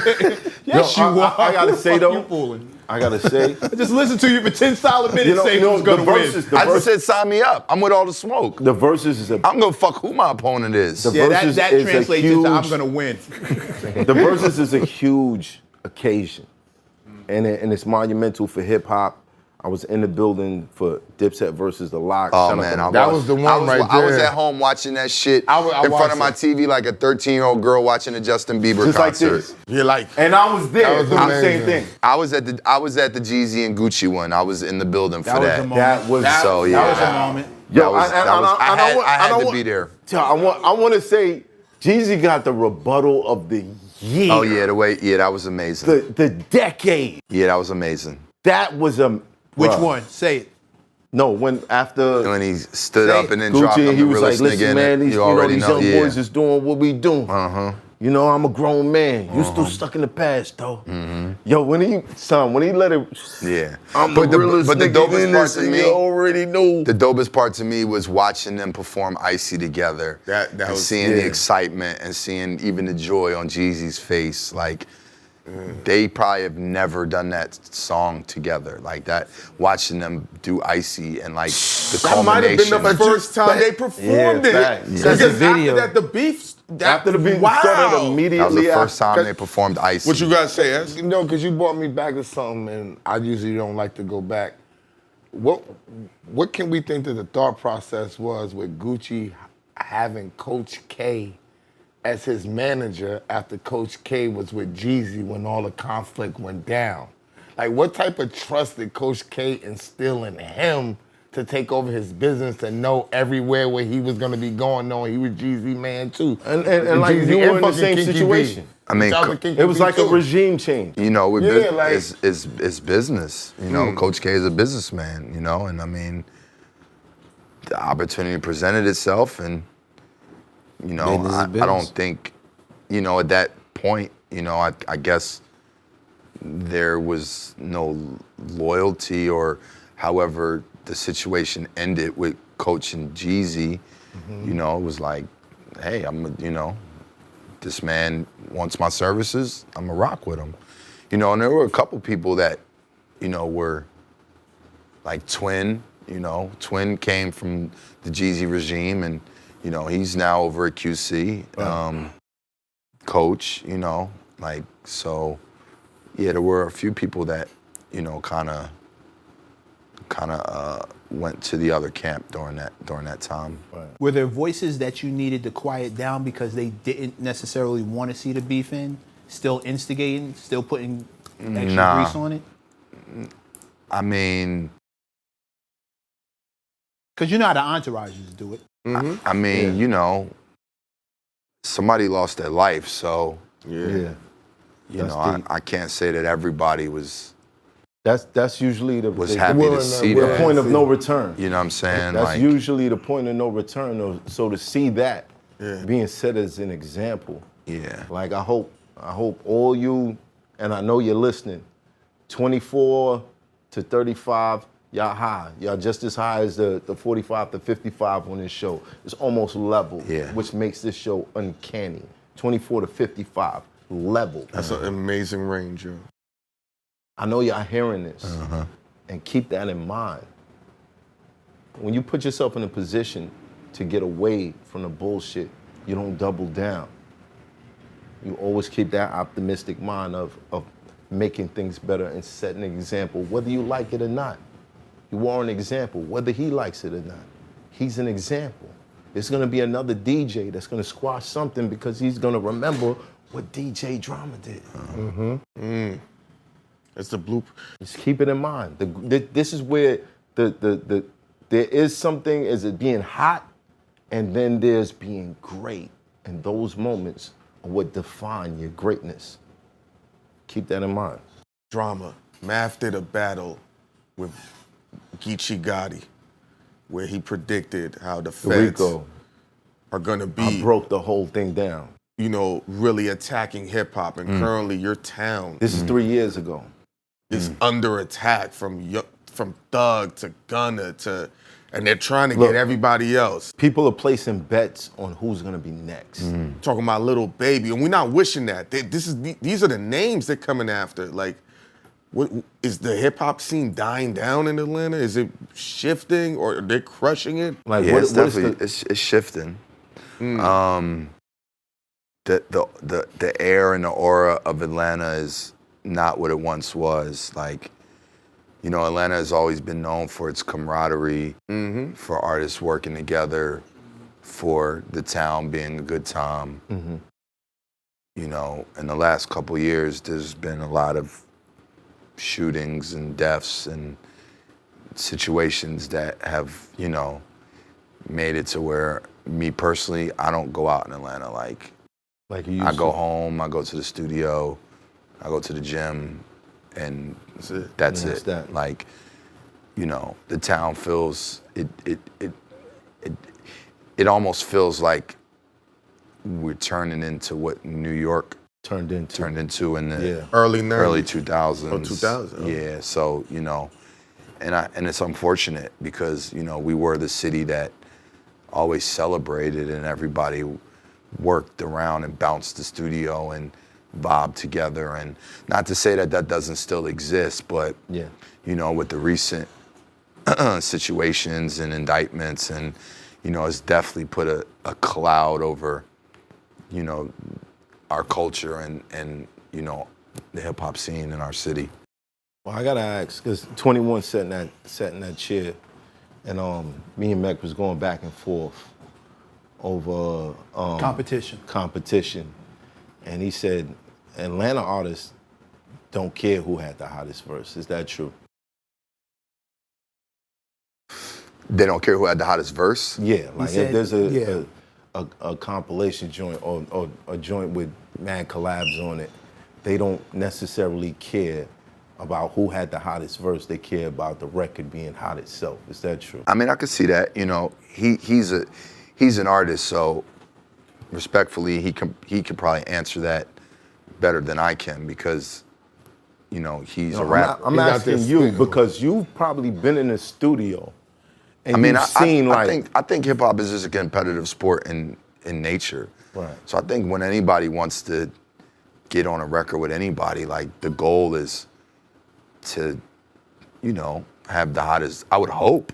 Yes, you are. I gotta say You though, fooling. I gotta say, Just listen to you for 10 solid minutes saying who's the going to win. verses, the I just verses, said sign me up. I'm with all the smoke. the verses is a I'm gonna fuck who my opponent is. The Yeah, versus that is a translates into I'm huge- going to win. the verses is a huge occasion, and it's monumental for hip hop. I was in the building for Dipset versus The Lock. Oh Shout out man, to I That was, was the one I was, right I was there. at home watching that shit I in front watched of my it. TV like a 13-year-old girl watching a Justin Bieber just like concert. this. You're like, And I was there. That was doing the same amazing. thing. I was at the Jeezy and Gucci one. I was in the building for That was that. the moment. That was So yeah, That was a moment. Yo, I had to be there. I want to say, Jeezy got the rebuttal of the year. Oh yeah, that was amazing. The decade. Yeah, that was amazing. That was a. Which bruh. one? Say it. No, when after When he stood Say up and then Gucci, dropped and I'm he the was like, realest "Listen, nigga in man, it." these, You already these know. young Yeah. boys is doing what we doing." You know, I'm a grown man. You still stuck in the past, though. Yo, when he let it, Yeah. I'm the realest but the nigga dopest in part this, to and me, you already knew. the dopest part to me was watching them perform Icy together. That and was- seeing the yeah. excitement and seeing even the joy on Jeezy's face. Like, they probably have never done that song together. Like that, watching them do Icy and like the That might have been culmination. the first time they performed it. fact. Yeah. Because The video. after that, the beef. After the beat wow. started That was immediately the first after. time they performed Icy. What you guys say, S? You know, because you brought me back to something, and I usually don't like to go back. What can we think that the thought process was with Gucci having Coach K as his manager after Coach K was with Jeezy when all the conflict went down? Like, what type of trust did Coach K instill in him to take over his business, to know everywhere where he was going to be going, knowing he was Jeezy man too? And like, Jeezy you and were in the fucking same Kinky B. situation. I mean, Shout out to Kinky It was B like a too. regime change. You know, with Yeah, like- it's business. You know, Coach K is a businessman. You know, and I mean, the opportunity presented itself, and you know, Business is I business. don't think, you know, at that point, you know, I guess there was no loyalty, or however the situation ended with Coach and Jeezy. You know, it was like, hey, you know, this man wants my services, I'm gonna rock with him. You know, and there were a couple people that, you know, were like Twin, you know. Twin came from the Jeezy regime, and, you know, he's now over at QC. Coach, you know, like, so, yeah, there were a few people that, you know, kind of went to the other camp during that time. Were there voices that you needed to quiet down because they didn't necessarily want to see the beef in? Still instigating, still putting extra Nah. grease on it? I mean, Because you know how the entourages do it. I mean, you know, somebody lost their life, so, Yeah. you That's know, deep. I can't say that everybody was That's usually the happy willing to to- see the that. point of no return. You know what I'm saying? That's Like, usually the point of no return. So to see that being set as an example, yeah. like I hope all you, and I know you're listening, 24 to 35, y'all high. Y'all just as high as the 45 to 55 on this show. It's almost level, Yeah. which makes this show uncanny. 24 to 55, level. That's an amazing range, yo. I know y'all hearing this, and keep that in mind. When you put yourself in a position to get away from the bullshit, you don't double down. You always keep that optimistic mind of making things better and setting an example, whether you like it or not. You are an example, whether he likes it or not. He's an example. There's gonna be another DJ that's gonna squash something because he's gonna remember what DJ Drama did. It's the blueprint. Just keep it in mind. This is where there is something as it being hot, and then there's being great. And those moments are what define your greatness. Keep that in mind. Drama. Math did a battle with Geechee Gotti, where he predicted how the feds Rico, are gonna I be, broke the whole thing down. you know, really attacking hip hop, and currently your town This is 3 years ago. is under attack from Thug to Gunna to, and they're trying to get everybody else. People are placing bets on who's gonna be next. Talking about Little Baby, and we're not wishing that. These are the names they're coming after. Like, what is the hip hop scene dying down in Atlanta? Is it shifting, or are they crushing it? Like Yeah, what, it's what is definitely it's shifting. The air and the aura of Atlanta is not what it once was. Like, you know, Atlanta has always been known for its camaraderie, for artists working together, for the town being a good time. You know, in the last couple of years, there's been a lot of shootings and deaths and situations that have, you know, made it to where me personally, I don't go out in Atlanta. Like like you used I go to? home, I go to the studio, I go to the gym, and That's it. that's And that's it. that. Like, you know, the town feels it almost feels like we're turning into what New York Turned into in the Early 90s. early 2000s. Oh, 2000, oh. Yeah, so, you know, and it's unfortunate because, you know, we were the city that always celebrated and everybody worked around and bounced the studio and vibed together. And not to say that that doesn't still exist, but, Yeah. you know, with the recent situations and indictments and, you know, it's definitely put a cloud over, you know, our culture and you know, the hip hop scene in our city. Well, I gotta ask, because 21 sat in that chair, and me and MECC was going back and forth over competition, and he said Atlanta artists don't care who had the hottest verse. Is that true? They don't care who had the hottest verse? Yeah, like said- if there's yeah. a compilation joint or a joint with mad collabs on it, they don't necessarily care about who had the hottest verse. They care about the record being hot itself. Is that true? I mean, I could see that. You know, he's an artist, so respectfully, he could probably answer that better than I can because, you know, he's a rapper. I'm He got asking this you thing. because you've probably been in the studio and I mean, you've seen I think hip hop is just a competitive sport in nature. Right. So I think when anybody wants to get on a record with anybody, like the goal is to, you know, have the hottest. I would hope.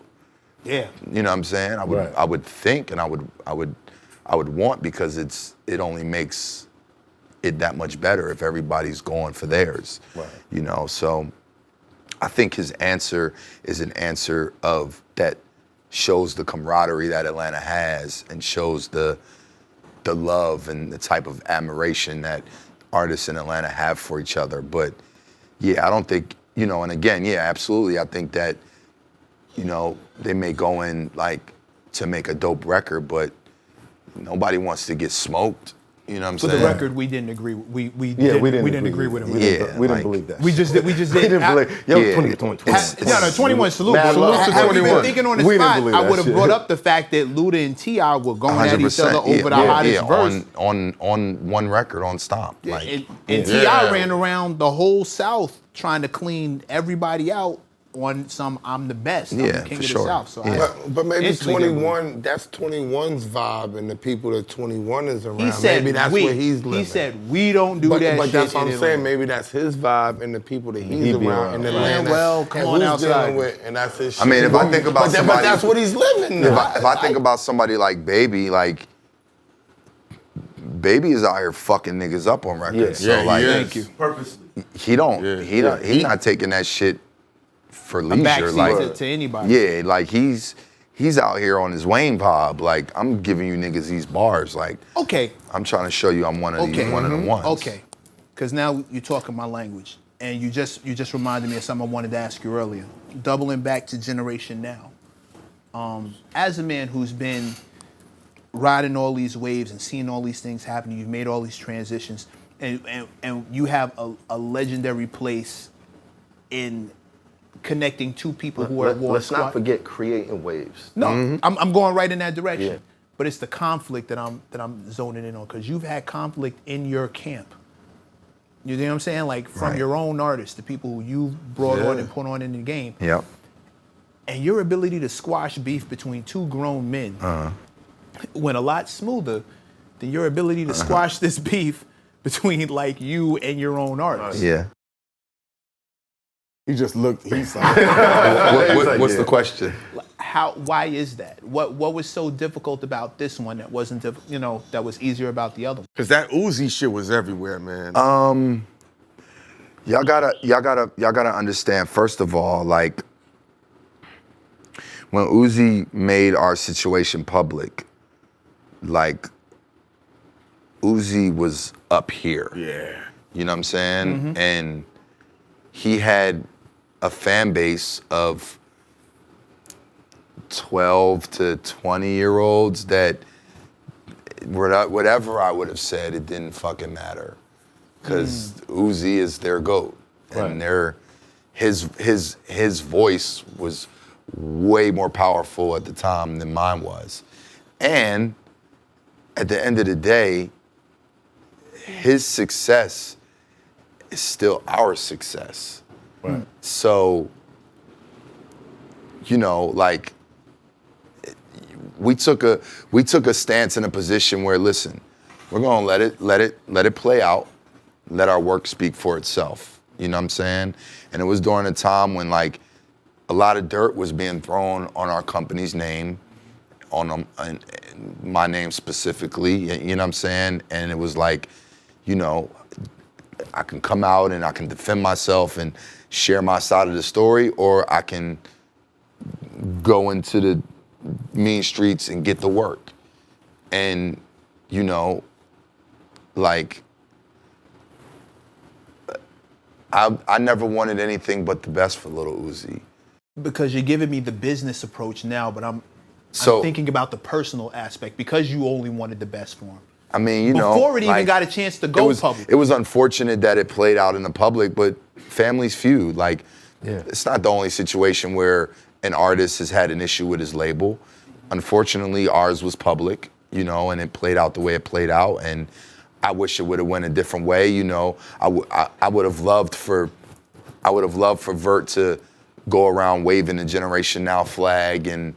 Yeah. You know what I'm saying? Right. I would think, and I would want because it only makes it that much better if everybody's going for theirs. Right. You know, so I think his answer is an answer of that shows the camaraderie that Atlanta has and shows the love and the type of admiration that artists in Atlanta have for each other. But yeah, I don't think, you know, and again, yeah, absolutely. I think that, you know, they may go in like to make a dope record, but nobody wants to get smoked. You know what I'm For saying? the record, we didn't agree. We Yeah, didn't agree with him. We Yeah, didn't, we didn't like- believe that. We just didn't. we didn't believe. Yo, Yeah. 21. No, 21. Salute. Mad Salute love. to Had we 21. been Thinking on the We didn't spot, believe I that would have shit. brought up the fact that Luda and T.I. were going at each 100%, other over the hottest verse. on one record on Stomp. Like, And T.I. ran around the whole South trying to clean everybody out on some I'm the best. I'm Yeah, the king for of sure. the South. So Yeah. But maybe instantly 21, that's 21's vibe and the people that 21 is around. he said maybe that's we. where he's living. He said we don't do but that but shit that's what in I'm saying. Atlanta. Maybe that's his vibe and the people that he's He be around in around. Atlanta. Well, come and on who's outside. dealing with, and that's his shit. I mean, if I think about but somebody- that's what he's living if now. I think about somebody like Baby, like Baby is out here fucking niggas up on records. Yeah. So Yeah, like, he is. Thank you. Purposely. he don't, Yeah. he's not taking that shit for A leisure. backseat Like, to anybody. yeah, like he's out here on his Wayne vibe. Like, I'm giving you niggas these bars. Like, Okay. I'm trying to show you I'm one of Okay. these, one of the ones. Okay, because now you're talking my language, and you just reminded me of something I wanted to ask you earlier. Doubling back to Generation Now, as a man who's been riding all these waves and seeing all these things happen, you've made all these transitions, and you have a legendary place in connecting two people who are at war. Let's not forget creating waves. No, I'm going right in that direction. Yeah. But it's the conflict that I'm zoning in on, because you've had conflict in your camp. You know what I'm saying? Like from Right. your own artists, the people who you brought on Yeah. and put on in the game. Yep. And your ability to squash beef between two grown men went a lot smoother than your ability to squash this beef between like you and your own artists. Yeah. He just looked. He's like, What's the question? Why is that? What was so difficult about this one that wasn't that was easier about the other one? Cause that Uzi shit was everywhere, man. Y'all gotta understand, first of all, like, when Uzi made our situation public, like, Uzi was up here. yeah. You know what I'm saying? And he had a fan base of 12 to 20-year-olds that whatever I would have said, it didn't fucking matter. Because Uzi is their GOAT. And his voice was way more powerful at the time than mine was. And at the end of the day, his success is still our success. Right. So, you know, like, we took a stance in a position where, listen, we're gonna let it play out, let our work speak for itself. You know what I'm saying? And it was during a time when, like, a lot of dirt was being thrown on our company's name, on my name specifically. You know what I'm saying? And it was like, you know, I can come out and I can defend myself and share my side of the story, or I can go into the mean streets and get the work. And, you know, like, I never wanted anything but the best for Lil Uzi. Because you're giving me the business approach now, but I'm So, thinking about the personal aspect because you only wanted the best for him. I mean, you know, Before it even like, got a chance to go public. It was unfortunate that it played out in the public, but families feud. Like, Yeah. it's not the only situation where an artist has had an issue with his label. Unfortunately, ours was public, you know, and it played out the way it played out. And I wish it would have went a different way, you know. I would have loved for Vert to go around waving the Generation Now flag and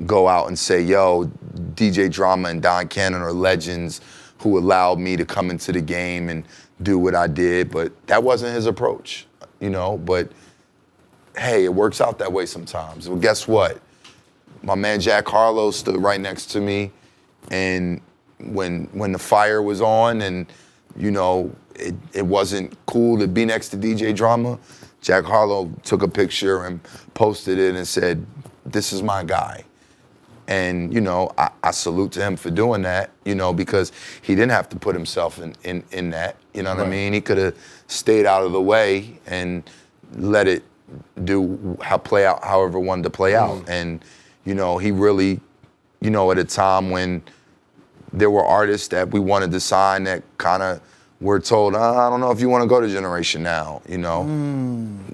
go out and say, yo, DJ Drama and Don Cannon are legends who allowed me to come into the game and do what I did. But that wasn't his approach, you know. But hey, it works out that way sometimes. Well, guess what? My man Jack Harlow stood right next to me, and when the fire was on and, you know, it wasn't cool to be next to DJ Drama, Jack Harlow took a picture and posted it and said, this is my guy. And, you know, I salute to him for doing that, you know, because he didn't have to put himself in that, you know what I mean? He could have stayed out of the way and let it play out however it wanted to play out. And, you know, he really, you know, at a time when there were artists that we wanted to sign that kind of were told, I don't know if you want to go to Generation Now, you know.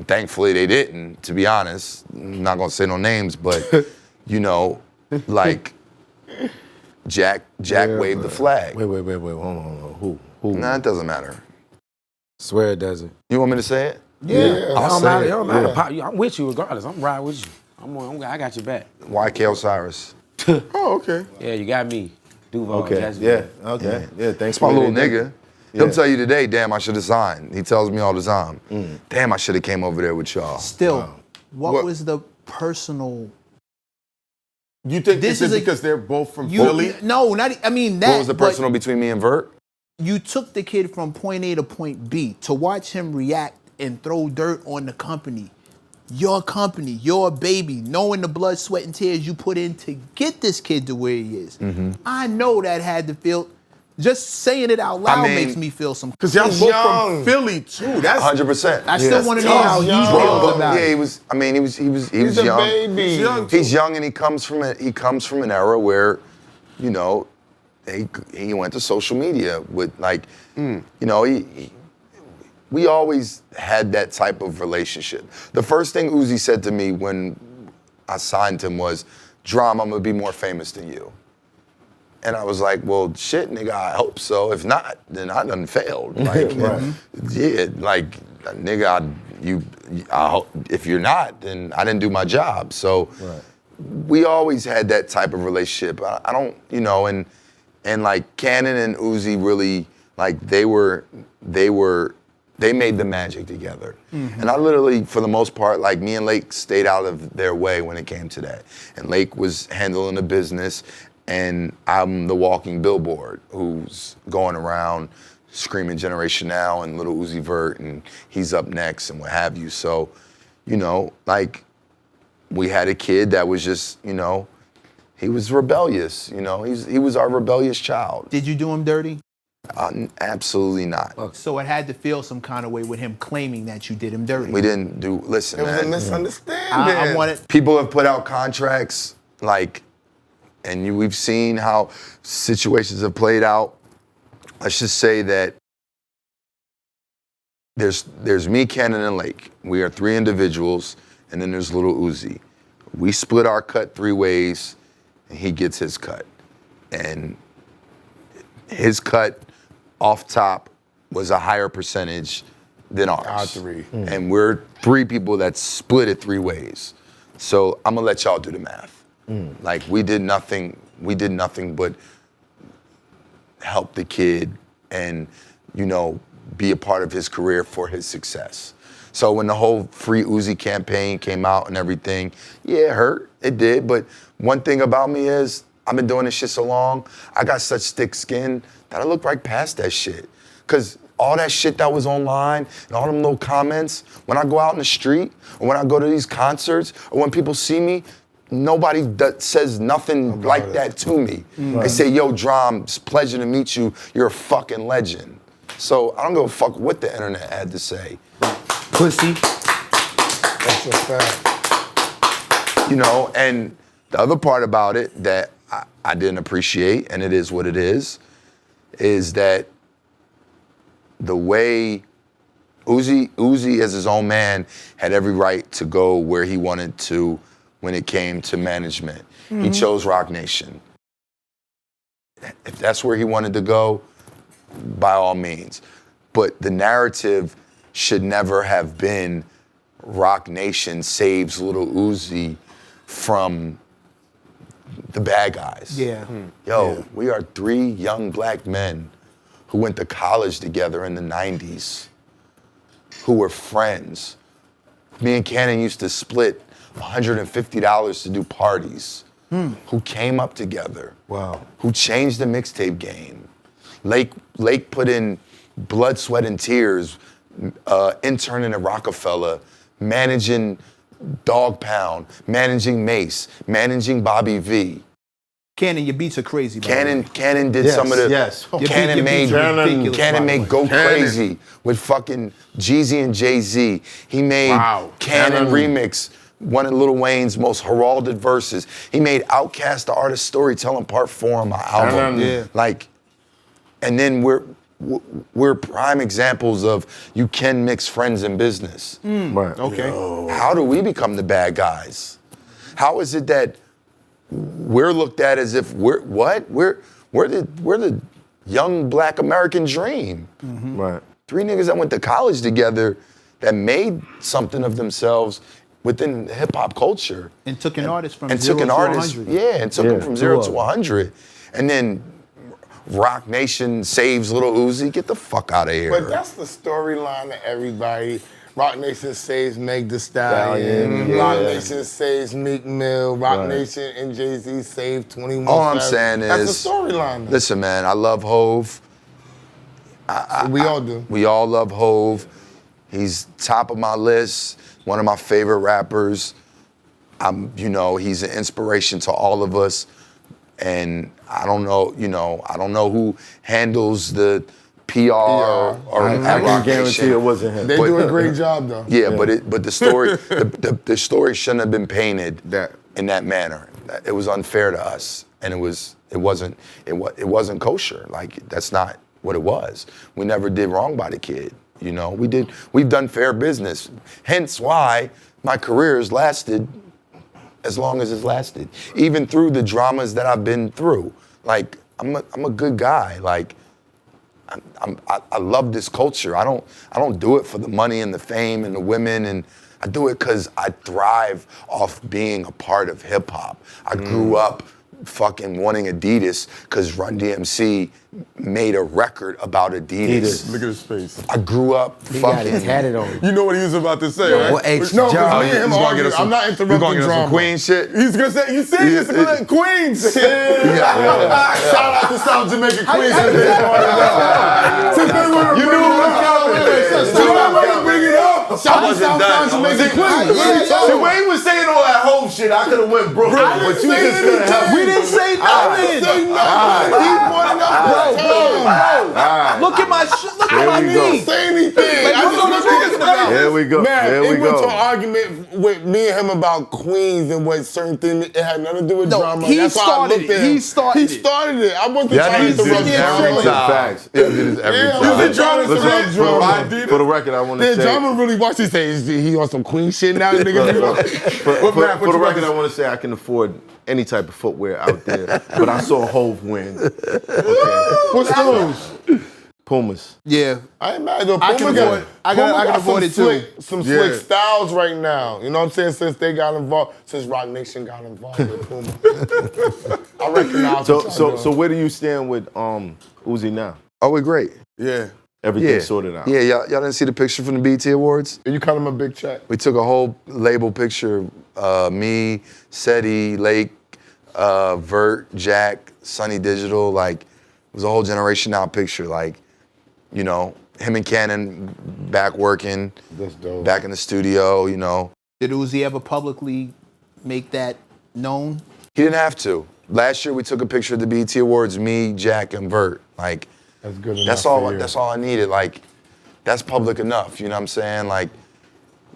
Thankfully they didn't, to be honest. I'm not going to say no names, but, you know, like, Jack waved the flag. Wait, hold on. Who? Nah, it doesn't matter. Swear it doesn't. You want me to say it? It I'll don't say matter. it. It don't matter. Pop, I'm with you regardless. I'm riding with you. I got your back. YK Osiris. Oh, okay. Yeah, you got me. Duval. Okay. Jasmine. Yeah. Okay. Yeah. Thanks It's my for little that. nigga. Yeah. He'll tell you today, damn, I should have signed. He tells me all the time, damn, I should have came over there with y'all. Still, what What- was the personal? You think This this is is a- because they're both from You, Philly? no, not. I mean that. What was the but personal between me and Vert? You took the kid from point A to point B to watch him react and throw dirt on the company. Your baby, knowing the blood, sweat, and tears you put in to get this kid to where he is. I know that had to feel. Just saying it out loud mean, makes me feel some. Because y'all He's both young. from Philly too. That's 100%. I still want to know tough. how he Young. feels about Yeah, it. he was. I mean, he was He's a young. baby. He's young too. He's young, and he comes from an era where, you know, he went to social media with, like, you know, we always had that type of relationship. The first thing Uzi said to me when I signed him was, "Drum, I'm gonna be more famous than you." And I was like, well, shit, nigga, I hope so. If not, then I done failed. Like, yeah, like, nigga, I hope, if you're not, then I didn't do my job. So we always had that type of relationship. I don't, you know, and like Cannon and Uzi really, like, they made the magic together. And I literally, for the most part, like, me and Lake stayed out of their way when it came to that. And Lake was handling the business, and I'm the walking billboard who's going around screaming Generation Now and Little Uzi Vert, and he's up next and what have you. So, you know, like, we had a kid that was just, you know, he was rebellious, you know, he was our rebellious child. Did you do him dirty? Absolutely not. So it had to feel some kind of way with him claiming that you did him dirty. We didn't do, listen, It was a man. misunderstanding. I wanted. People have put out contracts, like, and we've seen how situations have played out. Let's just say that there's me, Cannon, and Lake. We are three individuals, and then there's Little Uzi. We split our cut 3 ways, and he gets his cut. And his cut off top was a higher percentage than ours. Our three. And we're 3 people that split it 3 ways. So I'm gonna let y'all do the math. Like we did nothing but help the kid and, be a part of his career for his success. So when the whole Free Uzi campaign came out and everything, yeah, it hurt, it did. But one thing about me is I've been doing this shit so long, I got such thick skin that I look right past that shit. Cause all that shit that was online and all them little comments, when I go out in the street or when I go to these concerts or when people see me, nobody says nothing like that to me. They say, yo, Drum, it's a pleasure to meet you. You're a fucking legend. So I don't give a fuck what the internet had to say. Pussy. That's a fact. And the other part about it that I didn't appreciate, and it is what it is that the way Uzi as his own man had every right to go where he wanted to when it came to management. He chose Rock Nation. If that's where he wanted to go, by all means. But the narrative should never have been Rock Nation saves Little Uzi from the bad guys. Yeah. We are 3 young black men who went to college together in the 90s, who were friends. Me and Cannon used to split $150 to do parties, who came up together, who changed the mixtape game. Lake put in blood, sweat, and tears, interning at Rockefeller, managing Dog Pound, managing Mace, managing Bobby V. Cannon, your beats are crazy. Cannon did some of the. Cannon made Go Crazy with fucking Jeezy and Jay-Z. He made Cannon Remix, one of Lil Wayne's most heralded verses. He made Outkast the Art of Storytelling Part 4 on my album. And then we're prime examples of you can mix friends and business. Right. Okay. How do we become the bad guys? How is it that we're looked at as if we're the young black American dream? Right. 3 niggas that went to college together that made something of themselves within hip hop culture. And took an artist from 0 to 100. Yeah, and took him from 0 to 100. And then Rock Nation saves Little Uzi. Get the fuck out of here. But that's the storyline of everybody. Rock Nation saves Meg Thee Stallion. Rock Nation saves Meek Mill. Rock Nation and Jay-Z save 21 All I'm saying is, that's the storyline. Listen, man, I love Hov. We all do. We all love Hov. He's top of my list, one of my favorite rappers. He's an inspiration to all of us. And I don't know who handles the PR or I can guarantee it wasn't him. They do a great job though. Yeah, but the story the story shouldn't have been painted in that manner. It was unfair to us, and it wasn't kosher. Like that's not what it was. We never did wrong by the kid. We've done fair business. Hence why my career has lasted as long as it's lasted, even through the dramas that I've been through. Like I'm a good guy. Like I love this culture. I don't do it for the money and the fame and the women, and I do it because I thrive off being a part of hip hop. I grew up fucking wanting Adidas because Run DMC made a record about Adidas. Look at his face. I grew up fucking. Tatted on. You know what he was about to say, right? What H No, John? because me and him arguing. I'm not interrupting drama. Queen shit. He's gonna say, you see, it's gonna Queens. Shout out to South Jamaica Queens. You knew it was coming. Bring it up. Shout out to South Jamaica Queens. See, when he was saying all that whole shit, I could have went Brooklyn, but you just couldn't help We me. didn't say nothing. Bro. Look at my knee. Say anything. I just looked at Here we go. Man, Here he we went to an go. argument with me and him about Queens and what certain things, it had nothing to do with No, drama. he That's why I started looked it. at him. He started He it. started it. I wasn't Y'all trying niggas to do interrupt this your every shit. time. Facts. Yeah, do this every Yeah, time. we trying to Listen, interrupt drama. for the record, I want to Then say. drama really watched. He say, "Is he on some Queen shit now, nigga?" For the record, I want to say I can afford any type of footwear out there, but I saw Hov win. What's those? Pumas. Yeah. I ain't mad though. I can Puma afford- I can Puma got afford some it too. Some slick styles right now. You know what I'm saying? Since they got involved, since Rock Nation got involved with Puma. I recognize. So where do you stand with Uzi now? Oh, we're great. Yeah. Everything sorted out. Yeah, y'all didn't see the picture from the BET Awards? You cut him a big check. We took a whole label picture, me, Seti, Lake, Vert, Jack, Sunny Digital, like, it was a whole generation now picture, like, you know, him and Cannon back working, That's dope. back in the studio, you know. Did Uzi ever publicly make that known? He didn't have to. Last year we took a picture of the BET Awards, me, Jack, and Vert, like, That's good enough. that's all I needed, like, that's public enough, you know what I'm saying, like,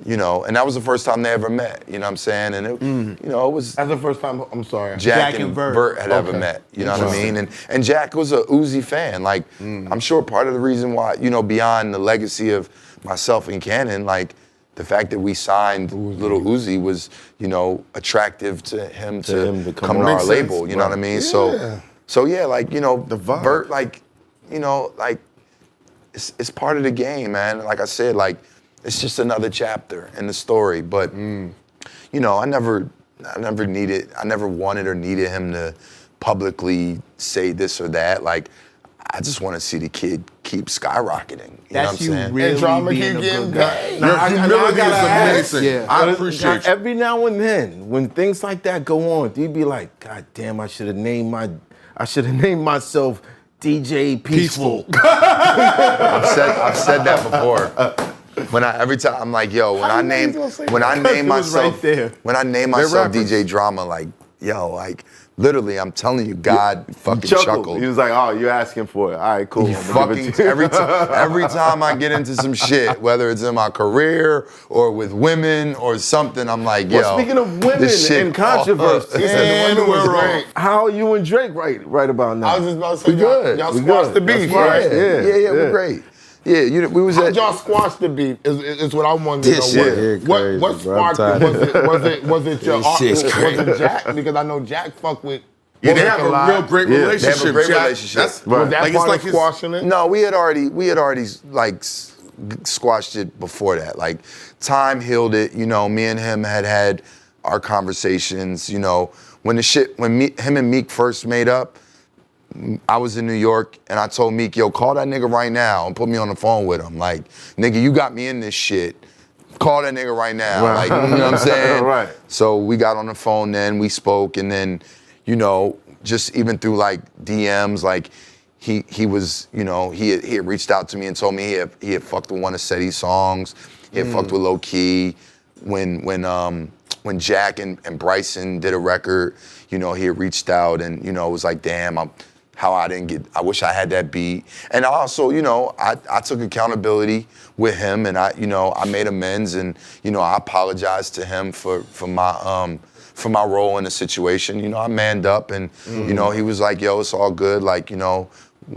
you know, and that was the first time they ever met, you know what I'm saying, and it, you know, it was That's the first time. I'm sorry. Jack and Vert had ever met, you know what I mean? And Jack was a Uzi fan. Like, I'm sure part of the reason why, you know, beyond the legacy of myself and Cannon, like, the fact that we signed Little Uzi was, you know, attractive to him to come to our label, you know what I mean? So yeah, like, you know, The vibe. Vert, like, you know, like, it's part of the game, man. Like I said, like, it's just another chapter in the story. But, you know, I never wanted or needed him to publicly say this or that. Like, I just want to see the kid keep skyrocketing. You know what I'm That's you saying? really And drama being keep a getting good guy. paid. Your humility is amazing. Yeah. I appreciate you. Every now and then, when things like that go on, you'd be like, God damn, I should have named myself DJ Peaceful. I've said that before. Every time I'm like, yo, when I name myself DJ Drama, like, yo, like, literally, I'm telling you, God fucking chuckled. He was like, oh, you're asking for it. All right, cool. He I'm gonna give it to you. every time I get into some shit, whether it's in my career or with women or something, I'm like, yo. Well, speaking of women this shit and controversy, He said the women was great. how are you and Drake right about now? I was just about to say, We good. y'all We squashed good. the beef, That's right. right? Yeah, we're great. Yeah, we was How'd at. y'all squash the beef? Is what I wanted to know. This shit What sparked it? Was it your art? shit's Was crazy. it Jack? Because I know Jack fuck with. Yeah, they have Womack a lot. real great Yeah, they have a relationship. great Jack. relationship. That's, Right. Was that Like, it's part like of his- squashing it? No, we had already like squashed it before that. Like, time healed it. You know, me and him had our conversations. You know, when him and Meek first made up, I was in New York and I told Meek, yo, call that nigga right now and put me on the phone with him. Like, nigga, you got me in this shit. Call that nigga right now. Right. Like, you know what I'm saying? Right. So we got on the phone then, we spoke, and then, you know, just even through like DMs, like he was, you know, he had reached out to me and told me he had fucked with one of Seti's songs. He had fucked with Low Key. When Jack and Bryson did a record, you know, he had reached out and, you know, it was like, damn, I wish I had that beat. And also, you know, I took accountability with him and I made amends and, you know, I apologized to him for my role in the situation. You know, I manned up and, you know, he was like, yo, it's all good. Like, you know,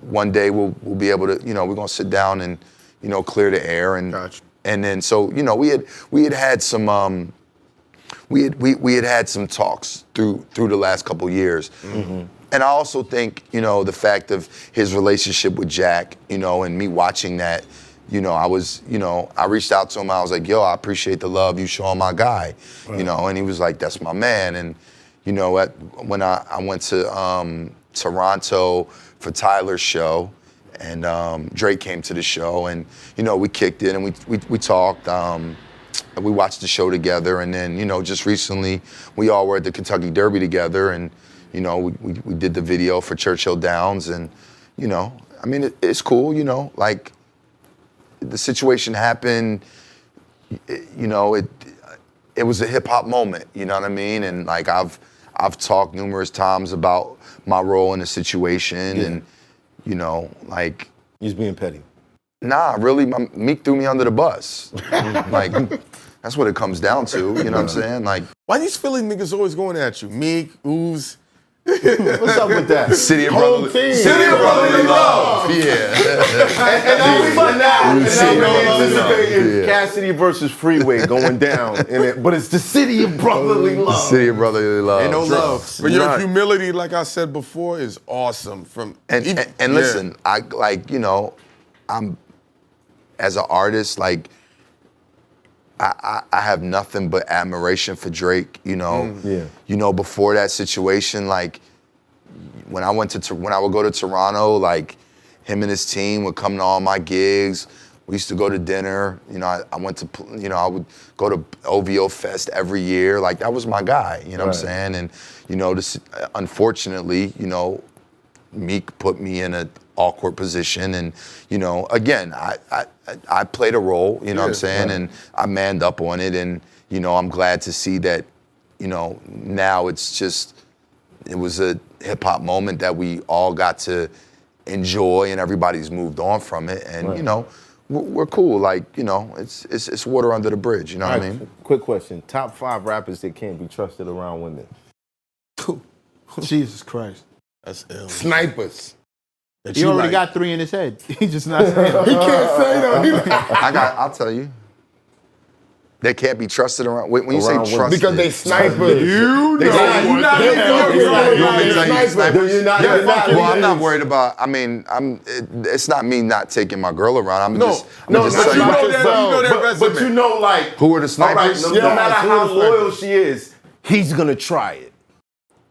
one day we'll be able to, you know, we're gonna sit down and, you know, clear the air and Gotcha. and then so, you know, we had some we had had some talks through the last couple years. And I also think, you know, the fact of his relationship with Jack, you know, and me watching that, you know, I reached out to him. I was like, yo, I appreciate the love you show my guy, you know, and he was like, that's my man. And, you know, when I went to Toronto for Tyler's show, and Drake came to the show, and, you know, we kicked it and we talked. We watched the show together, and then, you know, just recently we all were at the Kentucky Derby together, and, you know, we did the video for Churchill Downs, and, you know, I mean, it's cool, you know, like, the situation happened, you know, it was a hip hop moment, you know what I mean? And like, I've talked numerous times about my role in the situation, and, you know, like. He's being petty. Nah, really, Meek threw me under the bus. Like, that's what it comes down to. You know what I'm saying? Like, Why these Philly niggas always going at you? Meek, Ooze. What's up with that? City of Whole Brotherly, team. City of Brotherly Love. Yeah. And now we're anticipating Yeah. Cassidy versus Freeway going down, but it's the city of brotherly love. City of Brotherly Love. Ain't no love. But your humility, like I said before, is awesome. And listen, I like, you know, I'm as an artist, like I have nothing but admiration for Drake. You know, you know, before that situation, like when I would go to Toronto, like him and his team would come to all my gigs. We used to go to dinner. You know, I went to, you know, I would go to OVO Fest every year. Like that was my guy. You know what I'm saying? And you know, unfortunately, you know, Meek put me in an awkward position, and you know, again, I played a role, you know what I'm saying, and I manned up on it, and you know, I'm glad to see that, you know, now it was a hip hop moment that we all got to enjoy, and everybody's moved on from it, and you know, we're cool, like, you know, it's water under the bridge, you know what I mean? Quick question: top 5 rappers that can't be trusted around women. Jesus Christ. That's ill. Snipers. He already got 3 in his head. He's just not saying it. He can't say that. I'll tell you. They can't be trusted around. When you say Around women. trusted, Because they snipers. You They know. You want me to tell you snipers? You're not. Well, I'm not worried about. I mean, it's not me not taking my girl around. I'm just but saying. you know their resume. But you know, like, Who are the all right, snipers? no matter who how are the loyal snipers? she is, he's gonna try it.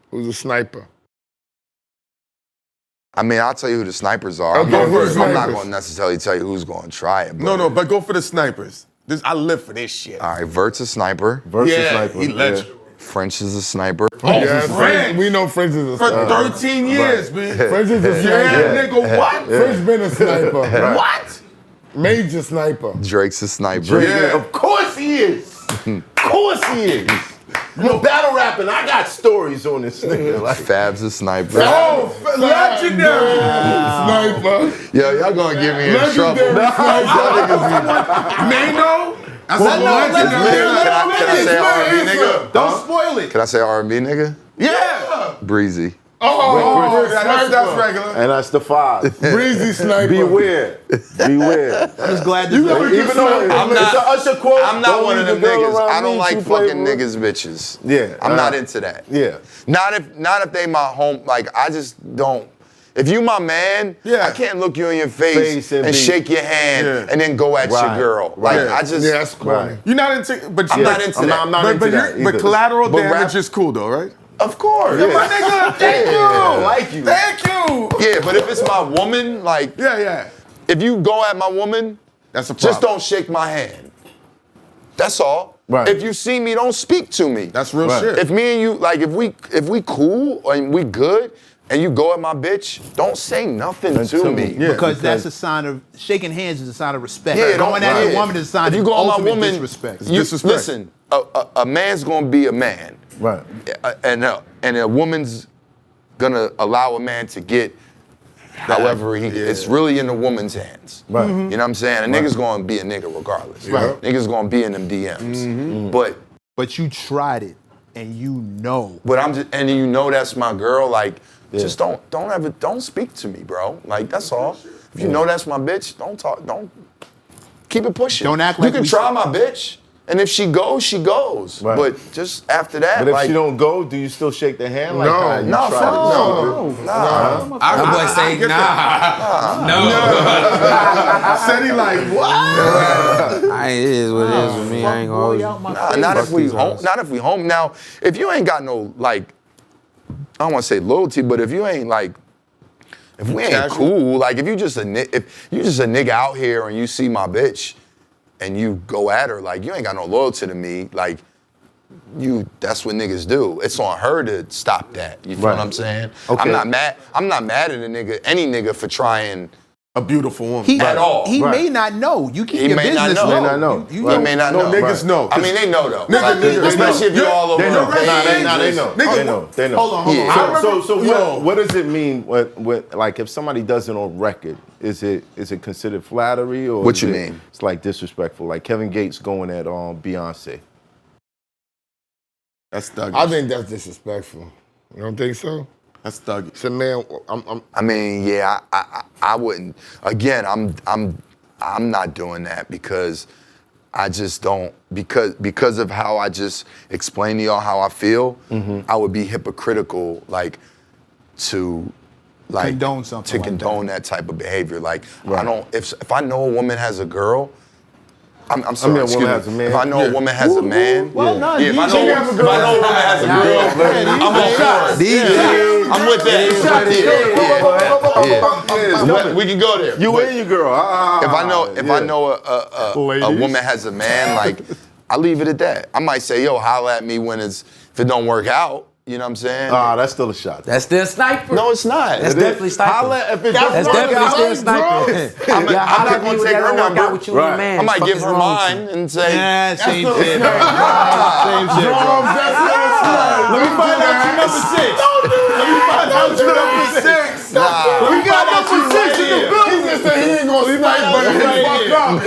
Who's a sniper? I mean, I'll tell you who the snipers are. Okay, who's the I'm not snipers? going to necessarily tell you who's going to try it. But, No, but go for the snipers. I live for this shit. All right, Vert's a sniper. Versus Yeah, sniper. he legend. French is a sniper. Yeah, French. We know French is a For sniper. 13 years, man. French is a Yeah, sniper. nigga, what? French been a sniper. What? Major sniper. Drake's a sniper. Yeah. Of course he is. Of course he is. You know, battle rapping, I got stories on this nigga. Like, Fab's a sniper. Oh, legendary. Sniper. Yo, y'all gonna get me in trouble. Legendary sniper. Mano? That's a Can I say R&B nigga? Don't spoil it. Can I say R&B nigga? Yeah. Breezy. Oh, that's regular. and that's the 5. Breezy sniper. Beware. Beware. I'm just glad this Even though it's an Usher quote, I'm not don't one of leave them the girl niggas. around I don't me, like she play fucking with- niggas bitches. Yeah. I'm not into that. Yeah. Not if they my home. Like I just don't. If you my man, Yeah. I can't look you in your face and and be- shake your hand Yeah. and then go at your Right. girl. Like Right. I just. Yeah, that's corny. Right. You're not into, but I'm you're not into that. I'm not into that but either. collateral But damage rap- is cool though, right? Of course. My nigga, thank you. I like you. Thank you. Yeah, but if it's my woman, like Yeah. if you go at my woman, That's a problem. just don't shake my hand. That's all. Right. If you see me, don't speak to me. That's real Right. shit. If me and you, like, if we cool and we good, and you go at my bitch, don't say nothing to me. Yeah. because that's a sign of shaking hands is a sign of respect. Yeah, Going at right. a woman is a sign If you of go on my ultimate woman, disrespect. you, disrespect. listen, a man's gonna be a man, Right. and a woman's gonna allow a man to get however he. It's really in the woman's hands. Right. You know what I'm saying? A nigga's gonna be a nigga regardless. Right. Nigga's gonna be in them DMs. But you tried it, and you know. I'm just, and you know that's my girl. Like, just don't speak to me, bro. Like that's all. If you know that's my bitch, don't talk. Don't keep it pushing. Don't act you like can we- try my bitch, and if she goes, she goes. Right. But just after that, But if like, she don't go, do you still shake the hand like No. how you no, tried fuck it? no, nah. Our boy say nah. No. Said he like, what? It is what it is with me. I ain't gonna. Nah, not if we home. Not if we home. Now, if you ain't got no like, I don't want to say loyalty, but if you ain't like, if we ain't Casual? cool, like if you just a nigga out here and you see my bitch, and you go at her, like you ain't got no loyalty to me, like that's what niggas do. It's on her to stop that. You feel Right. what I'm saying? Okay. I'm not mad at any nigga for trying A beautiful woman. He, At all. He Right. may not know. You keep He your may not business know. low. May not know. You Right. He may not No, know. niggas know. I mean, they know though. Niggas especially if know. you're all over. They know. You're right. Nah, they know. Nigga, They know. They know. Hold on. Yeah. I remember- So Yo. what does it mean when like if somebody does it on record? is it considered flattery or What is you it- mean? It's like disrespectful, like Kevin Gates going at Beyonce. That's thuggish. I think that's disrespectful. You don't think so? That's thuggish. So man, I mean, yeah, I wouldn't. Again, I'm not doing that because I just don't because of how I just explained to y'all how I feel. I would be hypocritical, like to Condone something to like condone that type of behavior. Like I don't. If I know a woman has a girl. I'm sorry, I mean, a excuse woman me. has a man. If I know a woman has a man, Well, no, if I you- know you a woman has a girl, I'm on board. I'm with that. We can go there. You and your girl. If I know a woman has a man, like I leave it at that. I might say, yo, holla at me if it don't work out. You know what I'm saying? That's still a shot. That's still sniper. No, it's not. That's definitely sniper. Holla if it That's doesn't work definitely out. still sniper. I'm not gonna take her number. With you and your man. I might Fuck give is her wrong with mine and say, Yeah, same shit. Same shit, bro. let me find out your number 6. Let me find out your number 6. We got number 6 in the building. He just said he ain't gonna snipe, but he fuck up.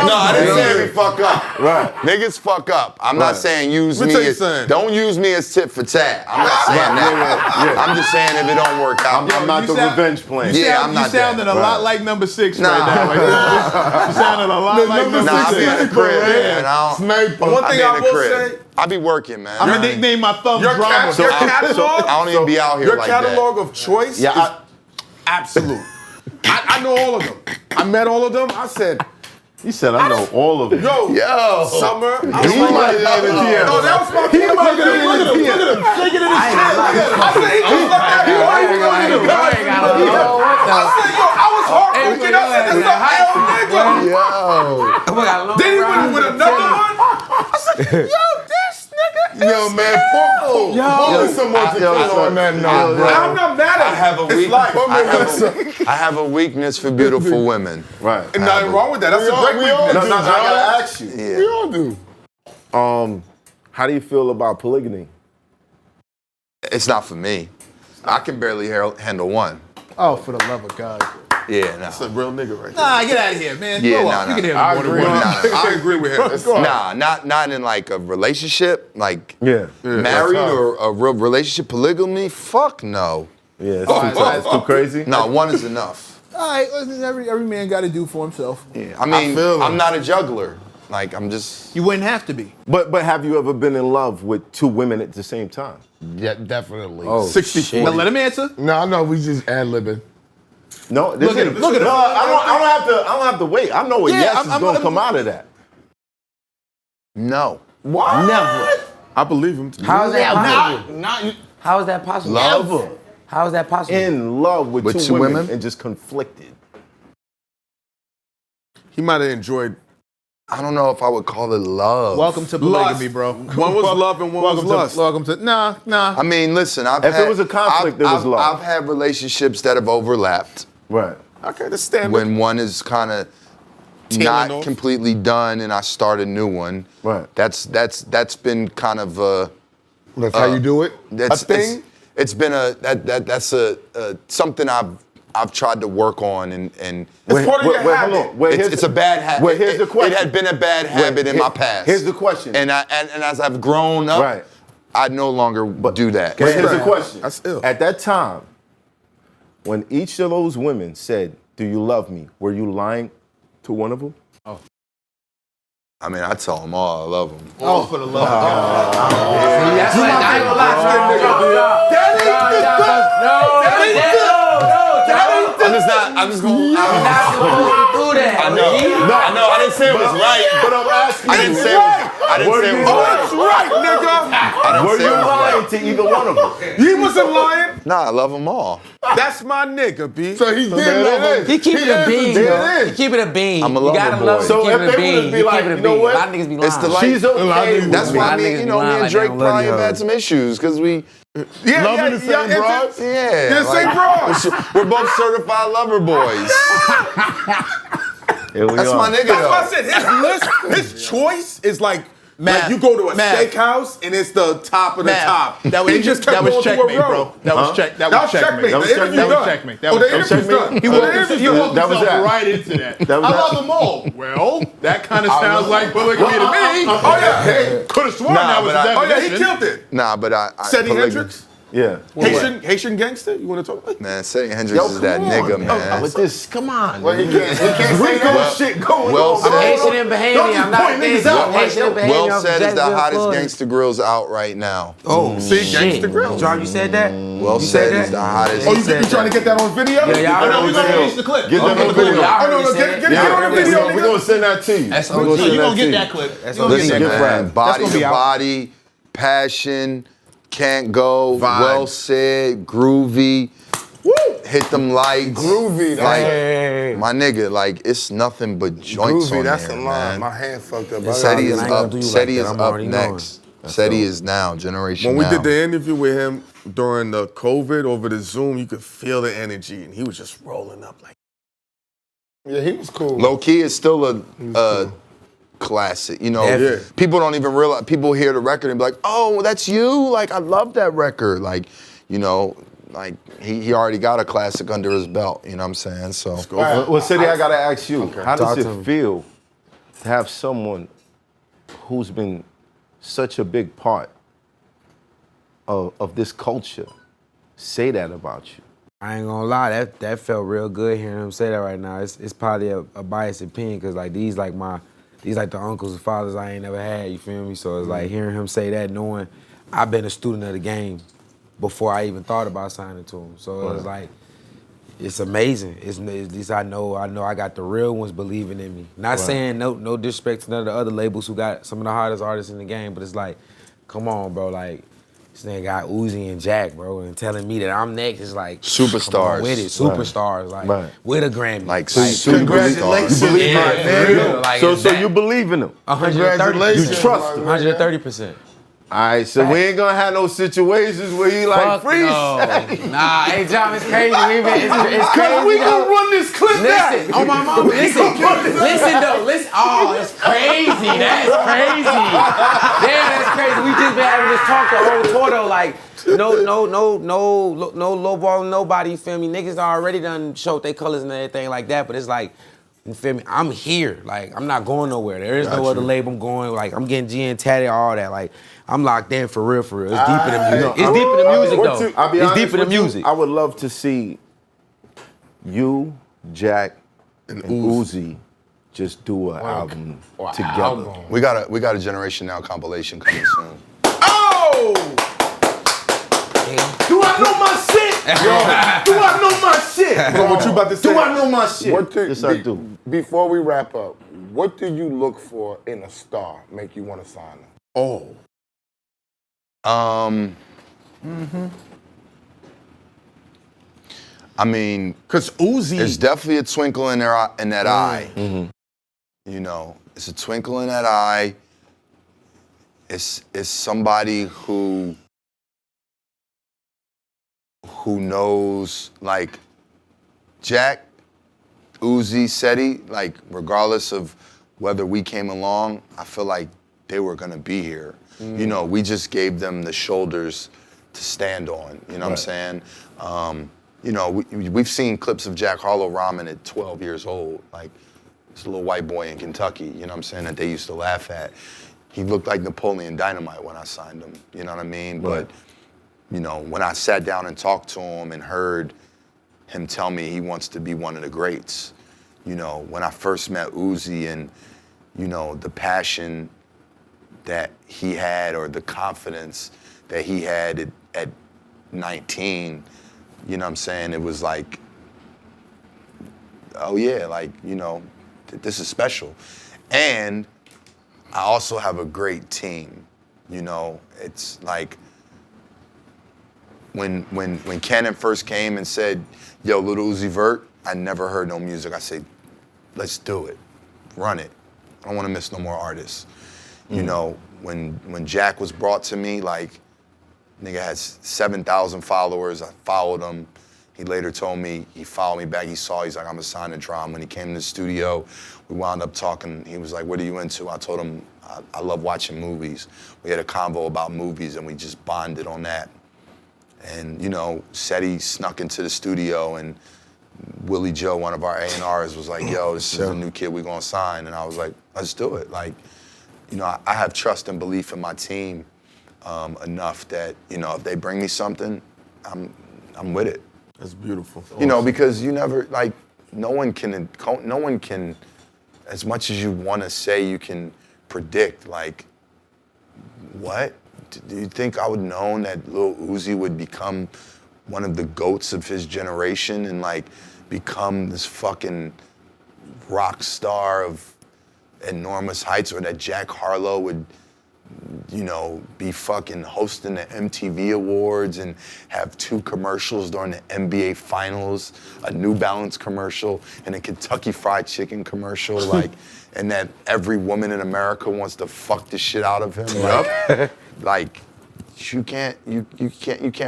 no, I didn't say we fuck up. Right. Niggas fuck up. I'm not saying use Let me me tell you as, something. don't use me as tit for tat. I'm not saying that. I'm just saying if it don't work out. I'm not the revenge plan. Yeah, I'm not You sounding that. a lot like number 6 Nah. right now. Like, you sounding a lot like number Nah, I 6. be at the crib, man. Sniper. One I thing be I in the will crib. say, I be working, man. I'm gonna nickname my thumb your drama. catalog, I don't even be out here your like that. catalog of choice Yeah, is absolute. I know all of them. I met all of them. I said, He said, I know all of them. Yo. Summer. He might have it here. No, that was my favorite. Look at him. Shaking in his chest. I said, he just left that. He wasn't even going to the I said, yo, I was heartbroken. I said, this is a hell nigga. Yo. Then he went with another one. I said, yo, this nigga. Yo, man, put some more tequila on that note, bro. I'm not mad at it. I have a weakness for beautiful women. Right. And nothing wrong with that. That's a great weakness. No, I gotta ask you. Yeah. We all do. How do you feel about polygamy? It's not for me. I can barely handle one. Oh, for the love of God. Yeah, no. That's a real nigga right there. Nah, get out of here, man. Yeah, Grow nah, up. nah. You can I have more than agree. one. I agree with him. Nah, not in like a relationship, like Yeah. married That's or a real relationship, polygamy. Fuck no. Yeah, it's too crazy. No, one is enough. All right, listen, every man got to do for himself. Yeah, I mean, feel I'm it. not a juggler. Like I'm just. You wouldn't have to be. But have you ever been in love with 2 women at the same time? Yeah, definitely. 60-40. Now let him answer. No, we just ad-libbing. No, Look at him. Look at him. No, I don't have to wait. I know a Yeah, yes is I'm- gonna come out of that. No. What? Never. I believe him. How is that possible? Not you. How is that possible? Love. How is that possible? In love with, With 2 two women, women? and just conflicted. He might have enjoyed. I don't know if I would call it love. Welcome to polygamy, bro. One was love and one was lust. Welcome to nah. I mean, listen. If it was a conflict, it was love. I've had relationships that have overlapped Right. Okay, the standard. when one is kind of not off. completely done, and I start a new one. Right. That's been kind of a. That's how you do it? That's a thing? It's been that's something I've tried to work on and It's part of your hold habit. on. Wait, it's a bad habit. Wait, here's the question. It had been a bad habit in my past. Here's the question. And as I've grown up, Right. I no longer do that. But here's the question. That's ill. At that time, when each of those women said, "Do you love me?" Were you lying to one of them? I mean, I tell them all I love them. Oh, for the love of God. That's like, I ain't gonna lie to you. I'm just going. Not supposed to do that. I know. I didn't say it was right. But I'm asking I didn't say it was right. Oh, that's right, nigga. Were you lying to either one of them? He wasn't lying. Nah, I love them all. That's my nigga, B. So he did love him. He keep it a bean, There bro. it He is. keep it a bean. I'm a You lover gotta boy. love it. So Keep if it a they bean. would've be You like, keep it a you know bean. what? A lot of niggas be lying. It's the life. She's okay. That's why me and Like, Drake they don't love probably you, have had hoes. some issues because we. Yeah, Loving the same bros? Yeah. The same bros. We're both certified lover boys. Here we That's are. my nigga That's though. why I said his list, his choice is like Like you go to a steakhouse and it's the top of the top. That was He just kept going through a checkmate, road. bro. That was checkmate. That was checkmate. That was The interview's checkmate. done. Checkmate. Oh, the interview's done. He Oh, the walked interview's that done. was himself that. right into that. That was I that. love them all. Well, that kind of sounds like polygamy to me. Oh yeah. Could have sworn Nah, that was but his Oh yeah, he definition. killed it. Nah, but I Seti polygamy- Hendrix. Yeah. Haitian gangster. You want to talk about? Man, Seti Hendrix is that nigga, man. With this, come on. Well, he can't say Rico that. shit going Well on. said. bro. Haitian in behavior. Don't just I'm not point niggas out like Haitian in that. behavior. Well I'm said is the Jacksonville, hottest Florida. gangster grills out right now. Oh, See, shit. Gangsta Grill. John, you said that? Well You said said is that? the hottest. Oh, you trying to get that on video? Yeah, y'all I know, already we're gonna said release it. the clip. Get that Okay, on cool. video. Y'all Oh no, already no, said get it. it on the video, We're nigga. gonna send that to you. That's We're gonna OG. send You that gonna to get you. that clip. That's You gonna OG. get Listen, that clip. man, body gonna to be out. body, passion, can't go, Vibes. well said, groovy, hit them lights. Groovy, like, Hey. my nigga, like, it's nothing but joints Groovy, on that's there, a line. man. My hand fucked up. Seti is I ain't gonna up. do you like Seti that. is I'm up already knowing. next. Seti is now, generation When we now. did the interview with him during the COVID over the Zoom, you could feel the energy, and he was just rolling up like. Yeah, he was cool. Low key is still a classic. You know, Yeah. people don't even realize. People hear the record and be like, "Oh, well, that's you." Like, I love that record. Like, you know, like he already got a classic under his belt. You know what I'm saying? So Well, City, I gotta ask you, how does Talk to it him. feel to have someone who's been such a big part of this culture say that about you? I ain't gonna lie, that felt real good hearing him say that right now. It's probably a biased opinion because like these like the uncles and fathers I ain't never had. You feel me? So it's like hearing him say that, knowing I've been a student of the game before I even thought about signing to him. So it's like it's amazing. It's at least I know I got the real ones believing in me. Not saying no disrespect to none of the other labels who got some of the hottest artists in the game, but it's like, come on, bro, like. This nigga got Uzi and Jack, bro, and telling me that I'm next is like Superstars. come on with it, superstars, like Right. with a Grammy, like, Congratulations, superstars. man. real, like, so it's so that. you believe in them? 130, You trust them? 130%. All right, so we ain't gonna have no situations where you like Fuck freeze. no. Nah, hey, John, it's crazy. It's Cause crazy. we though. gonna run this clip back. Listen, oh my mama, listen though, listen. Oh, it's crazy. That's crazy. Yeah, that's crazy. We just been having this talk the whole tour though, like no lowballing nobody. You feel me? Niggas already done showed their colors and everything like that, but it's like. You feel me? I'm here. Like, I'm not going nowhere. There is no other label I'm going. Like, I'm getting G and tatted, all that. Like, I'm locked in for real, for real. It's deep in the music. It's deep in the music, though. I'll be It's honest deep in the with you, music. I would love to see you, Jack, and Uzi just do an album together. We got a Generation Now compilation coming soon. Oh! Do I know my shit? Do I know my shit? Bro, what you about to say? Do I know my shit? Yes, I do. Before we wrap up, what do you look for in a star make you want to sign them? Oh. I mean, Cause Uzi. there's definitely a twinkle in that eye. You know, it's a twinkle in that eye. It's somebody who knows, like, Jack, Uzi, Seti, like, regardless of whether we came along, I feel like they were gonna be here. You know, we just gave them the shoulders to stand on, you know what I'm saying? You know, we've seen clips of Jack Harlow rhyming at 12 years old, like, this little white boy in Kentucky, you know what I'm saying, that they used to laugh at. He looked like Napoleon Dynamite when I signed him, you know what I mean? But, you know, when I sat down and talked to him and heard him tell me he wants to be one of the greats, you know, when I first met Uzi and, you know, the passion that he had or the confidence that he had at 19, you know what I'm saying? It was like, oh yeah, like, you know, this is special. And I also have a great team, you know? It's like, when Cannon first came and said, yo, Lil Uzi Vert, I never heard no music. I said, let's do it, run it. I don't wanna miss no more artists. You know, when Jack was brought to me, like, nigga had 7,000 followers, I followed him. He later told me, he followed me back, he's like, I'm gonna sign a drum. When he came in the studio, we wound up talking. He was like, what are you into? I told him, I love watching movies. We had a convo about movies and we just bonded on that. And you know, Seti snuck into the studio and Willie Joe, one of our A&Rs, was like, yo, this is a new kid we're gonna sign. And I was like, let's do it. Like, you know, I have trust and belief in my team enough that, you know, if they bring me something, I'm with it. That's beautiful. You know, because you never, like, no one can, as much as you want to say you can predict, like, what? Do you think I would have known that Lil Uzi would become one of the GOATs of his generation and, like, become this fucking rock star of enormous heights, or that Jack Harlow would, you know, be fucking hosting the MTV Awards and have 2 commercials during the NBA Finals, a New Balance commercial and a Kentucky Fried Chicken commercial, like, and that every woman in America wants to fuck the shit out of him. Like, you can't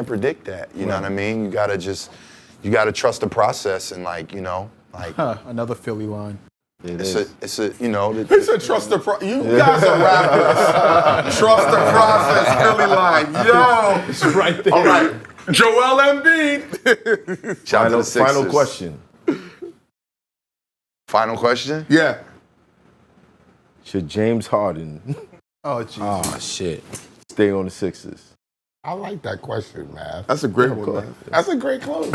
predict that. You know what I mean? You gotta trust the process and, like, you know, like. Another Philly line. It's a, you know. He said trust the process. You guys are rappers. Trust the process, Philly line. Yo. It's right there. All right. Joel Embiid. Final question. Final question? Yeah. Should James Harden Oh, Jesus. Oh, shit. stay on the Sixers? I like that question, man. That's a great one, man. That's a great close.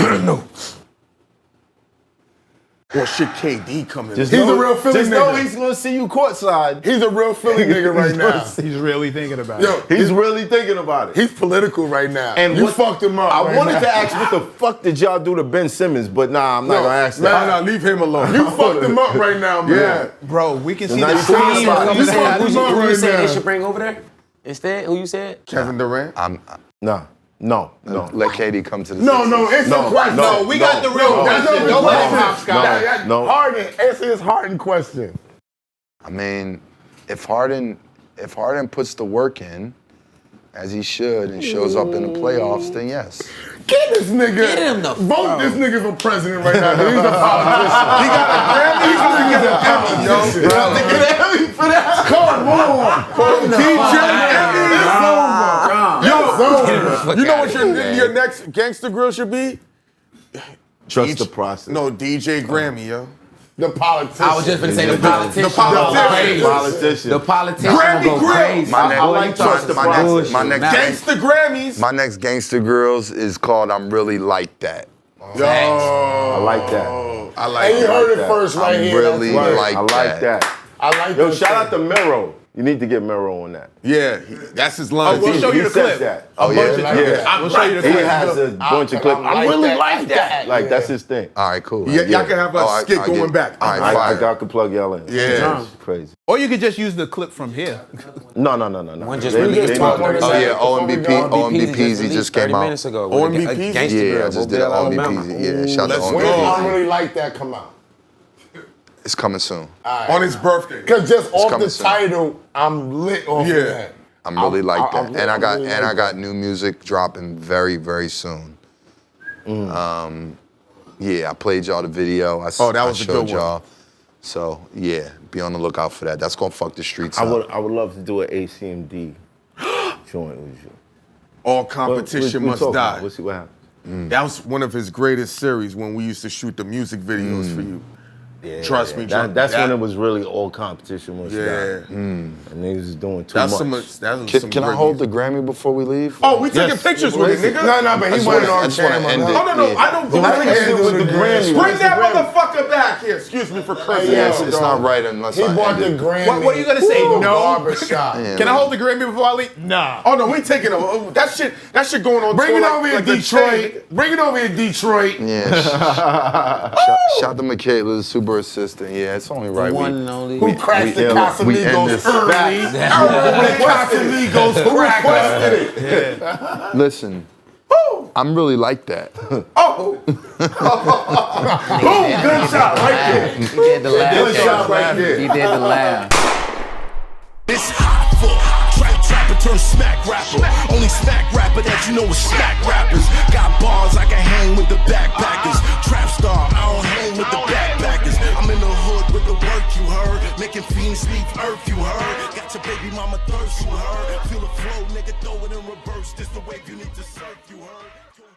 Or should KD come in? Just He's know- a real Philly Just know nigga. he's gonna see you courtside. He's a real Philly nigga right now. He's really thinking about Yo, it. He's really thinking about it. he's political right now. And you what- fucked him up. I right wanted now. to ask what the fuck did y'all do to Ben Simmons, but nah, I'm not gonna ask that. No, leave him alone. You fucked him up right now, man. Yeah. Bro, we can see now the you see him cream about it. coming You fucked out. him up Who you right said they now. should bring over there instead? Who you said? Kevin Durant. No. Let KD come to the No, Sixers. it's a question. No, we got the real That's question. not Don't the let him question. hopscotch. No. Harden, answer his Harden question. I mean, if Harden puts the work in, as he should, and shows up in the playoffs, then yes. Get this nigga. Get him the Vote this nigga for president right now. He's a politician. He got a Grammy. He's gonna get an Emmy, yo. Come on. Yo, you know what your next gangster grill should be? Trust the process. No, DJ Grammy, yo. The politician. I was just gonna say the politician. The politician. Politician. The politician Grammy will go Grill. crazy. I like trust the process. My next Gangsta Grammys. My next Gangster Grills is called I'm Really Like That. Yo. I like that. I like And you it. heard it that. first right I'm here. really That's right. like I like that. I like Yo, that shout shit. out to Mero. You need to get Mero on that. Yeah, that's his line. We'll show you the says clip. that. Oh, yeah? Yeah. We'll show you the He clip. has a bunch of clips. I really like that. Like, that's his thing. All right, cool. Yeah, y'all can have a Oh, skit I going get it. back. All right, I fire. could plug y'all in. Yeah. It's crazy. Or you could just use the clip from here. No. One just They- released they talk know. on his Oh side. yeah, OMBPs, he just came 30 out. minutes ago. OMBPs? Gangsta Yeah, I Grill, just did an Mobile, Alabama. OMBPs. Yeah, shout out to Let's When did I OMBPs. really like that come out? It's coming soon. On his birthday. Cause just off coming the soon. title, I'm lit off Yeah. of that. I'm really like that, I'm and I really got like that. new music dropping very, very soon. Yeah, I played y'all the video. I Oh, that was a showed good one. y'all. So yeah, be on the lookout for that. That's gonna fuck the streets I up. would love to do an ACMD joint with you. All competition We must talk die. about it. We'll see what happens. That was one of his greatest series when we used to shoot the music videos for you. Trust me, John. That's when it was really all competition was. Yeah. And niggas was doing too That's much. some. That's some Can I great hold the music. Grammy before we leave? Oh, we taking pictures with it, nigga. No, but he just wanted wanna- I on just wanna camera. end no. it. Oh no, Yeah. I don't. I think Bring it was the Grammy. Bring that motherfucker back here. Excuse me for cursing. Yeah, out, it's dog. not right unless He I bought end the it. Grammy. What are you gonna say? to the No? barbershop. Yeah, Can I man. hold the Grammy before I leave? Nah. Oh no, we taking a that shit going on. Bring tour it like- over here, like the Detroit. chain. Bring it over here, Detroit. Yeah. Shout to Michaela, the super assistant. Yeah, it's only right. One and only. Who cracks the we end Casamigos this. early? Casamigos Who requested it? Listen, I'm really like that. Oh, Boom, good shot right there. He did the laugh. Good shot right there. He did the laugh. It's hot for trap turn smack rapper. Only smack rapper that you know is smack rappers. Got bars, I can hang with the backpackers. Trap star, I don't hang with the backpackers. I'm in the hood with the work, you heard. Making fiends leave earth, you heard. Got your baby mama thirst, you heard. Feel the flow, nigga, throw it in reverse. This the wave you need to surf, you heard.